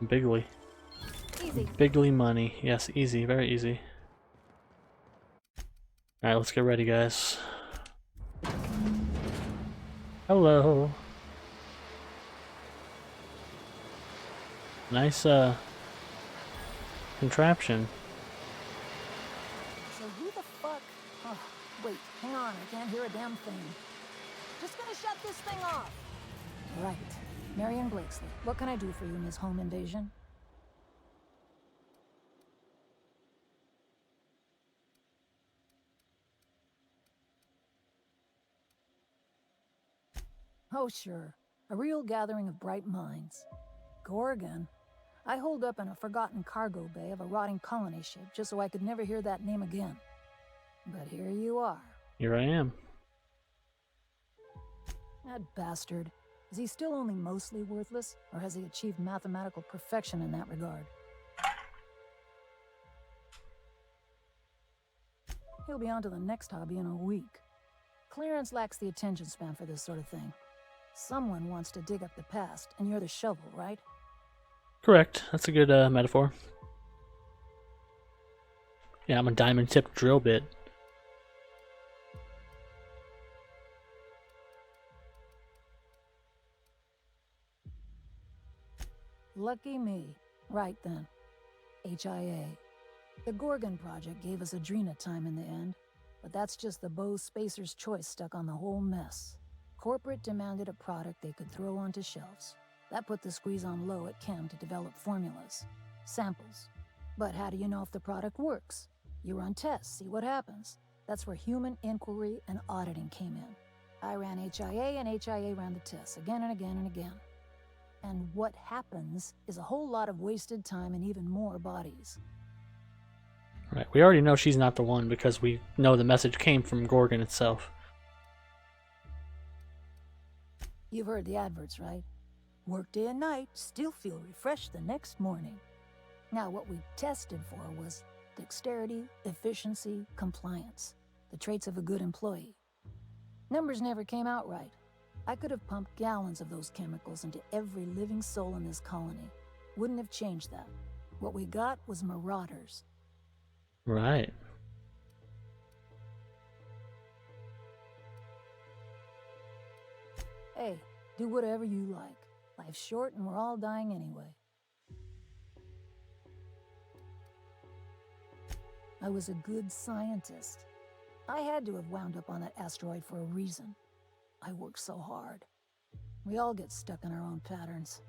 Speaker 1: Bigly.
Speaker 6: Easy.
Speaker 1: Bigly money. Yes, easy. Very easy. Alright, let's get ready, guys. Hello. Nice, contraption.
Speaker 3: So who the fuck? Oh, wait, hang on, I can't hear a damn thing. Just gonna shut this thing off. Right. Marion Blakesley, what can I do for you in this home invasion? Oh, sure. A real gathering of bright minds. Gorgon. I holed up in a forgotten cargo bay of a rotting colony ship just so I could never hear that name again. But here you are.
Speaker 1: Here I am.
Speaker 3: That bastard.
Speaker 8: Is he still only mostly worthless, or has he achieved mathematical perfection in that regard? He'll be on to the next hobby in a week. Clarence lacks the attention span for this sort of thing. Someone wants to dig up the past, and you're the shovel, right?
Speaker 1: Correct. That's a good metaphor. Yeah, I'm a diamond-tipped drill bit.
Speaker 8: Lucky me. Right then. HIA. The Gorgon project gave us Adrena time in the end, but that's just the Bo Spacer's choice stuck on the whole mess. Corporate demanded a product they could throw onto shelves. That put the squeeze on low at Chem to develop formulas, samples. But how do you know if the product works? You run tests, see what happens. That's where human inquiry and auditing came in. I ran HIA, and HIA ran the tests again and again and again. And what happens is a whole lot of wasted time and even more bodies.
Speaker 1: Right, we already know she's not the one because we know the message came from Gorgon itself.
Speaker 8: You've heard the adverts, right? Work day and night, still feel refreshed the next morning. Now, what we tested for was dexterity, efficiency, compliance. The traits of a good employee. Numbers never came out right. I could have pumped gallons of those chemicals into every living soul in this colony. Wouldn't have changed that. What we got was marauders.
Speaker 1: Right.
Speaker 8: Hey, do whatever you like. Life's short and we're all dying anyway. I was a good scientist. I had to have wound up on that asteroid for a reason. I worked so hard. We all get stuck in our own patterns.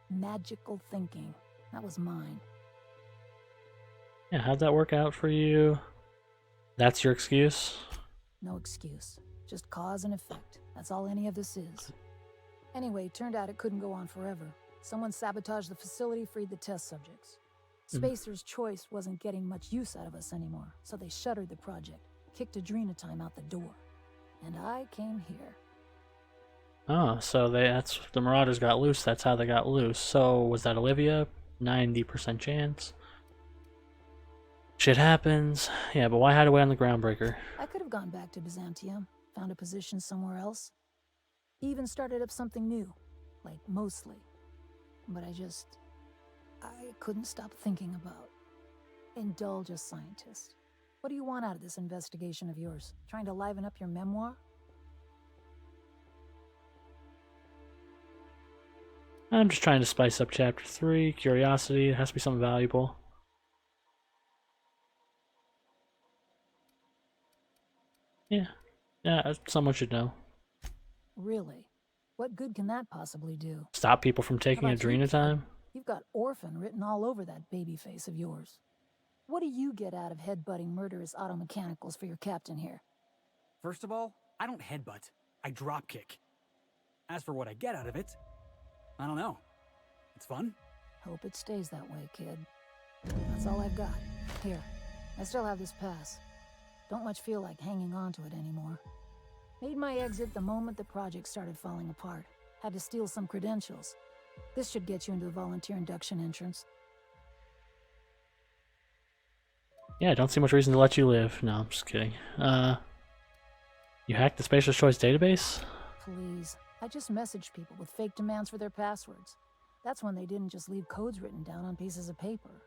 Speaker 8: Magical thinking. That was mine.
Speaker 1: Yeah, how'd that work out for you? That's your excuse?
Speaker 8: No excuse. Just cause and effect. That's all any of this is. Anyway, turned out it couldn't go on forever. Someone sabotaged the facility, freed the test subjects. Spacer's choice wasn't getting much use out of us anymore, so they shuttered the project, kicked Adrena time out the door. And I came here.
Speaker 1: Oh, so that's the Marauders got loose. That's how they got loose. So was that Olivia? 90% chance. Shit happens. Yeah, but why hide away on the Groundbreaker?
Speaker 8: I could have gone back to Byzantium, found a position somewhere else. Even started up something new, like mostly. But I couldn't stop thinking about. Indulge a scientist. What do you want out of this investigation of yours? Trying to liven up your memoir?
Speaker 1: I'm just trying to spice up Chapter 3. Curiosity. It has to be something valuable. Yeah, someone should know.
Speaker 8: Really? What good can that possibly do?
Speaker 1: Stop people from taking Adrena time?
Speaker 8: You've got orphan written all over that baby face of yours. What do you get out of headbutting murderous auto mechanicals for your captain here?
Speaker 4: First of all, I don't headbutt. I dropkick. As for what I get out of it, I don't know. It's fun.
Speaker 8: Hope it stays that way, kid. That's all I've got. Here, I still have this pass. Don't much feel like hanging on to it anymore. Made my exit the moment the project started falling apart. Had to steal some credentials. This should get you into the volunteer induction entrance.
Speaker 1: Yeah, I don't see much reason to let you live. No, I'm just kidding. You hacked the Spacer's Choice database?
Speaker 8: Please. I just messaged people with fake demands for their passwords. That's when they didn't just leave codes written down on pieces of paper.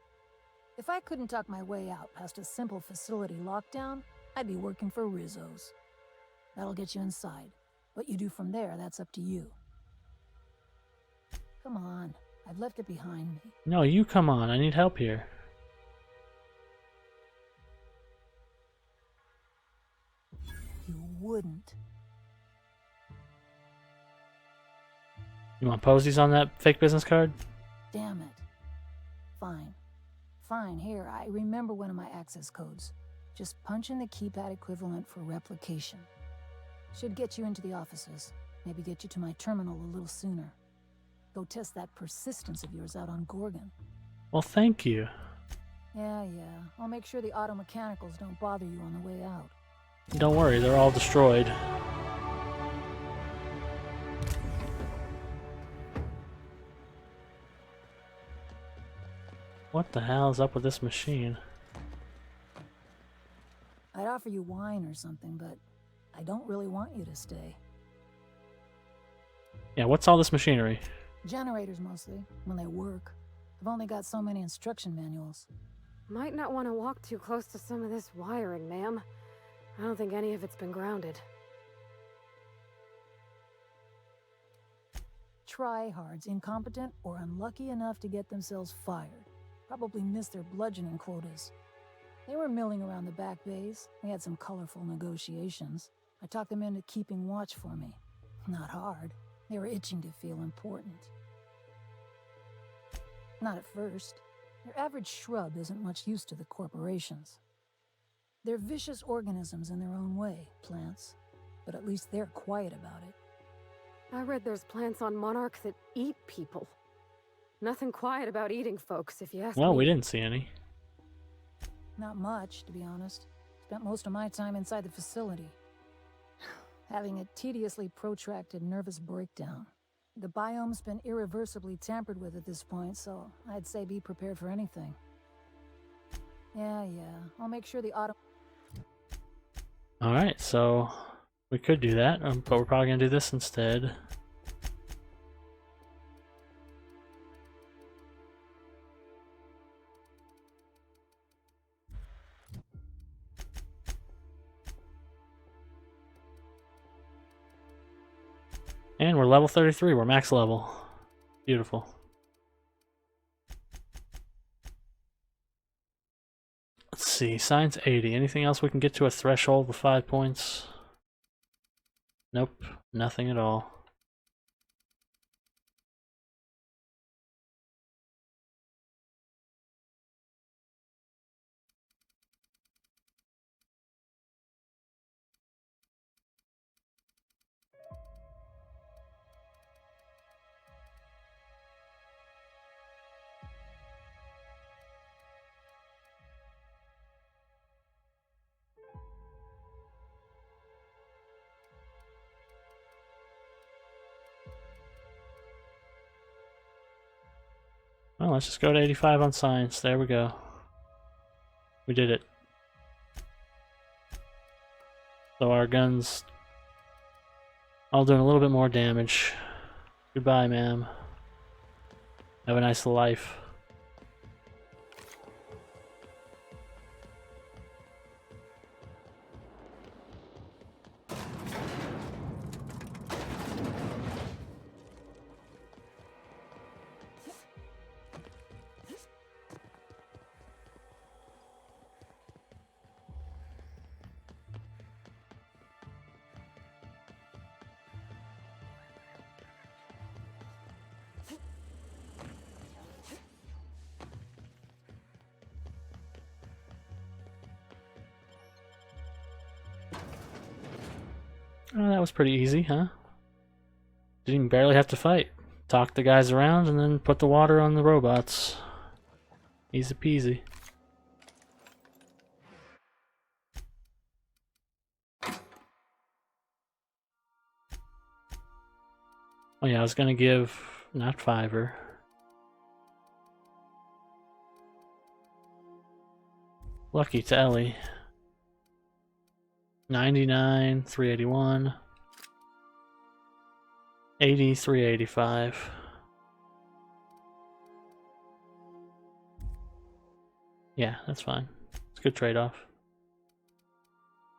Speaker 8: If I couldn't talk my way out past a simple facility lockdown, I'd be working for Rizzo's. That'll get you inside. What you do from there, that's up to you. Come on, I've left it behind me.
Speaker 1: No, you come on. I need help here.
Speaker 8: You wouldn't.
Speaker 1: You want posies on that fake business card?
Speaker 8: Damn it. Fine. Fine, here, I remember one of my access codes. Just punch in the keypad equivalent for replication. Should get you into the offices. Maybe get you to my terminal a little sooner. Go test that persistence of yours out on Gorgon.
Speaker 1: Well, thank you.
Speaker 8: Yeah. I'll make sure the auto mechanicals don't bother you on the way out.
Speaker 1: Don't worry, they're all destroyed. What the hell is up with this machine?
Speaker 8: I'd offer you wine or something, but I don't really want you to stay.
Speaker 1: Yeah, what's all this machinery?
Speaker 8: Generators mostly, when they work. I've only got so many instruction manuals.
Speaker 6: Might not want to walk too close to some of this wiring, ma'am. I don't think any of it's been grounded.
Speaker 8: Tryhards, incompetent or unlucky enough to get themselves fired. Probably missed their bludgeoning quotas. They were milling around the back bays. They had some colorful negotiations. I talked them into keeping watch for me. Not hard. They were itching to feel important. Not at first. Your average shrub isn't much use to the corporations. They're vicious organisms in their own way, plants. But at least they're quiet about it.
Speaker 6: I read there's plants on Monarch that eat people. Nothing quiet about eating folks, if you ask me.
Speaker 1: Well, we didn't see any.
Speaker 8: Not much, to be honest. Spent most of my time inside the facility. Having a tediously protracted nervous breakdown. The biome's been irreversibly tampered with at this point, so I'd say be prepared for anything. Yeah. I'll make sure the auto...
Speaker 1: Alright, so we could do that, but we're probably going to do this instead. And we're level 33, we're max level. Beautiful. Let's see, science 80. Anything else we can get to a threshold with 5 points? Nope, nothing at all. Well, let's just go to 85 on science. There we go. We did it. So our guns all doing a little bit more damage. Goodbye, ma'am. Have a nice life. Oh, that was pretty easy, huh? Didn't even barely have to fight. Talk the guys around and then put the water on the robots. Easy peasy. Oh yeah, I was gonna give, not Fiverr. Lucky to Ellie. 99, 381. 80, 385. Yeah, that's fine. It's a good trade-off.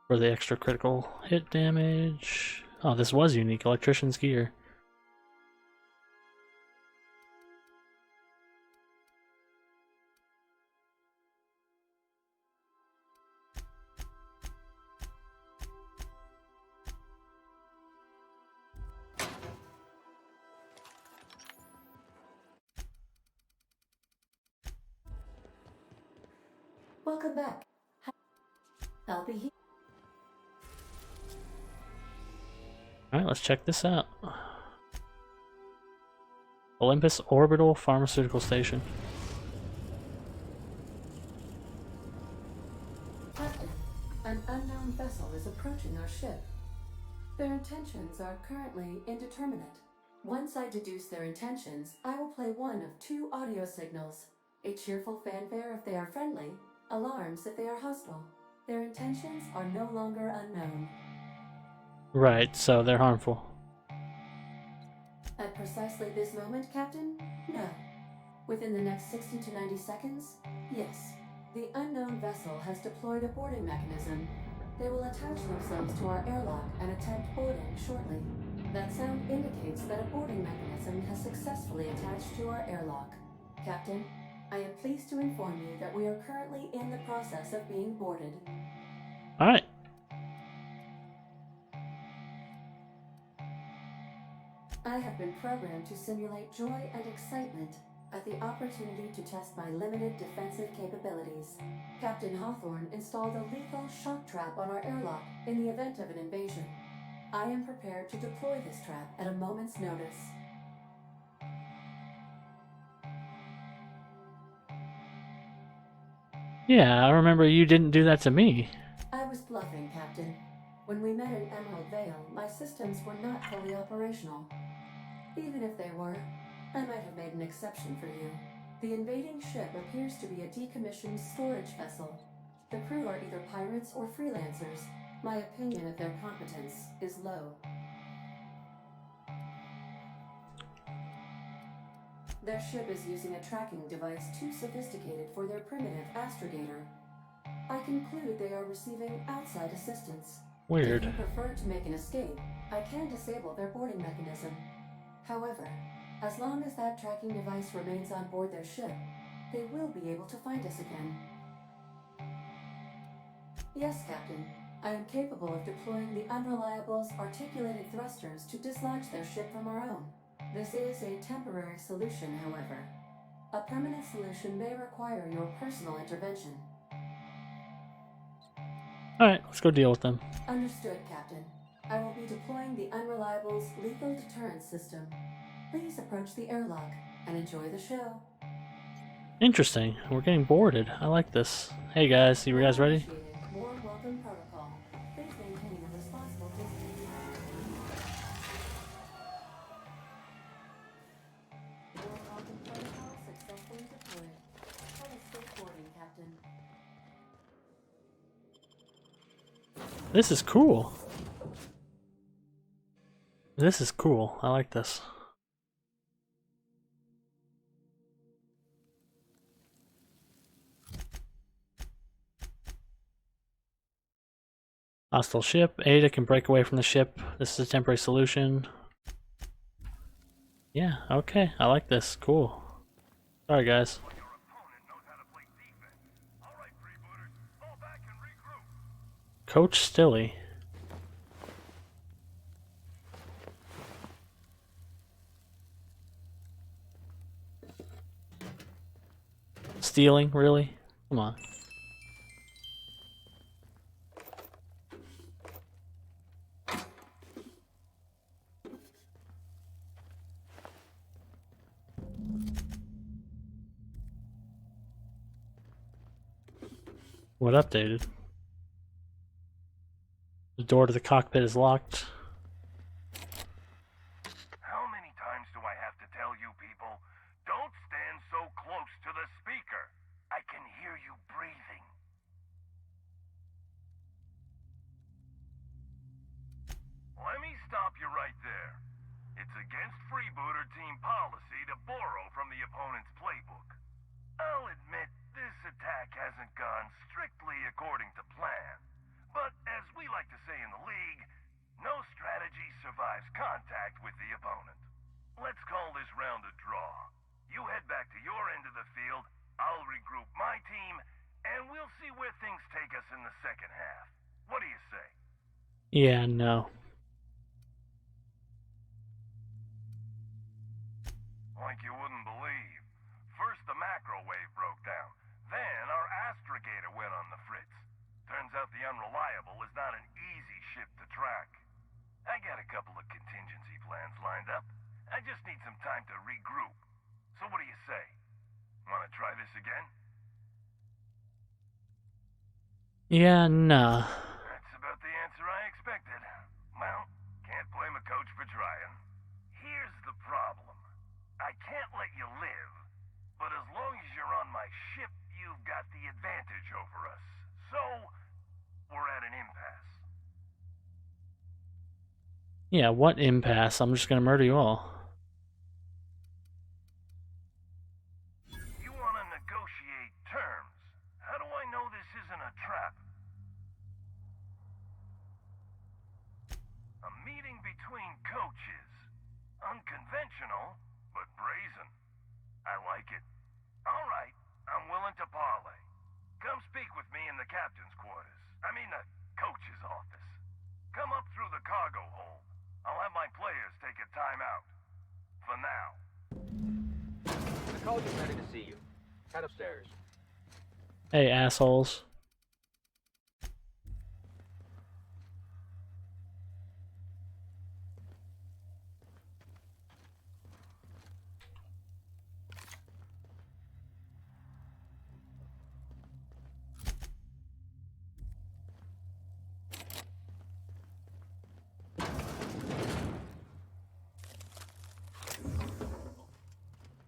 Speaker 1: For the extra critical hit damage. Oh, this was unique. Electrician's gear.
Speaker 22: Welcome back. I'll be here.
Speaker 1: Alright, let's check this out. Olympus Orbital Pharmaceutical Station.
Speaker 22: Captain, an unknown vessel is approaching our ship. Their intentions are currently indeterminate. Once I deduce their intentions, I will play one of two audio signals. A cheerful fanfare if they are friendly, alarms if they are hostile. Their intentions are no longer unknown.
Speaker 1: Right, so they're harmful.
Speaker 22: At precisely this moment, Captain? No. Within the next 60 to 90 seconds? Yes. The unknown vessel has deployed a boarding mechanism. They will attach themselves to our airlock and attempt boarding shortly. That sound indicates that a boarding mechanism has successfully attached to our airlock. Captain, I am pleased to inform you that we are currently in the process of being boarded.
Speaker 1: Alright.
Speaker 22: I have been programmed to simulate joy and excitement at the opportunity to test my limited defensive capabilities. Captain Hawthorne installed a lethal shock trap on our airlock in the event of an invasion. I am prepared to deploy this trap at a moment's notice.
Speaker 1: Yeah, I remember you didn't do that to me.
Speaker 22: I was bluffing, Captain. When we met in Emerald Vale, my systems were not fully operational. Even if they were, I might have made an exception for you. The invading ship appears to be a decommissioned storage vessel. The crew are either pirates or freelancers. My opinion of their competence is low. Their ship is using a tracking device too sophisticated for their primitive astrogator. I conclude they are receiving outside assistance.
Speaker 1: Weird.
Speaker 22: If you prefer to make an escape, I can disable their boarding mechanism. However, as long as that tracking device remains on board their ship, they will be able to find us again. Yes, Captain. I am capable of deploying the Unreliable's articulated thrusters to dislodge their ship from our own. This is a temporary solution, however. A permanent solution may require your personal intervention.
Speaker 1: Alright, let's go deal with them.
Speaker 22: Understood, Captain. I will be deploying the Unreliable's lethal deterrence system. Please approach the airlock and enjoy the show.
Speaker 1: Interesting. We're getting boarded. I like this. Hey guys, you guys ready?
Speaker 22: Warm welcome protocol. Please maintain a responsible distance. Warm welcome protocol successfully deployed. Have a safe boarding, Captain.
Speaker 1: This is cool. This is cool. I like this. Hostile ship. Ada can break away from the ship. This is a temporary solution. Yeah, okay. I like this. Cool. Sorry, guys. Coach Stilly. Stealing? Really? Come on. What updated? The door to the cockpit is locked.
Speaker 5: How many times do I have to tell you people, don't stand so close to the speaker? I can hear you breathing. Let me stop you right there. It's against freebooter team policy to borrow from the opponent's playbook. I'll admit this attack hasn't gone strictly according to plan. But as we like to say in the league, no strategy survives contact with the opponent. Let's call this round a draw. You head back to your end of the field, I'll regroup my team, and we'll see where things take us in the second half. What do you say?
Speaker 1: Yeah, no.
Speaker 5: Like you wouldn't believe. First the macro wave broke down. Then our astrogator went on the fritz. Turns out the Unreliable is not an easy ship to track. I got a couple of contingency plans lined up. I just need some time to regroup. So what do you say? Wanna try this again?
Speaker 1: Yeah, nah.
Speaker 5: That's about the answer I expected. Well, can't blame a coach for trying. Here's the problem. I can't let you live, but as long as you're on my advantage over us. So, we're at an impasse.
Speaker 1: Yeah, what impasse? I'm just gonna murder you all.
Speaker 5: You want to negotiate terms. How do I know this isn't a trap? A meeting between coaches. Unconventional, but brazen. I like it. All right, I'm willing to parlay. Come speak with me in the captain's quarters. I mean the coach's office. Come up through the cargo hold. I'll have my players take a timeout. For now.
Speaker 16: The coach is ready to see you. Head upstairs.
Speaker 1: Hey, assholes.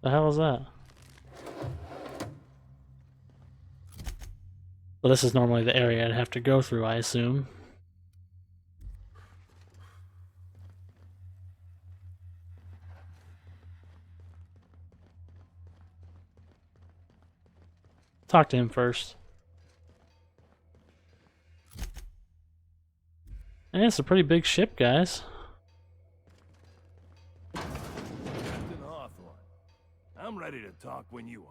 Speaker 1: The hell is that? Well, this is normally the area I'd have to go through, I assume. Talk to him first. And it's a pretty big ship, guys.
Speaker 5: Captain Hawthorne, I'm ready to talk when you are.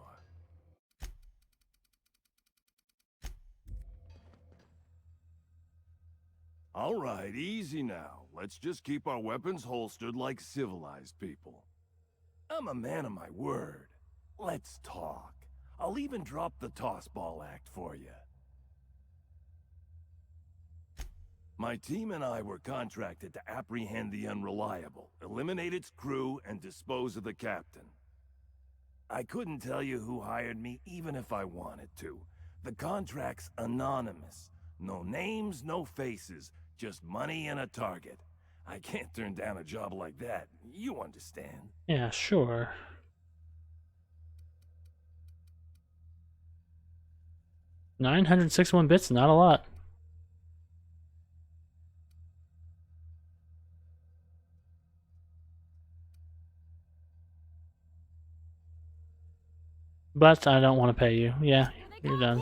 Speaker 5: All right, easy now. Let's just keep our weapons holstered like civilized people. I'm a man of my word. Let's talk. I'll even drop the tossball act for you. My team and I were contracted to apprehend the Unreliable, eliminate its crew, and dispose of the captain. I couldn't tell you who hired me even if I wanted to. The contract's anonymous. No names, no faces, just money and a target. I can't turn down a job like that. You understand.
Speaker 1: Yeah, sure. $961 bits, not a lot. But I don't want to pay you. Yeah, you're done.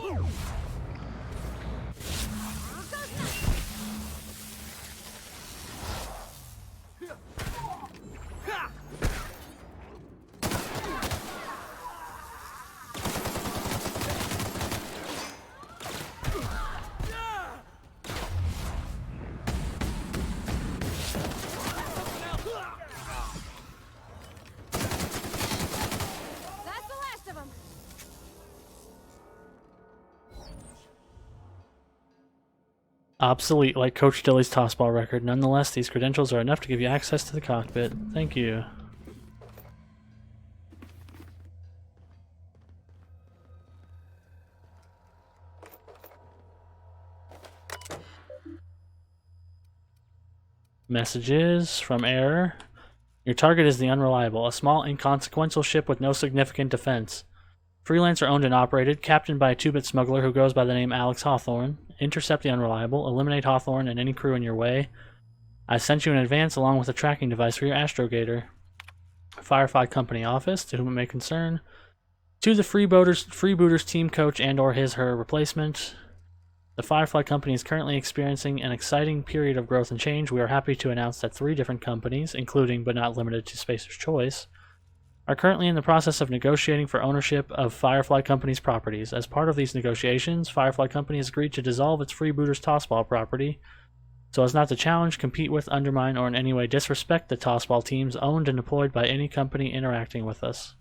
Speaker 1: Obsolete, like Coach Dilly's tossball record. Nonetheless, these credentials are enough to give you access to the cockpit. Thank you. Messages from Error. Your target is the Unreliable, a small, inconsequential ship with no significant defense. Freelancer owned and operated, captained by a 2-bit smuggler who goes by the name Alex Hawthorne. Intercept the Unreliable, eliminate Hawthorne and any crew in your way. I sent you in advance along with a tracking device for your Astrogator. Firefly Company office, to whom it may concern. To the Freebooters team coach and or his/her replacement. The Firefly Company is currently experiencing an exciting period of growth and change. We are happy to announce that 3 different companies, including but not limited to Spacer's Choice, are currently in the process of negotiating for ownership of Firefly Company's properties. As part of these negotiations, Firefly Company has agreed to dissolve its Freebooters Tossball property so as not to challenge, compete with, undermine, or in any way disrespect the Tossball teams owned and deployed by any company interacting with us.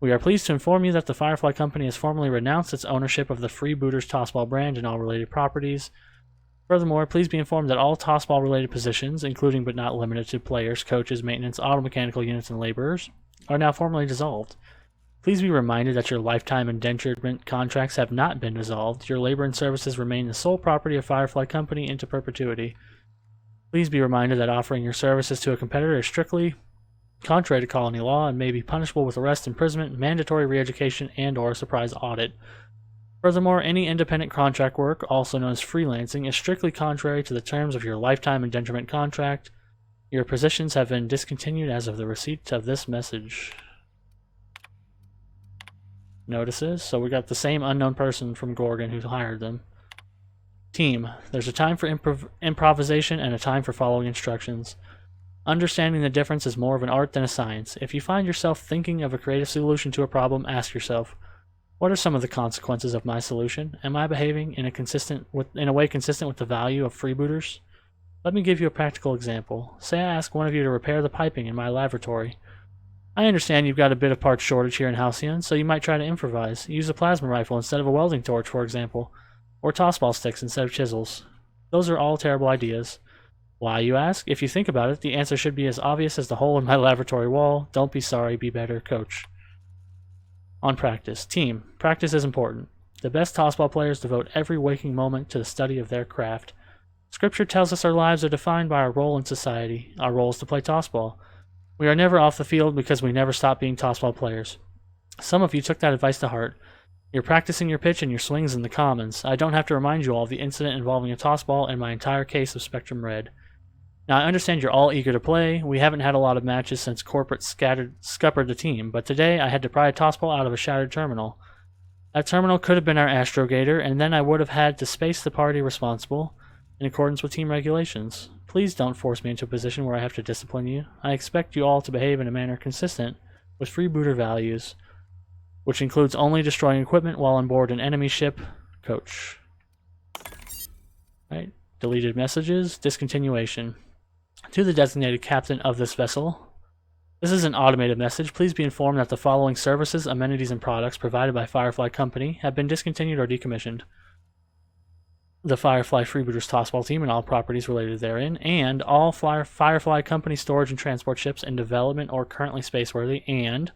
Speaker 1: We are pleased to inform you that the Firefly Company has formally renounced its ownership of the Freebooters Tossball brand and all related properties. Furthermore, please be informed that all Tossball-related positions, including but not limited to players, coaches, maintenance, auto-mechanical units, and laborers, are now formally dissolved. Please be reminded that your lifetime indenturement contracts have not been dissolved. Your labor and services remain the sole property of Firefly Company into perpetuity. Please be reminded that offering your services to a competitor is strictly contrary to colony law and may be punishable with arrest, imprisonment, mandatory re-education, and or a surprise audit. Furthermore, any independent contract work, also known as freelancing, is strictly contrary to the terms of your lifetime indenturement contract. Your positions have been discontinued as of the receipt of this message. Notices. So we got the same unknown person from Gorgon who hired them. Team. There's a time for improvisation and a time for following instructions. Understanding the difference is more of an art than a science. If you find yourself thinking of a creative solution to a problem, ask yourself, what are some of the consequences of my solution? Am I behaving in a way consistent with the value of freebooters? Let me give you a practical example. Say I ask one of you to repair the piping in my laboratory. I understand you've got a bit of parts shortage here in Halcyon, so you might try to improvise. Use a plasma rifle instead of a welding torch, for example, or tossball sticks instead of chisels. Those are all terrible ideas. Why, you ask? If you think about it, the answer should be as obvious as the hole in my laboratory wall. Don't be sorry, be better, coach. On practice. Team. Practice is important. The best tossball players devote every waking moment to the study of their craft. Scripture tells us our lives are defined by our role in society. Our role is to play tossball. We are never off the field because we never stop being tossball players. Some of you took that advice to heart. You're practicing your pitch and your swings in the commons. I don't have to remind you all of the incident involving a tossball and my entire case of Spectrum Red. Now, I understand you're all eager to play. We haven't had a lot of matches since corporate scuppered the team, but today I had to pry a tossball out of a shattered terminal. That terminal could have been our astrogator, and then I would have had to space the party responsible in accordance with team regulations. Please don't force me into a position where I have to discipline you. I expect you all to behave in a manner consistent with freebooter values, which includes only destroying equipment while on board an enemy ship. Coach. Right. Deleted messages. Discontinuation. To the designated captain of this vessel. This is an automated message. Please be informed that the following services, amenities, and products provided by Firefly Company have been discontinued or decommissioned. The Firefly Freebooters Tossball team and all properties related therein, and all Firefly Company storage and transport ships in development or currently spaceworthy, and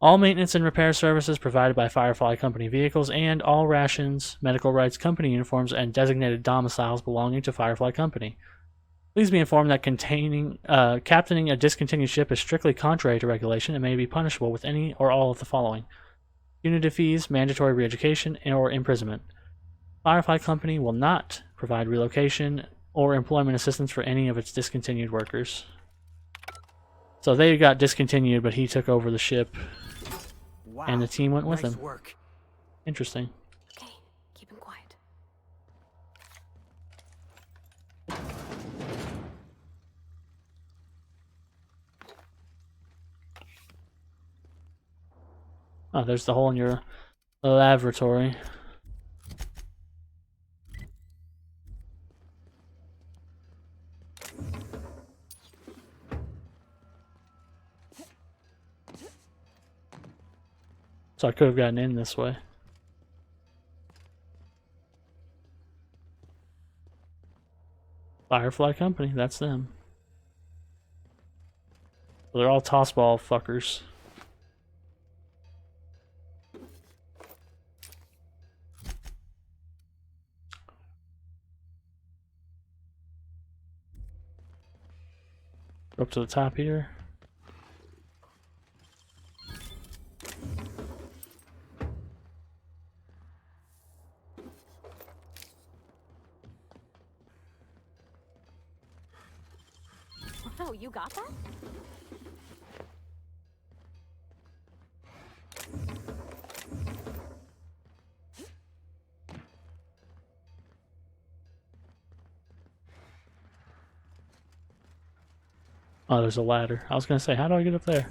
Speaker 1: all maintenance and repair services provided by Firefly Company vehicles, and all rations, medical rights, company uniforms, and designated domiciles belonging to Firefly Company. Please be informed that captaining a discontinued ship is strictly contrary to regulation and may be punishable with any or all of the following: punitive fees, mandatory re-education, or imprisonment. Firefly Company will not provide relocation or employment assistance for any of its discontinued workers. So they got discontinued, but he took over the ship, and the team went with him.
Speaker 4: Work.
Speaker 1: Interesting.
Speaker 6: Okay, keep him quiet.
Speaker 1: Oh, there's the hole in your laboratory. So I could have gotten in this way. Firefly Company, that's them. So they're all tossball fuckers. Up to the top here.
Speaker 10: Wow, you got that?
Speaker 1: Oh, there's a ladder. I was gonna say, how do I get up there?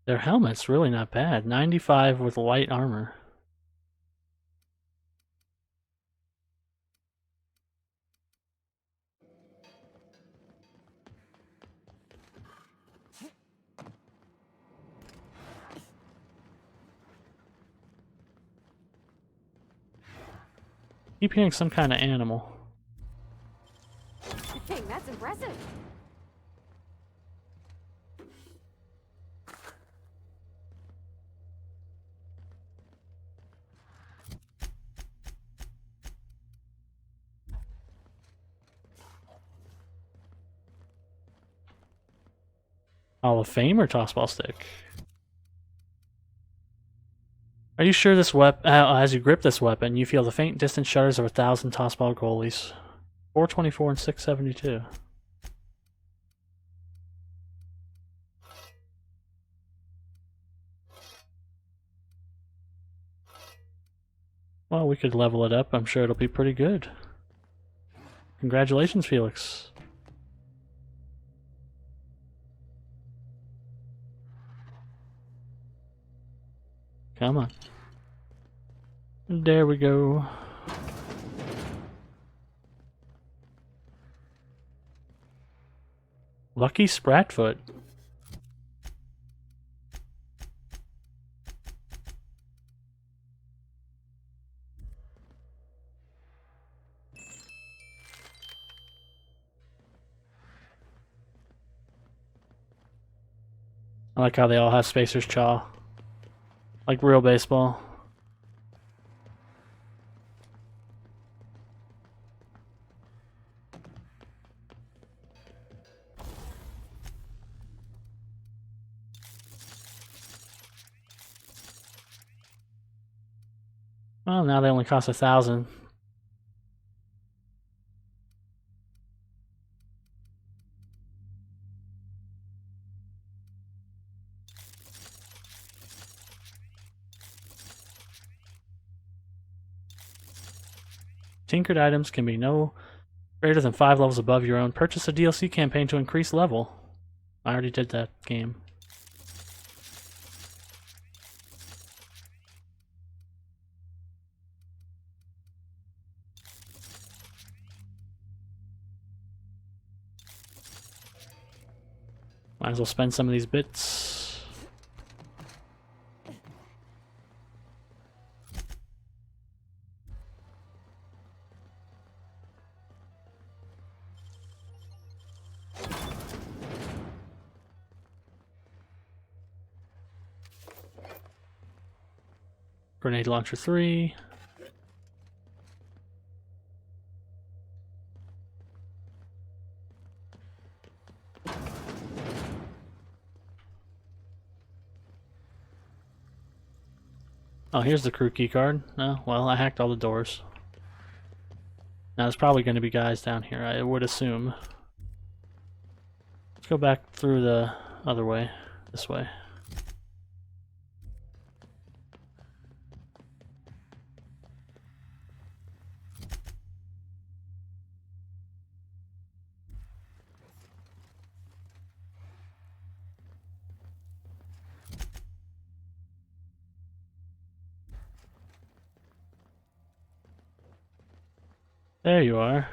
Speaker 1: Their helmet's really not bad. 95 with light armor. Keep hearing some kind of animal.
Speaker 10: Dang, that's impressive.
Speaker 1: Hall of Fame or tossball stick? Are you sure this weapon, as you grip this weapon, you feel the faint distant shudders of 1,000 tossball goalies? 424 and 672. Well, we could level it up. I'm sure it'll be pretty good. Congratulations, Felix. Come on. There we go. Lucky Spratfoot. I like how they all have Spacer's Chaw. Like real baseball. Well, now they only cost 1,000. Tinkered items can be no greater than 5 levels above your own. Purchase a DLC campaign to increase level. I already did that game. Might as well spend some of these bits. Grenade launcher 3. Oh, here's the crew key card. Oh, well, I hacked all the doors. Now there's probably going to be guys down here, I would assume. Let's go back through the other way. This way. There you are.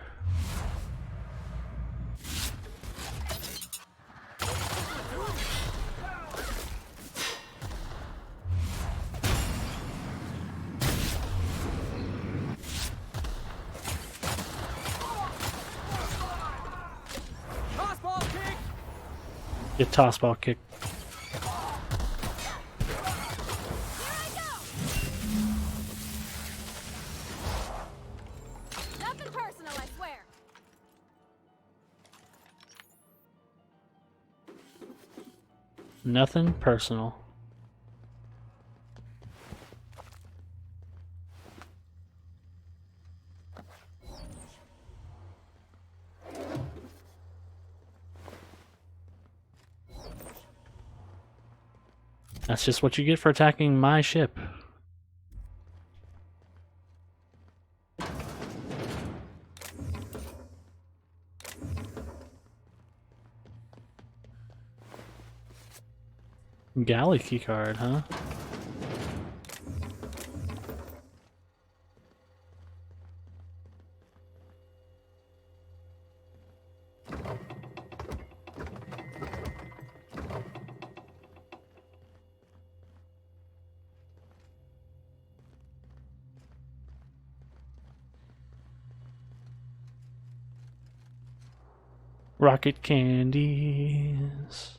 Speaker 1: Get tossball kick.
Speaker 10: Nothing personal, I swear.
Speaker 1: Nothing personal. That's just what you get for attacking my ship. Galley keycard, huh? Rocket candies.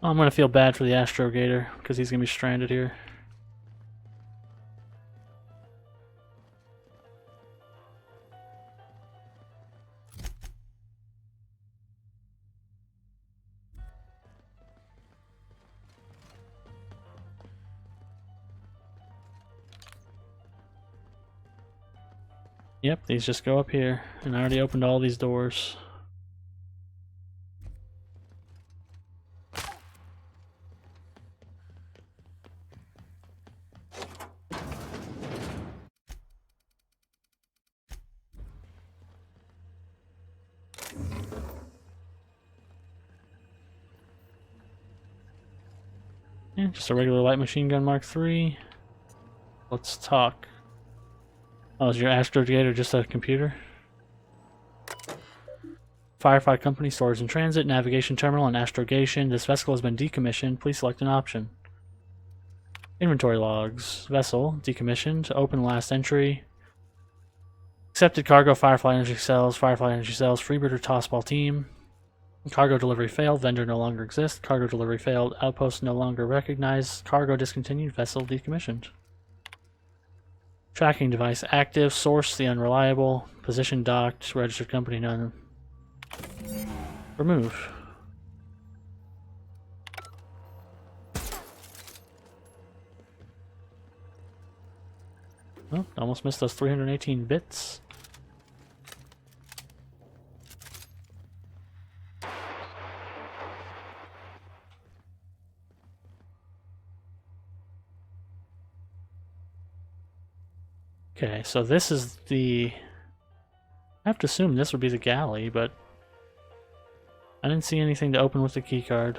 Speaker 1: Oh, I'm gonna feel bad for the Astrogator because he's gonna be stranded here. Yep, these just go up here, and I already opened all these doors. Yeah, just a regular light machine gun Mark III. Let's talk. Oh, is your Astrogator just a computer? Firefight Company, Storage in Transit, Navigation Terminal, and Astrogation. This vessel has been decommissioned. Please select an option. Inventory logs. Vessel, decommissioned. Open last entry. Accepted cargo, Firefly Energy Cells, Firefly Energy Cells, Freebirder Tossball Team. Cargo delivery failed, vendor no longer exists. Cargo delivery failed, outpost no longer recognized. Cargo discontinued, vessel decommissioned. Tracking device active, source the unreliable, position docked, registered company none. Remove. Oh, almost missed those 318 bits. Okay, so this is the... I have to assume this would be the galley, but I didn't see anything to open with the keycard.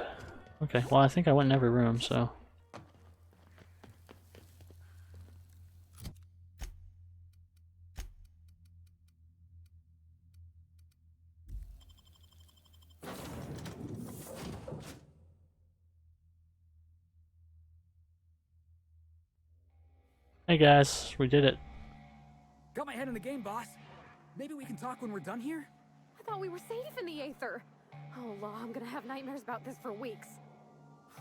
Speaker 1: Okay, well I think I went in every room, so... Hey guys, we did it.
Speaker 4: Got my head in the game, boss. Maybe we can talk when we're done here?
Speaker 10: I thought we were safe in the Aether. Oh, law, I'm gonna have nightmares about this for weeks.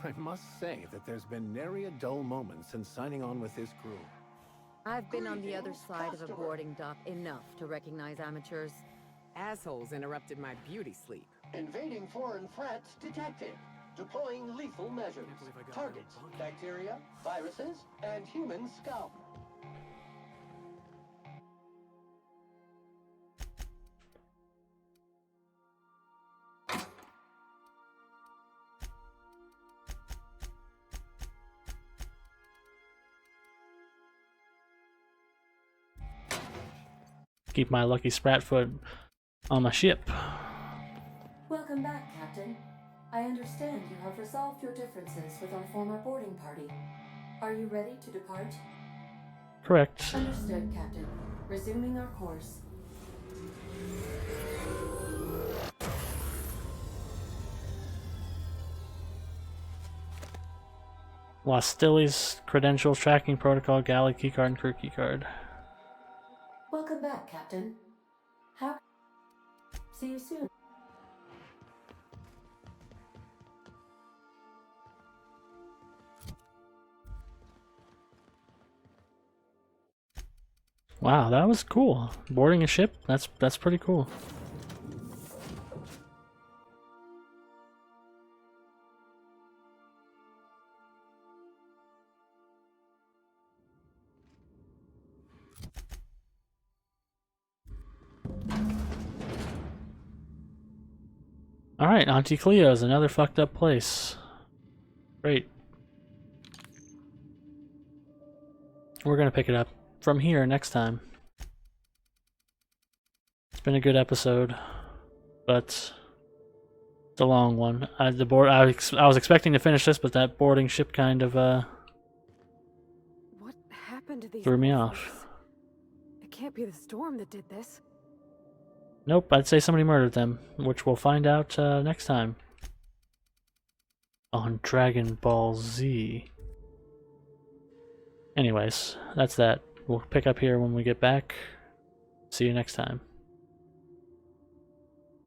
Speaker 12: I must say that there's been nary a dull moment since signing on with this crew.
Speaker 18: I've been on the other side of a boarding dock enough to recognize amateurs.
Speaker 15: Assholes interrupted my beauty sleep.
Speaker 23: Invading foreign threats detected. Deploying lethal measures. Targets, bacteria, viruses, and human scum.
Speaker 1: Keep my lucky Spratfoot on my ship.
Speaker 22: Welcome back, Captain. I understand you have resolved your differences with our former boarding party. Are you ready to depart?
Speaker 1: Correct.
Speaker 22: Understood, Captain. Resuming our course.
Speaker 1: Lost Stilly's credentials, tracking protocol, galley keycard, and crew keycard.
Speaker 22: Welcome back, Captain. How? See you soon.
Speaker 1: Wow, that was cool. Boarding a ship? That's pretty cool. Alright, Auntie Cleo's, another fucked up place. Great. We're gonna pick it up from here next time. been a good episode, but it's a long one. I was expecting to finish this, but that boarding ship kind of
Speaker 6: What happened to these
Speaker 1: threw me
Speaker 6: morphers?
Speaker 1: off.
Speaker 6: It can't be the storm that did this.
Speaker 1: Nope, I'd say somebody murdered them, which we'll find out next time on Dragon Ball Z. Anyways, that's that. We'll pick up here when we get back. See you next time.